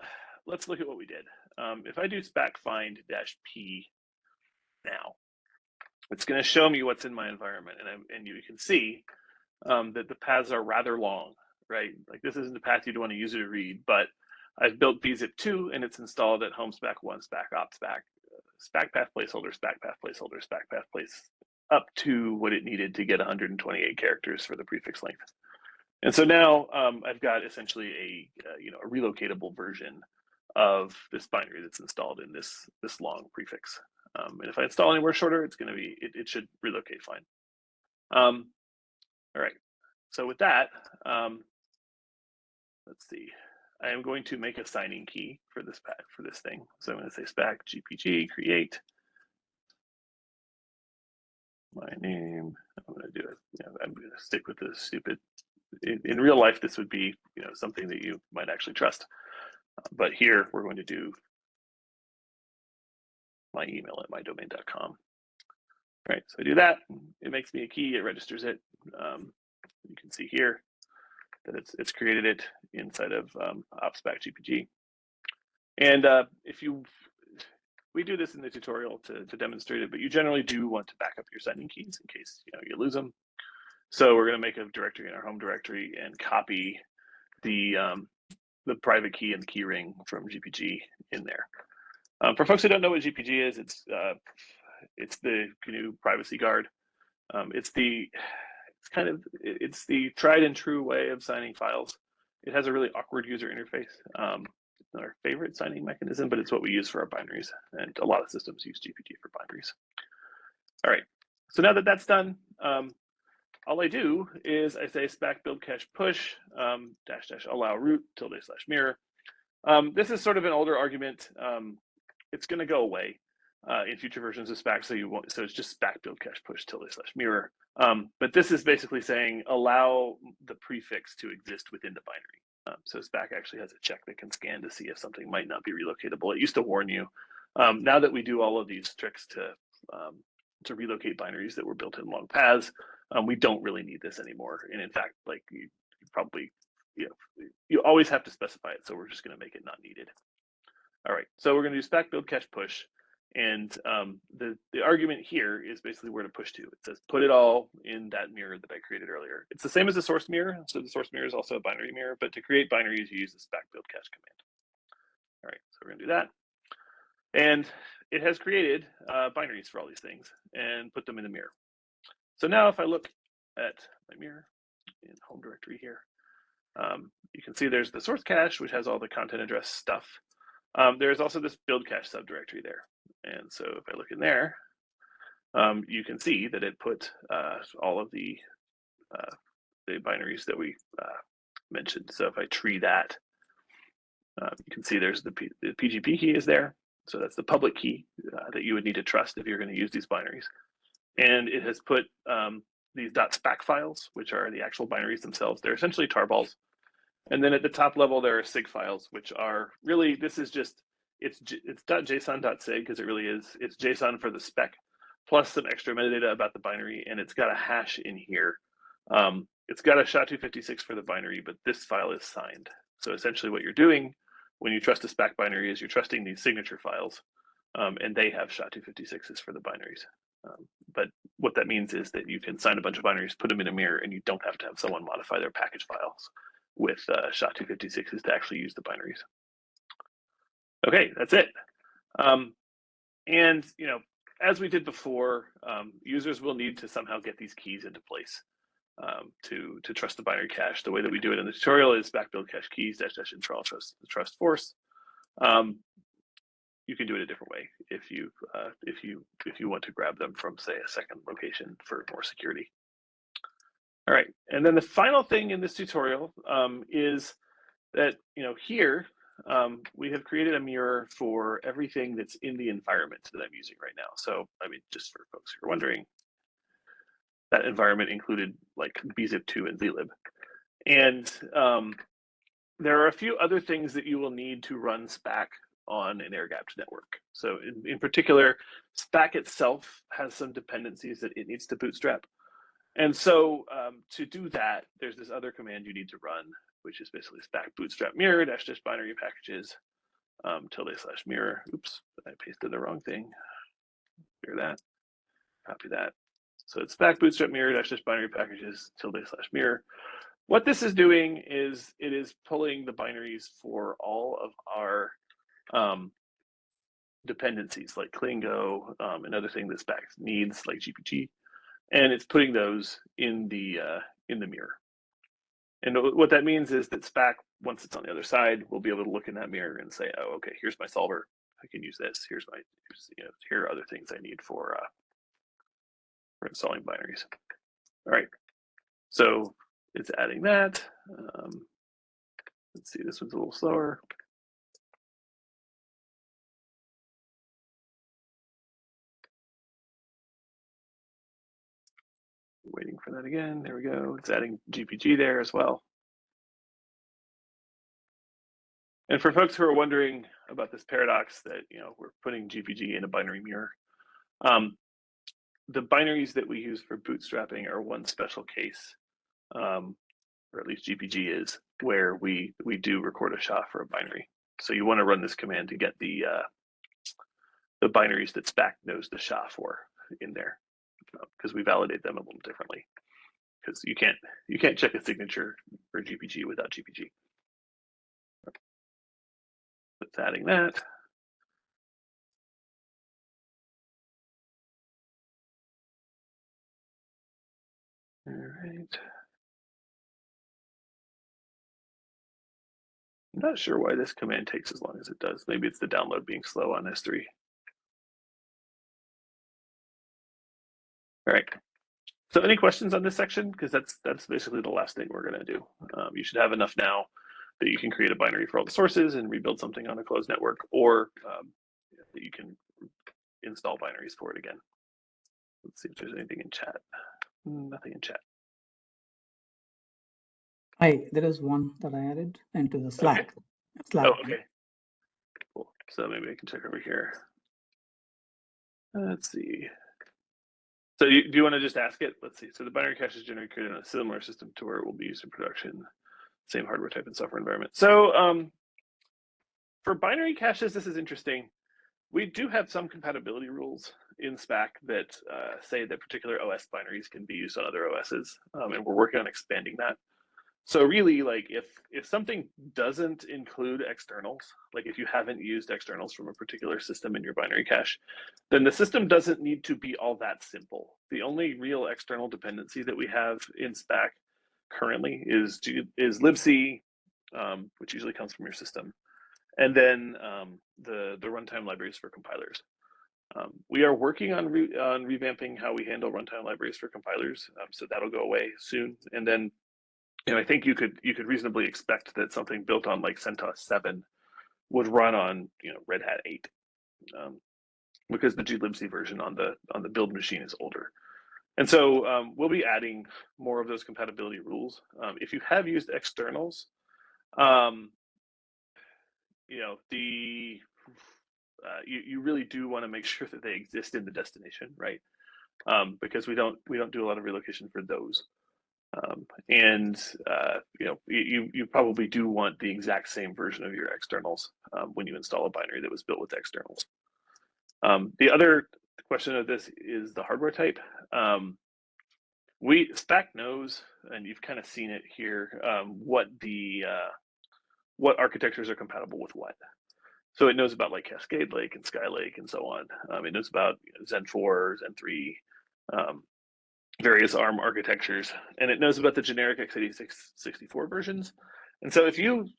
let's look at what we did. If I do spack find -p now, it's going to show me what's in my environment, and you can see that the paths are rather long, right? Like this isn't the path you'd want to use it to read, but I've built bzip2 and it's installed at home spack1, spack op, spack path placeholder, spack path placeholder, spack path place up to what it needed to get 128 characters for the prefix length. And so now I've got essentially a relocatable version of this binary that's installed in this long prefix. And if I install anywhere shorter, it's going to be it should relocate fine. All right. So with that, let's see. I am going to make a signing key for this thing. So I'm going to say spack gpg create my name. I'm going to do it. I'm going to stick with this stupid. In real life, this would be something that you might actually trust. But here we're going to do my email at mydomain.com. All right, so I do that. It makes me a key. It registers it. You can see here that it's created it inside of opspack gpg. And we do this in the tutorial to demonstrate it, but you generally do want to back up your signing keys in case you lose them. So we're going to make a directory in our home directory and copy the private key and the key ring from GPG in there. For folks who don't know what GPG is, it's the GNU privacy guard. It's the tried and true way of signing files. It has a really awkward user interface. It's not our favorite signing mechanism, but it's what we use for our binaries, and a lot of systems use GPG for binaries. All right, so now that that's done, all I do is I say spack build cache push -- allow root / mirror. This is sort of an older argument. It's going to go away in future versions of spack, so it's just spack build cache push / mirror. But this is basically saying allow the prefix to exist within the binary. So spack actually has a check that can scan to see if something might not be relocatable. It used to warn you. Now that we do all of these tricks to relocate binaries that were built in long paths, we don't really need this anymore. And in fact, like you probably, you always have to specify it. So we're just going to make it not needed. All right, so we're going to do spack build cache push. And the argument here is basically where to push to. It says put it all in that mirror that I created earlier. It's the same as the source mirror. So the source mirror is also a binary mirror, but to create binaries, you use the spack build cache command. All right, so we're going to do that. And it has created binaries for all these things and put them in the mirror. So now if I look at my mirror in home directory here, you can see there's the source cache, which has all the content address stuff. There's also this build cache subdirectory there. And so if I look in there, you can see that it put all of the binaries that we mentioned. So if I tree that, you can see there's the PGP key is there. So that's the public key that you would need to trust if you're going to use these binaries. And it has put these .spack files, which are the actual binaries themselves. They're essentially tarballs. And then at the top level, there are sig files, which are really, this is just, it's .json.sig, because it really is, it's JSON for the spec, plus some extra metadata about the binary, and it's got a hash in here. It's got a SHA-256 for the binary, but this file is signed. So essentially what you're doing when you trust a Spack binary is you're trusting these signature files, and they have SHA-256s for the binaries. But what that means is that you can sign a bunch of binaries, put them in a mirror, and you don't have to have someone modify their package files with SHA-256s to actually use the binaries. Okay, that's it. And as we did before, users will need to somehow get these keys into place to trust the binary cache. The way that we do it in the tutorial is Spack build cache keys -- install trust force. You can do it a different way if you want to grab them from, say, a second location for more security. All right, and then the final thing in this tutorial is that here we have created a mirror for everything that's in the environment that I'm using right now. So I mean, just for folks who are wondering, that environment included like bzip2 and zlib. And there are a few other things that you will need to run Spack on an air-gapped network. So in particular, Spack itself has some dependencies that it needs to bootstrap. And so to do that, there's this other command you need to run, which is basically Spack bootstrap mirror -- binary packages ~mirror. Oops, I pasted the wrong thing. Clear that, copy that. So it's Spack bootstrap mirror -- binary packages ~mirror. What this is doing is it is pulling the binaries for all of our dependencies like Klingo and other things that Spack needs like GPG, and it's putting those in the mirror. And what that means is that Spack, once it's on the other side, will be able to look in that mirror and say, oh, okay, here's my solver. I can use this. Here are other things I need for installing binaries. All right, so it's adding that. Let's see, this one's a little slower. Waiting for that again. There we go. It's adding GPG there as well. And for folks who are wondering about this paradox that we're putting GPG in a binary mirror, the binaries that we use for bootstrapping are one special case, or at least GPG is, where we do record a SHA for a binary. So you want to run this command to get the binaries that Spack knows the SHA for in there, because we validate them a little differently. Because you can't check a signature for GPG without GPG. It's adding that. All right. I'm not sure why this command takes as long as it does. Maybe it's the download being slow on S3. All right. So any questions on this section? Because that's basically the last thing we're going to do. You should have enough now that you can create a binary for all the sources and rebuild something on a closed network, or that you can install binaries for it again. Let's see if there's anything in chat. Nothing in chat. Hi, there is one that I added into the Slack. Okay. Slack. Oh, okay. Cool. So maybe I can check over here. Let's see. So do you want to just ask it? Let's see. So the binary cache is generally created on a similar system to where it will be used in production, same hardware type and software environment. So for binary caches, this is interesting. We do have some compatibility rules in Spack that say that particular OS binaries can be used on other OSs, and we're working on expanding that. So really, like if something doesn't include externals, like if you haven't used externals from a particular system in your binary cache, then the system doesn't need to be all that simple. The only real external dependency that we have in Spack currently is libc, which usually comes from your system, and then the runtime libraries for compilers. We are working on revamping how we handle runtime libraries for compilers, so that'll go away soon. And then, I think you could reasonably expect that something built on like CentOS 7 would run on Red Hat 8, because the glibc version on the build machine is older. And so we'll be adding more of those compatibility rules. If you have used externals, you really do want to make sure that they exist in the destination, right? Because we don't do a lot of relocation for those. You probably do want the exact same version of your externals when you install a binary that was built with externals. The other question of this is the hardware type. Spack knows, and you've kind of seen it here, what architectures are compatible with what. So it knows about like Cascade Lake and Skylake and so on. It knows about Zen 4, Zen 3, various ARM architectures, and it knows about the generic x86-64 versions. And so if you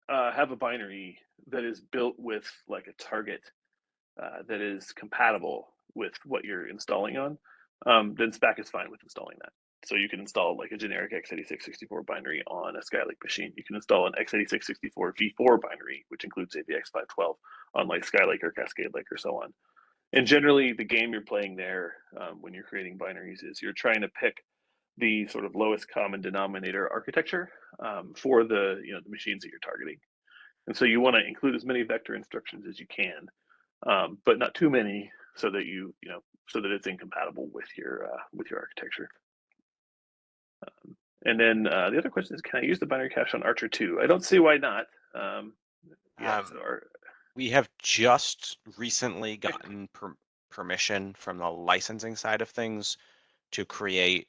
have a binary that is built with like a target that is compatible with what you're installing on, then Spack is fine with installing that. So you can install like a generic x86-64 binary on a Skylake machine. You can install an x86-64 v4 binary, which includes AVX512, on like Skylake or Cascade Lake or so on. And generally, the game you're playing there when you're creating binaries is you're trying to pick the sort of lowest common denominator architecture for the the machines that you're targeting. And so you want to include as many vector instructions as you can, but not too many, so that so that it's incompatible with your architecture. And then the other question is, can I use the binary cache on Archer 2? I don't see why not. We have just recently gotten permission from the licensing side of things to create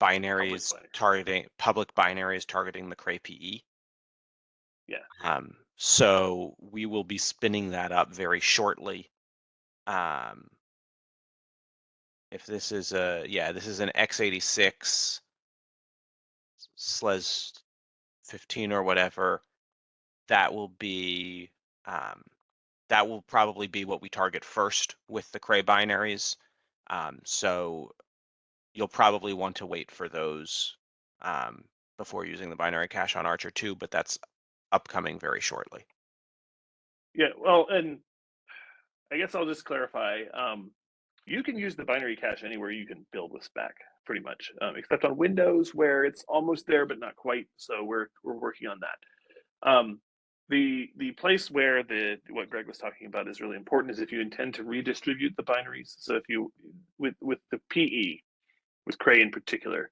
binaries targeting public binaries targeting the Cray PE. Yeah. So we will be spinning that up very shortly. If this is this is an x86 SLES 15 or whatever, that will be that will probably be what we target first with the Cray binaries. So you'll probably want to wait for those before using the binary cache on Archer 2, but that's upcoming very shortly. Yeah, well, and I guess I'll just clarify. You can use the binary cache anywhere you can build with Spack, pretty much, except on Windows where it's almost there but not quite. So we're working on that. The place where what Greg was talking about is really important is if you intend to redistribute the binaries. So if you with the PE, with Cray in particular,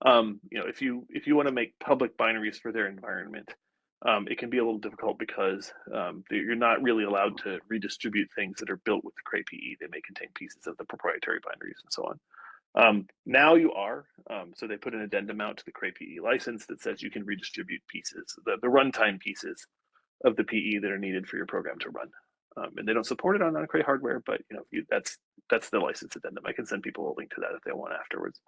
if you want to make public binaries for their environment, it can be a little difficult because you're not really allowed to redistribute things that are built with the Cray PE. They may contain pieces of the proprietary binaries and so on. Now you are, so they put an addendum out to the Cray PE license that says you can redistribute pieces, the runtime pieces of the PE that are needed for your program to run. And they don't support it on non-Cray hardware, but that's the license addendum. I can send people a link to that if they want afterwards.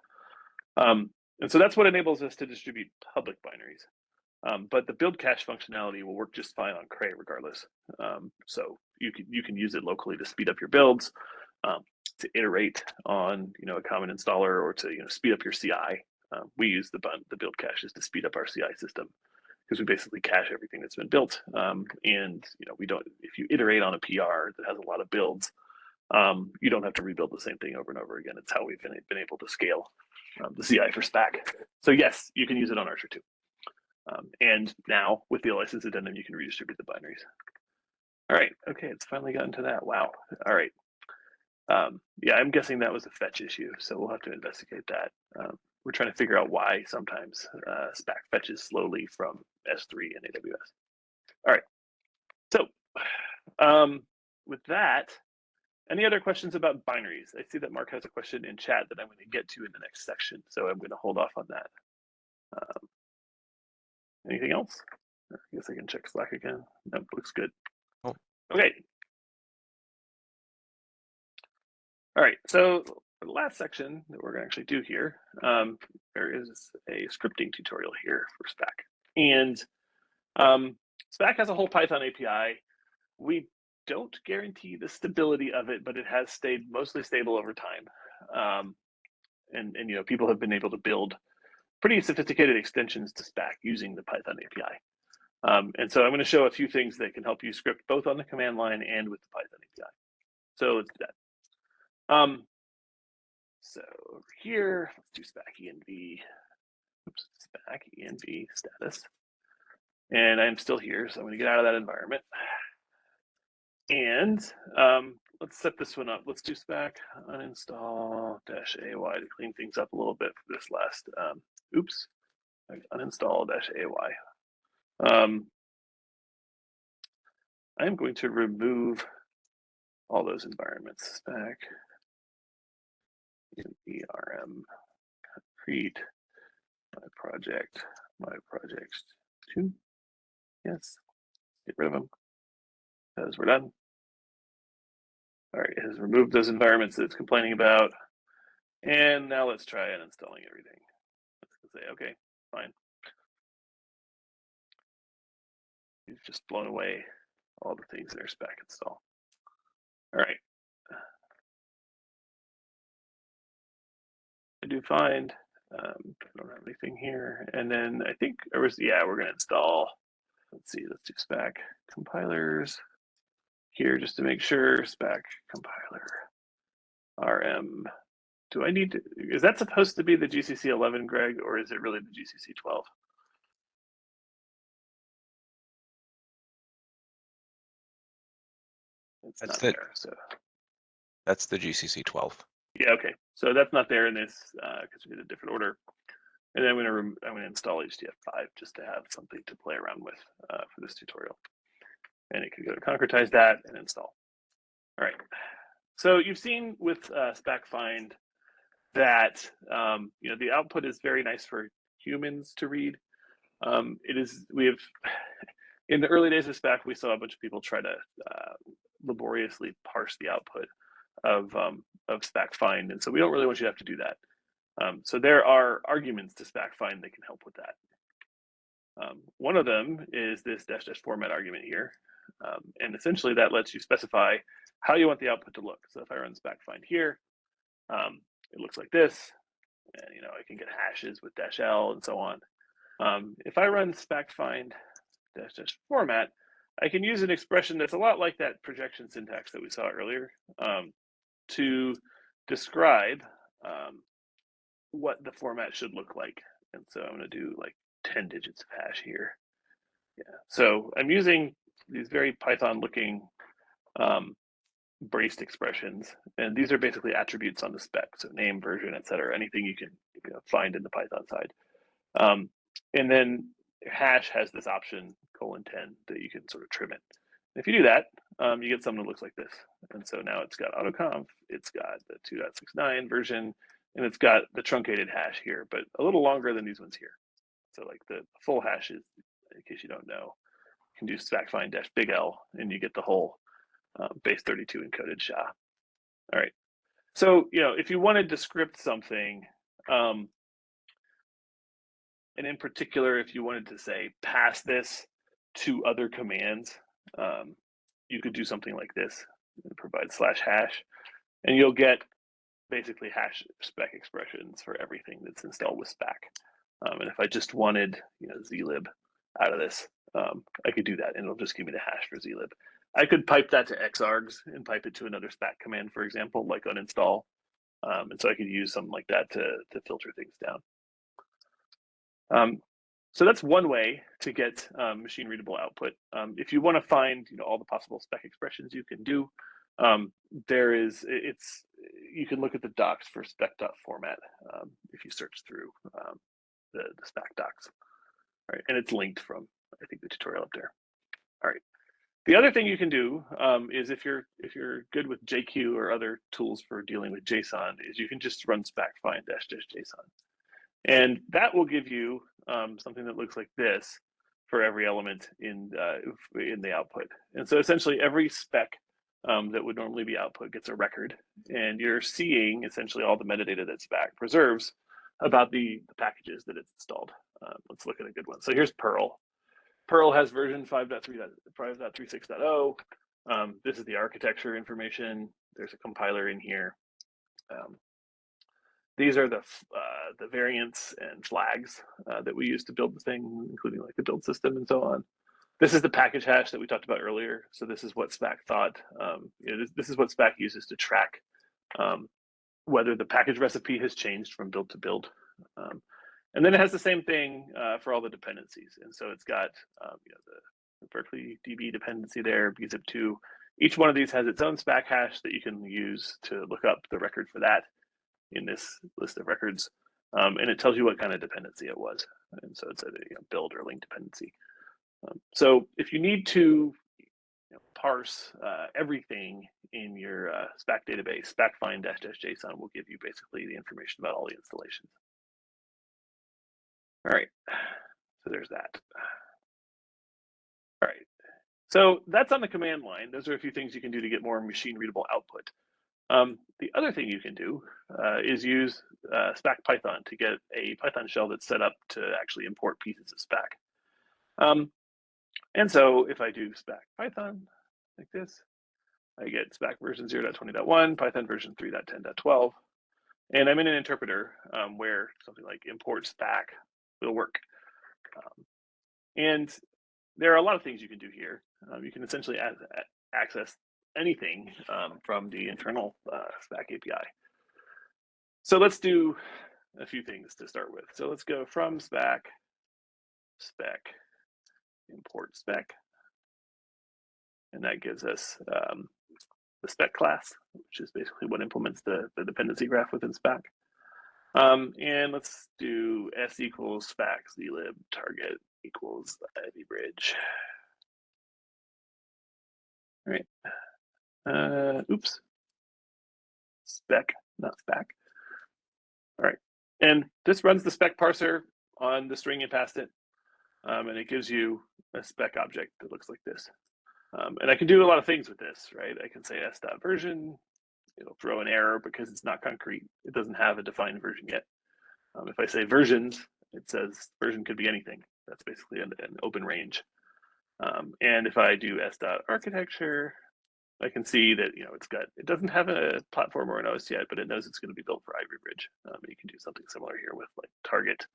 And so that's what enables us to distribute public binaries. But the build cache functionality will work just fine on Cray regardless. So you can use it locally to speed up your builds, to iterate on a common installer, or to speed up your CI. We use the build caches to speed up our CI system, because we basically cache everything that's been built. And we don't. If you iterate on a PR that has a lot of builds, you don't have to rebuild the same thing over and over again. It's how we've been able to scale the CI for Spack. So yes, you can use it on Archer 2. And now with the license addendum, you can redistribute the binaries. All right, okay, it's finally gotten to that. Wow. All right. Yeah, I'm guessing that was a fetch issue, so we'll have to investigate that. We're trying to figure out why sometimes Spack fetches slowly from S3 and AWS. All right. So with that, any other questions about binaries? I see that Mark has a question in chat that I'm going to get to in the next section, so I'm going to hold off on that. Anything else? I guess I can check Slack again. Nope, looks good. Oh. Okay. All right, so for the last section that we're going to actually do here, there is a scripting tutorial here for Spack. And Spack has a whole Python API. We don't guarantee the stability of it, but it has stayed mostly stable over time. And you know, people have been able to build pretty sophisticated extensions to Spack using the Python API. And so I'm going to show a few things that can help you script both on the command line and with the Python API. So let's do that. So over here, let's do Spack env. Oops, Spack env status. And I'm still here, so I'm going to get out of that environment. And let's set this one up. Let's do Spack uninstall -ay to clean things up a little bit for this last. Oops, uninstall -ay. I'm going to remove all those environments. Spack env create my project 2. Yes, get rid of them because we're done. All right, it has removed those environments that it's complaining about. And now let's try uninstalling everything. Let's say, okay, fine. You've just blown away all the things that are Spack install. All right. I do find, I don't have anything here. And then I think there was, yeah, we're going to install, let's see, let's do Spack compilers here just to make sure. Spack compiler rm. Do I need to, is that supposed to be the GCC 11, Greg, or is it really the GCC 12? It's That's not the, there, so. That's the GCC 12. Yeah, okay. So that's not there in this because we did a different order. And then I'm gonna install HDF5 just to have something to play around with for this tutorial. And it can go to concretize that and install. All right. So you've seen with Spack find that you know, the output is very nice for humans to read. We have in the early days of Spack, we saw a bunch of people try to laboriously parse the output of Spack find, and so we don't really want you to have to do that. So there are arguments to Spack find that can help with that. One of them is this -- format argument here, and essentially that lets you specify how you want the output to look. So if I run Spack find here, it looks like this, and you know, I can get hashes with -l and so on. If I run Spack find -- format, I can use an expression that's a lot like that projection syntax that we saw earlier to describe what the format should look like. And so I'm going to do like 10 digits of hash here. Yeah. So I'm using these very Python looking braced expressions. And these are basically attributes on the spec. So name, version, etc. Anything you can find in the Python side. And then hash has this option :10 that you can sort of trim it. If you do that, you get something that looks like this. And so now it's got autoconf, it's got the 2.69 version, and it's got the truncated hash here, but a little longer than these ones here. So like the full hash is, in case you don't know, you can do Spack find -big L, and you get the whole base 32 encoded SHA. All right. So, you know, if you wanted to script something, and in particular, if you wanted to say, pass this to other commands, you could do something like this and provide /hash, and you'll get basically hash spec expressions for everything that's installed with Spack. And if I just wanted, you know, zlib out of this, I could do that, and it'll just give me the hash for zlib. I could pipe that to xargs and pipe it to another Spack command, for example, like uninstall. And so I could use something like that to filter things down. So that's one way to get machine readable output. If you want to find, you know, all the possible spec expressions you can do, you can look at the docs for spec.format if you search through the Spack docs. All right, and it's linked from, I think, the tutorial up there. All right. The other thing you can do is if you're good with JQ or other tools for dealing with JSON, is you can just run Spack find -JSON. And that will give you something that looks like this for every element in the output. And so essentially every spec that would normally be output gets a record, and you're seeing essentially all the metadata that Spack preserves about the packages that it's installed. Let's look at a good one. So here's Perl. Perl has version 5.36.0. This is the architecture information. There's a compiler in here. These are the variants and flags that we use to build the thing, including like the build system and so on. This is the package hash that we talked about earlier. So this is what Spack thought. This is what Spack uses to track whether the package recipe has changed from build to build. And then it has the same thing for all the dependencies. And so it's got the Berkeley DB dependency there, bzip2. Each one of these has its own Spack hash that you can use to look up the record for that in this list of records. And it tells you what kind of dependency it was. And so it's a build or link dependency. So if you need to parse everything in your Spack database, Spack find -JSON will give you basically the information about all the installations. All right, so there's that. All right, so that's on the command line. Those are a few things you can do to get more machine readable output. The other thing you can do is use Spack Python to get a Python shell that's set up to actually import pieces of Spack. And so if I do Spack Python like this, I get Spack version 0.20.1, Python version 3.10.12, and I'm in an interpreter where something like import Spack will work. And there are a lot of things you can do here. You can essentially access anything from the internal Spack API. So let's do a few things to start with. So let's go from Spack, spec, import spec. And that gives us the spec class, which is basically what implements the dependency graph within Spack. And let's do s equals Spack zlib target equals Ivy bridge. All right. Oops. Spec, not Spack. All right. And this runs the spec parser on the string you passed it. And it gives you a spec object that looks like this. And I can do a lot of things with this, right? I can say s.version. It'll throw an error because it's not concrete. It doesn't have a defined version yet. If I say versions, it says version could be anything. That's basically an open range. And if I do s.architecture, I can see that it doesn't have a platform or an OS yet, but it knows it's going to be built for Ivy Bridge. You can do something similar here with like target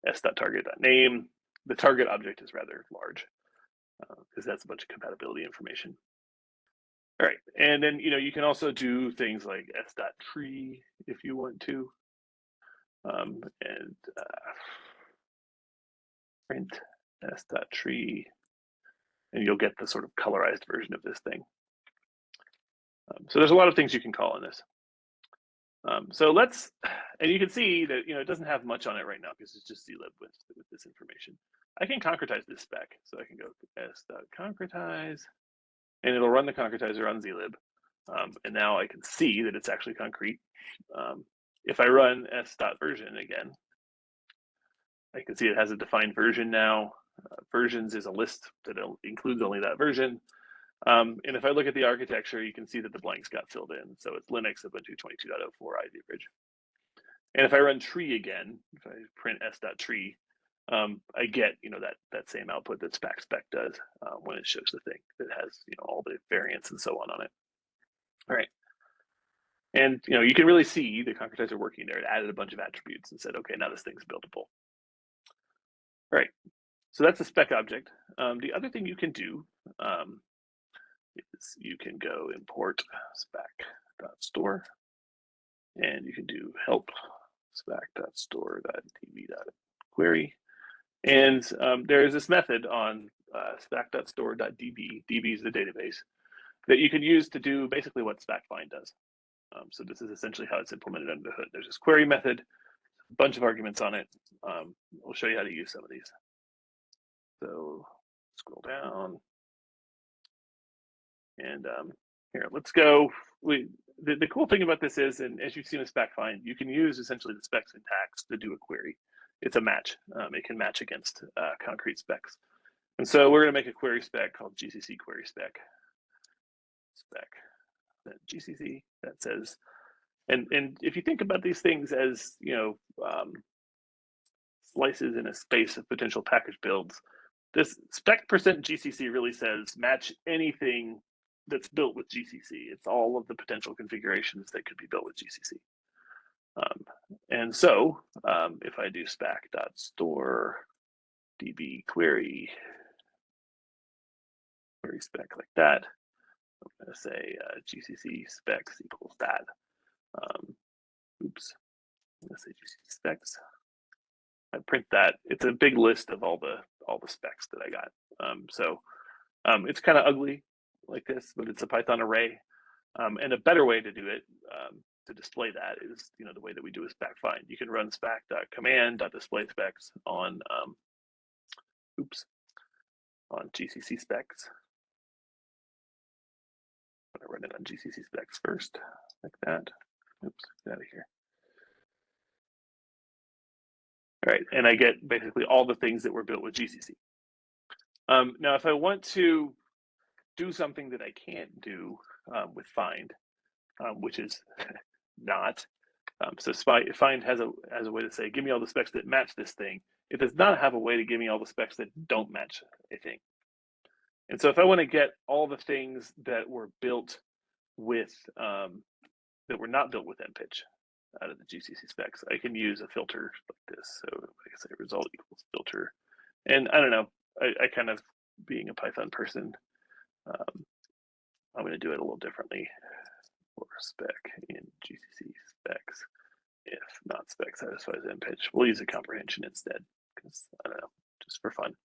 s.target.name. The target object is rather large because that's a bunch of compatibility information. All right, and then you can also do things like s.tree if you want to, and print s.tree, and you'll get the sort of colorized version of this thing. So there's a lot of things you can call in this. So and you can see that it doesn't have much on it right now because it's just zlib with this information. I can concretize this spec, so I can go s.concretize, and it'll run the concretizer on zlib. And now I can see that it's actually concrete. If I run s.version again, I can see it has a defined version now. Versions is a list that includes only that version. And if I look at the architecture, you can see that the blanks got filled in. So it's Linux Ubuntu 22.04 Ivy Bridge. And if I run tree again, if I print s.tree, I get that same output that Spack spec does when it shows the thing that has all the variants and so on it. All right. And you can really see the concretizer working there. It added a bunch of attributes and said, okay, now this thing's buildable. All right. So that's a spec object. The other thing you can do is you can go import spack.store, and you can do help spack.store.db.query. And there is this method on spack.store.db, DB is the database, that you can use to do basically what Spack find does. So this is essentially how it's implemented under the hood. There's this query method, a bunch of arguments on it. We'll show you how to use some of these. So scroll down. And here, let's go. The cool thing about this is, and as you've seen with Spack find, you can use essentially the spec syntax to do a query. It's a match. It can match against concrete specs. And so we're going to make a query spec called GCC query spec. GCC that says, and if you think about these things as slices in a space of potential package builds. This spec %GCC really says match anything that's built with GCC. It's all of the potential configurations that could be built with GCC. And so if I do spack.store db query spec like that, I'm going to say GCC specs equals that. Oops, I'm going to say GCC specs. I print that. It's a big list of all the specs that I got. So it's kind of ugly like this, but it's a Python array. And a better way to do it, to display that, is the way that we do with Spack find. You can run spack.command.display specs on on GCC specs. I'm gonna run it on GCC specs first, like that. Oops, get out of here. All right, and I get basically all the things that were built with GCC. Now, if I want to do something that I can't do with find, which is not, so find has a way to say, give me all the specs that match this thing. It does not have a way to give me all the specs that don't match a thing. And so if I want to get all the things that were built with, that were not built with mpitch out of the GCC specs, I can use a filter like this. So I can say result equals filter. And I don't know, I kind of, being a Python person, I'm going to do it a little differently for spec in GCC specs. If not spec satisfies mpitch, we'll use a comprehension instead, because I don't know, just for fun.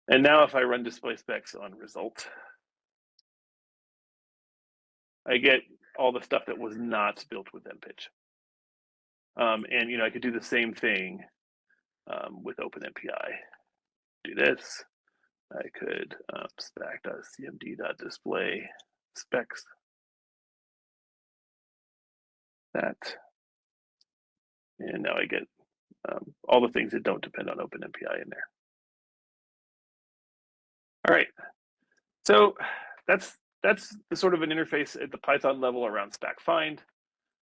And now if I run display specs on result, I get all the stuff that was not built with mpitch. And I could do the same thing with OpenMPI. Do this. I could spack.cmd.display specs that, and now I get all the things that don't depend on OpenMPI in there. All right, so that's the sort of an interface at the Python level around Spack find.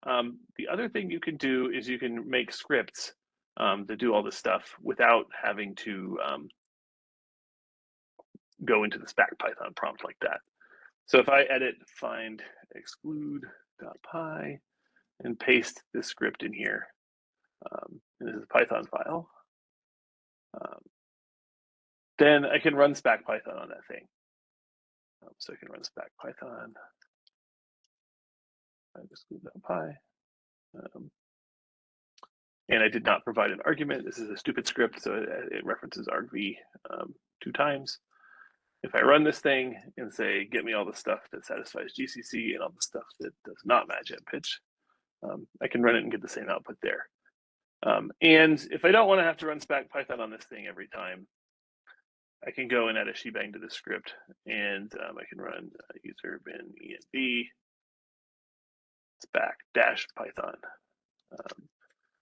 The other thing you can do is you can make scripts that do all this stuff without having to go into the Spack Python prompt like that. So if I edit find exclude.py and paste this script in here, and this is a Python file, then I can run Spack Python on that thing. So I can run Spack Python, exclude.py, and I did not provide an argument. This is a stupid script, so it references argv 2 times. If I run this thing and say, get me all the stuff that satisfies GCC and all the stuff that does not match mpitch, I can run it and get the same output there. And if I don't want to have to run Spack Python on this thing every time, I can go and add a shebang to the script, and I can run user bin env spack-python.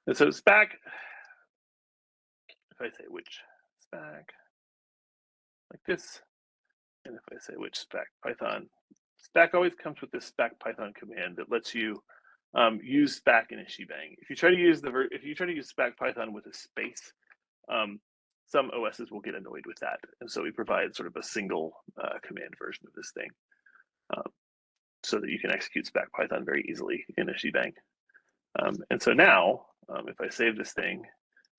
And so Spack, if I say which Spack, like this, and if I say which Spack Python, Spack always comes with this Spack Python command that lets you use Spack in a shebang. If you try to use Spack Python with a space, some OSs will get annoyed with that, and so we provide sort of a single command version of this thing, so that you can execute Spack Python very easily in a shebang. And so now, if I save this thing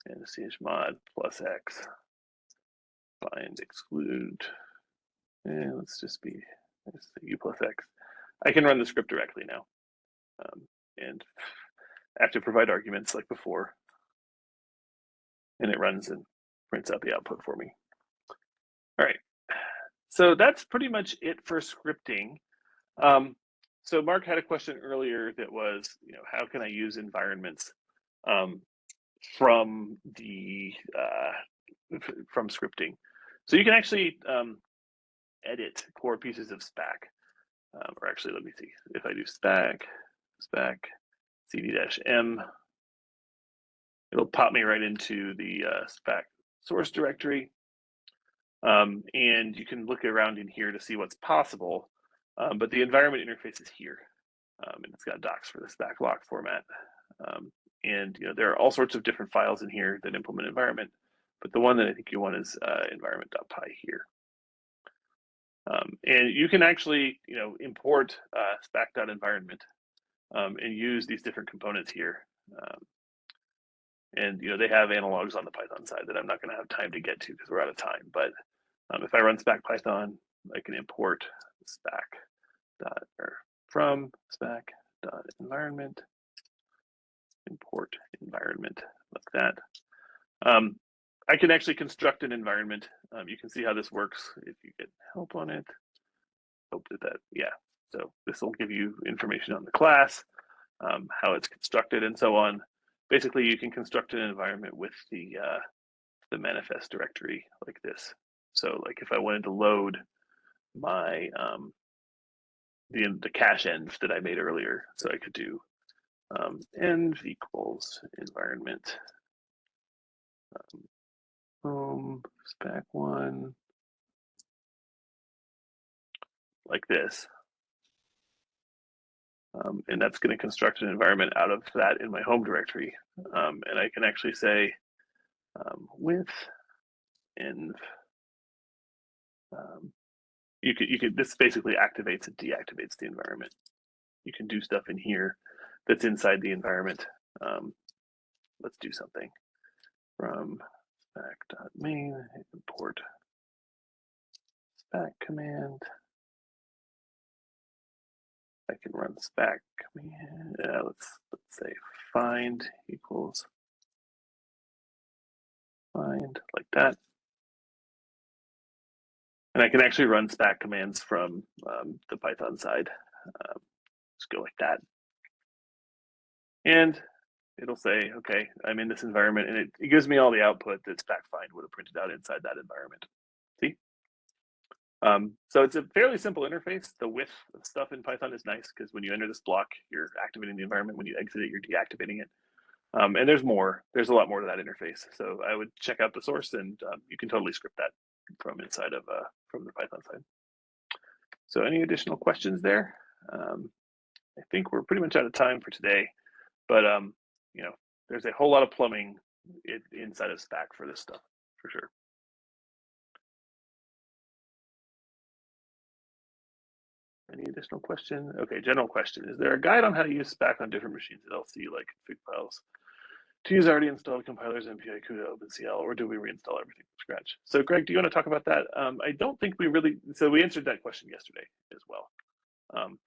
and chmod +x find exclude, and let's just be u +x, I can run the script directly now, and I have to provide arguments like before, and it runs and prints out the output for me. All right, so that's pretty much it for scripting. So Mark had a question earlier that was, how can I use environments from scripting? So you can actually edit core pieces of Spack, or actually, let me see. If I do Spack cd-m, it'll pop me right into the Spack source directory, and you can look around in here to see what's possible. But the environment interface is here, and it's got docs for the Spack lock format. And there are all sorts of different files in here that implement environment, but the one that I think you want is environment.py here. And you can actually import spack.environment and use these different components here. And they have analogs on the Python side that I'm not going to have time to get to because we're out of time. But if I run Spack Python, I can import from Spack.environment, import environment like that. I can actually construct an environment. You can see how this works if you get help on it. Hope that, yeah. So this will give you information on the class, how it's constructed, and so on. Basically, you can construct an environment with the manifest directory like this. So, like if I wanted to load my the cache env that I made earlier, so I could do env equals environment home Spack1 like this. And that's going to construct an environment out of that in my home directory. And I can actually say with env. You could. This basically activates and deactivates the environment. You can do stuff in here that's inside the environment. Let's do something from spack.main import spack command. I can run spack command. Let's say find equals find like that. And I can actually run Spack commands from the Python side. Just go like that. And it'll say, okay, I'm in this environment, and it gives me all the output that Spack find would have printed out inside that environment. See? So it's a fairly simple interface. The width of stuff in Python is nice because when you enter this block, you're activating the environment. When you exit it, you're deactivating it. And there's more. There's a lot more to that interface. So I would check out the source, and you can totally script that from inside of from the Python side. So any additional questions there? I think we're pretty much out of time for today, but there's a whole lot of plumbing inside of Spack for this stuff, for sure. Any additional question? Okay, general question. Is there a guide on how to use Spack on different machines at LC, like config files, to use already installed compilers, MPI, CUDA, OpenCL, or do we reinstall everything from scratch? So Greg, do you want to talk about that? I don't think we really, so we answered that question yesterday as well.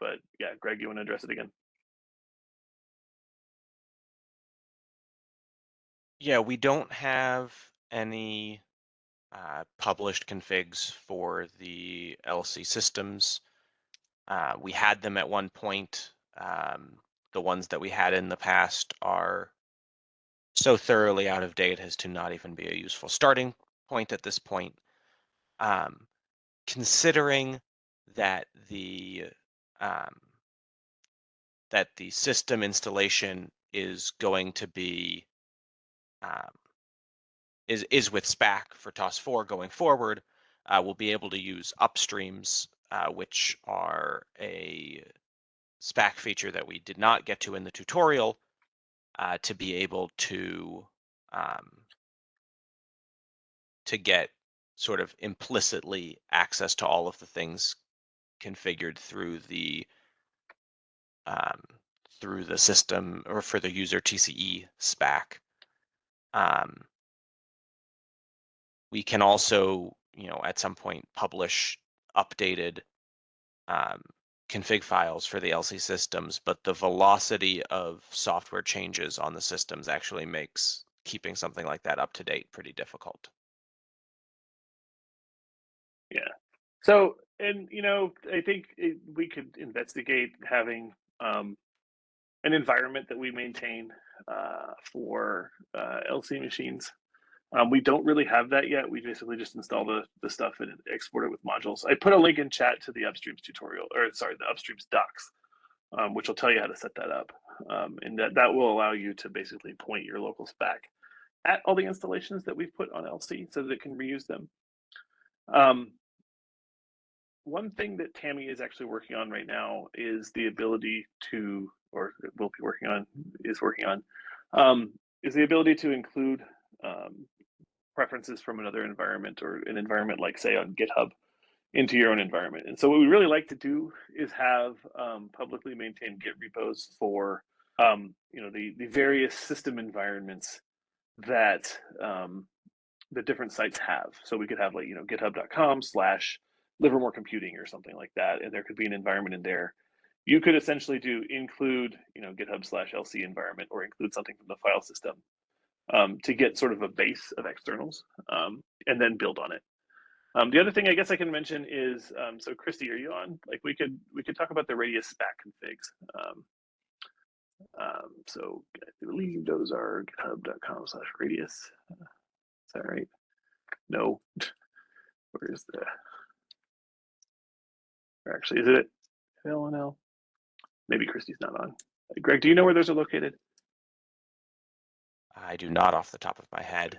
But yeah, Greg, you want to address it again? Yeah, we don't have any published configs for the LC systems. We had them at one point. The ones that we had in the past are so thoroughly out of date as to not even be a useful starting point at this point. Considering that the system installation is going to be is with Spack for TOS4 going forward, we'll be able to use upstreams, which are a Spack feature that we did not get to in the tutorial, to be able to get sort of implicitly access to all of the things configured through the system or for the user TCE Spack. We can also, at some point publish updated config files for the LC systems, but the velocity of software changes on the systems actually makes keeping something like that up to date pretty difficult. Yeah. So, and I think we could investigate having an environment that we maintain for LC machines. We don't really have that yet. We basically just install the stuff and export it with modules. I put a link in chat to the upstreams tutorial, or sorry, the upstreams docs, which will tell you how to set that up. And that will allow you to basically point your local Spack at all the installations that we've put on LC so that it can reuse them. One thing that Tammy is actually working on right now is the ability to, or will be working on, is the ability to include preferences from another environment or an environment like, say, on GitHub into your own environment. And so what we really like to do is have publicly maintained Git repos for the various system environments that the different sites have. So we could have like, github.com/Livermore Computing or something like that. And there could be an environment in there. You could essentially do include, GitHub/LC environment or include something from the file system to get sort of a base of externals and then build on it. The other thing I guess I can mention is, so Christy, are you on? Like we could talk about the Radius Spack configs. So I believe those are github.com/radius. Is that right? No. Where's the? Or actually, is it LNL? Maybe Christy's not on. Greg, do you know where those are located? I do not off the top of my head.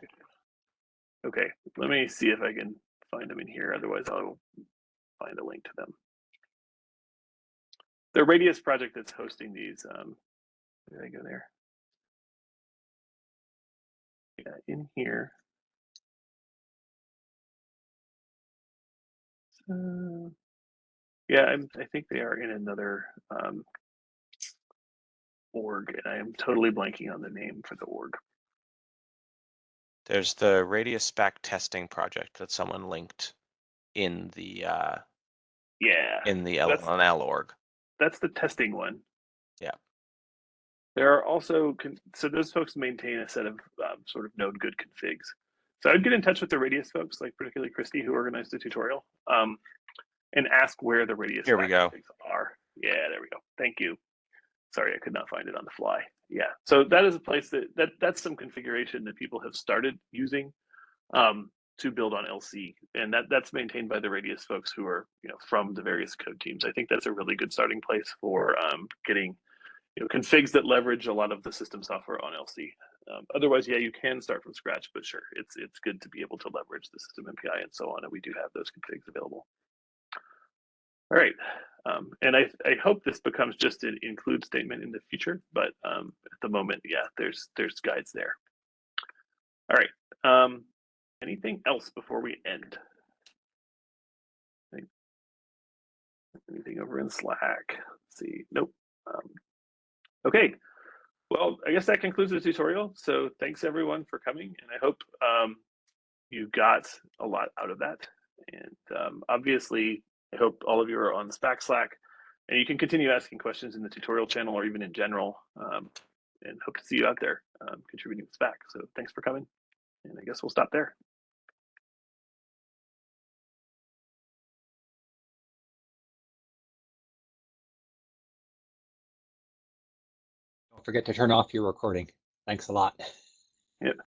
Okay, let me see if I can find them in here. Otherwise, I'll find a link to them. The Radius project that's hosting these. Where did I go there? Yeah, in here. Yeah, I think they are in another org, and I am totally blanking on the name for the org. There's the Radius Spack testing project that someone linked in the LNL org. That's the testing one. Yeah. There are also, so those folks maintain a set of sort of node good configs. So I'd get in touch with the Radius folks, like particularly Christy, who organized the tutorial, and ask where the Radius Here we go. configs are. Yeah, there we go. Thank you. Sorry, I could not find it on the fly. Yeah, so that is a place that's some configuration that people have started using to build on LC, and that's maintained by the Radius folks who are from the various code teams. I think that's a really good starting place for getting configs that leverage a lot of the system software on LC. Otherwise, yeah, you can start from scratch, but sure, it's good to be able to leverage the system MPI and so on, and we do have those configs available. All right, and I hope this becomes just an include statement in the future, but at the moment, yeah, there's guides there. All right, anything else before we end? Anything over in Slack? Let's see, nope. Okay, well, I guess that concludes the tutorial. So thanks everyone for coming, and I hope you got a lot out of that. And obviously, I hope all of you are on Spack Slack, and you can continue asking questions in the tutorial channel or even in general, and hope to see you out there contributing to Spack. So thanks for coming, and I guess we'll stop there. Don't forget to turn off your recording. Thanks a lot. Yep.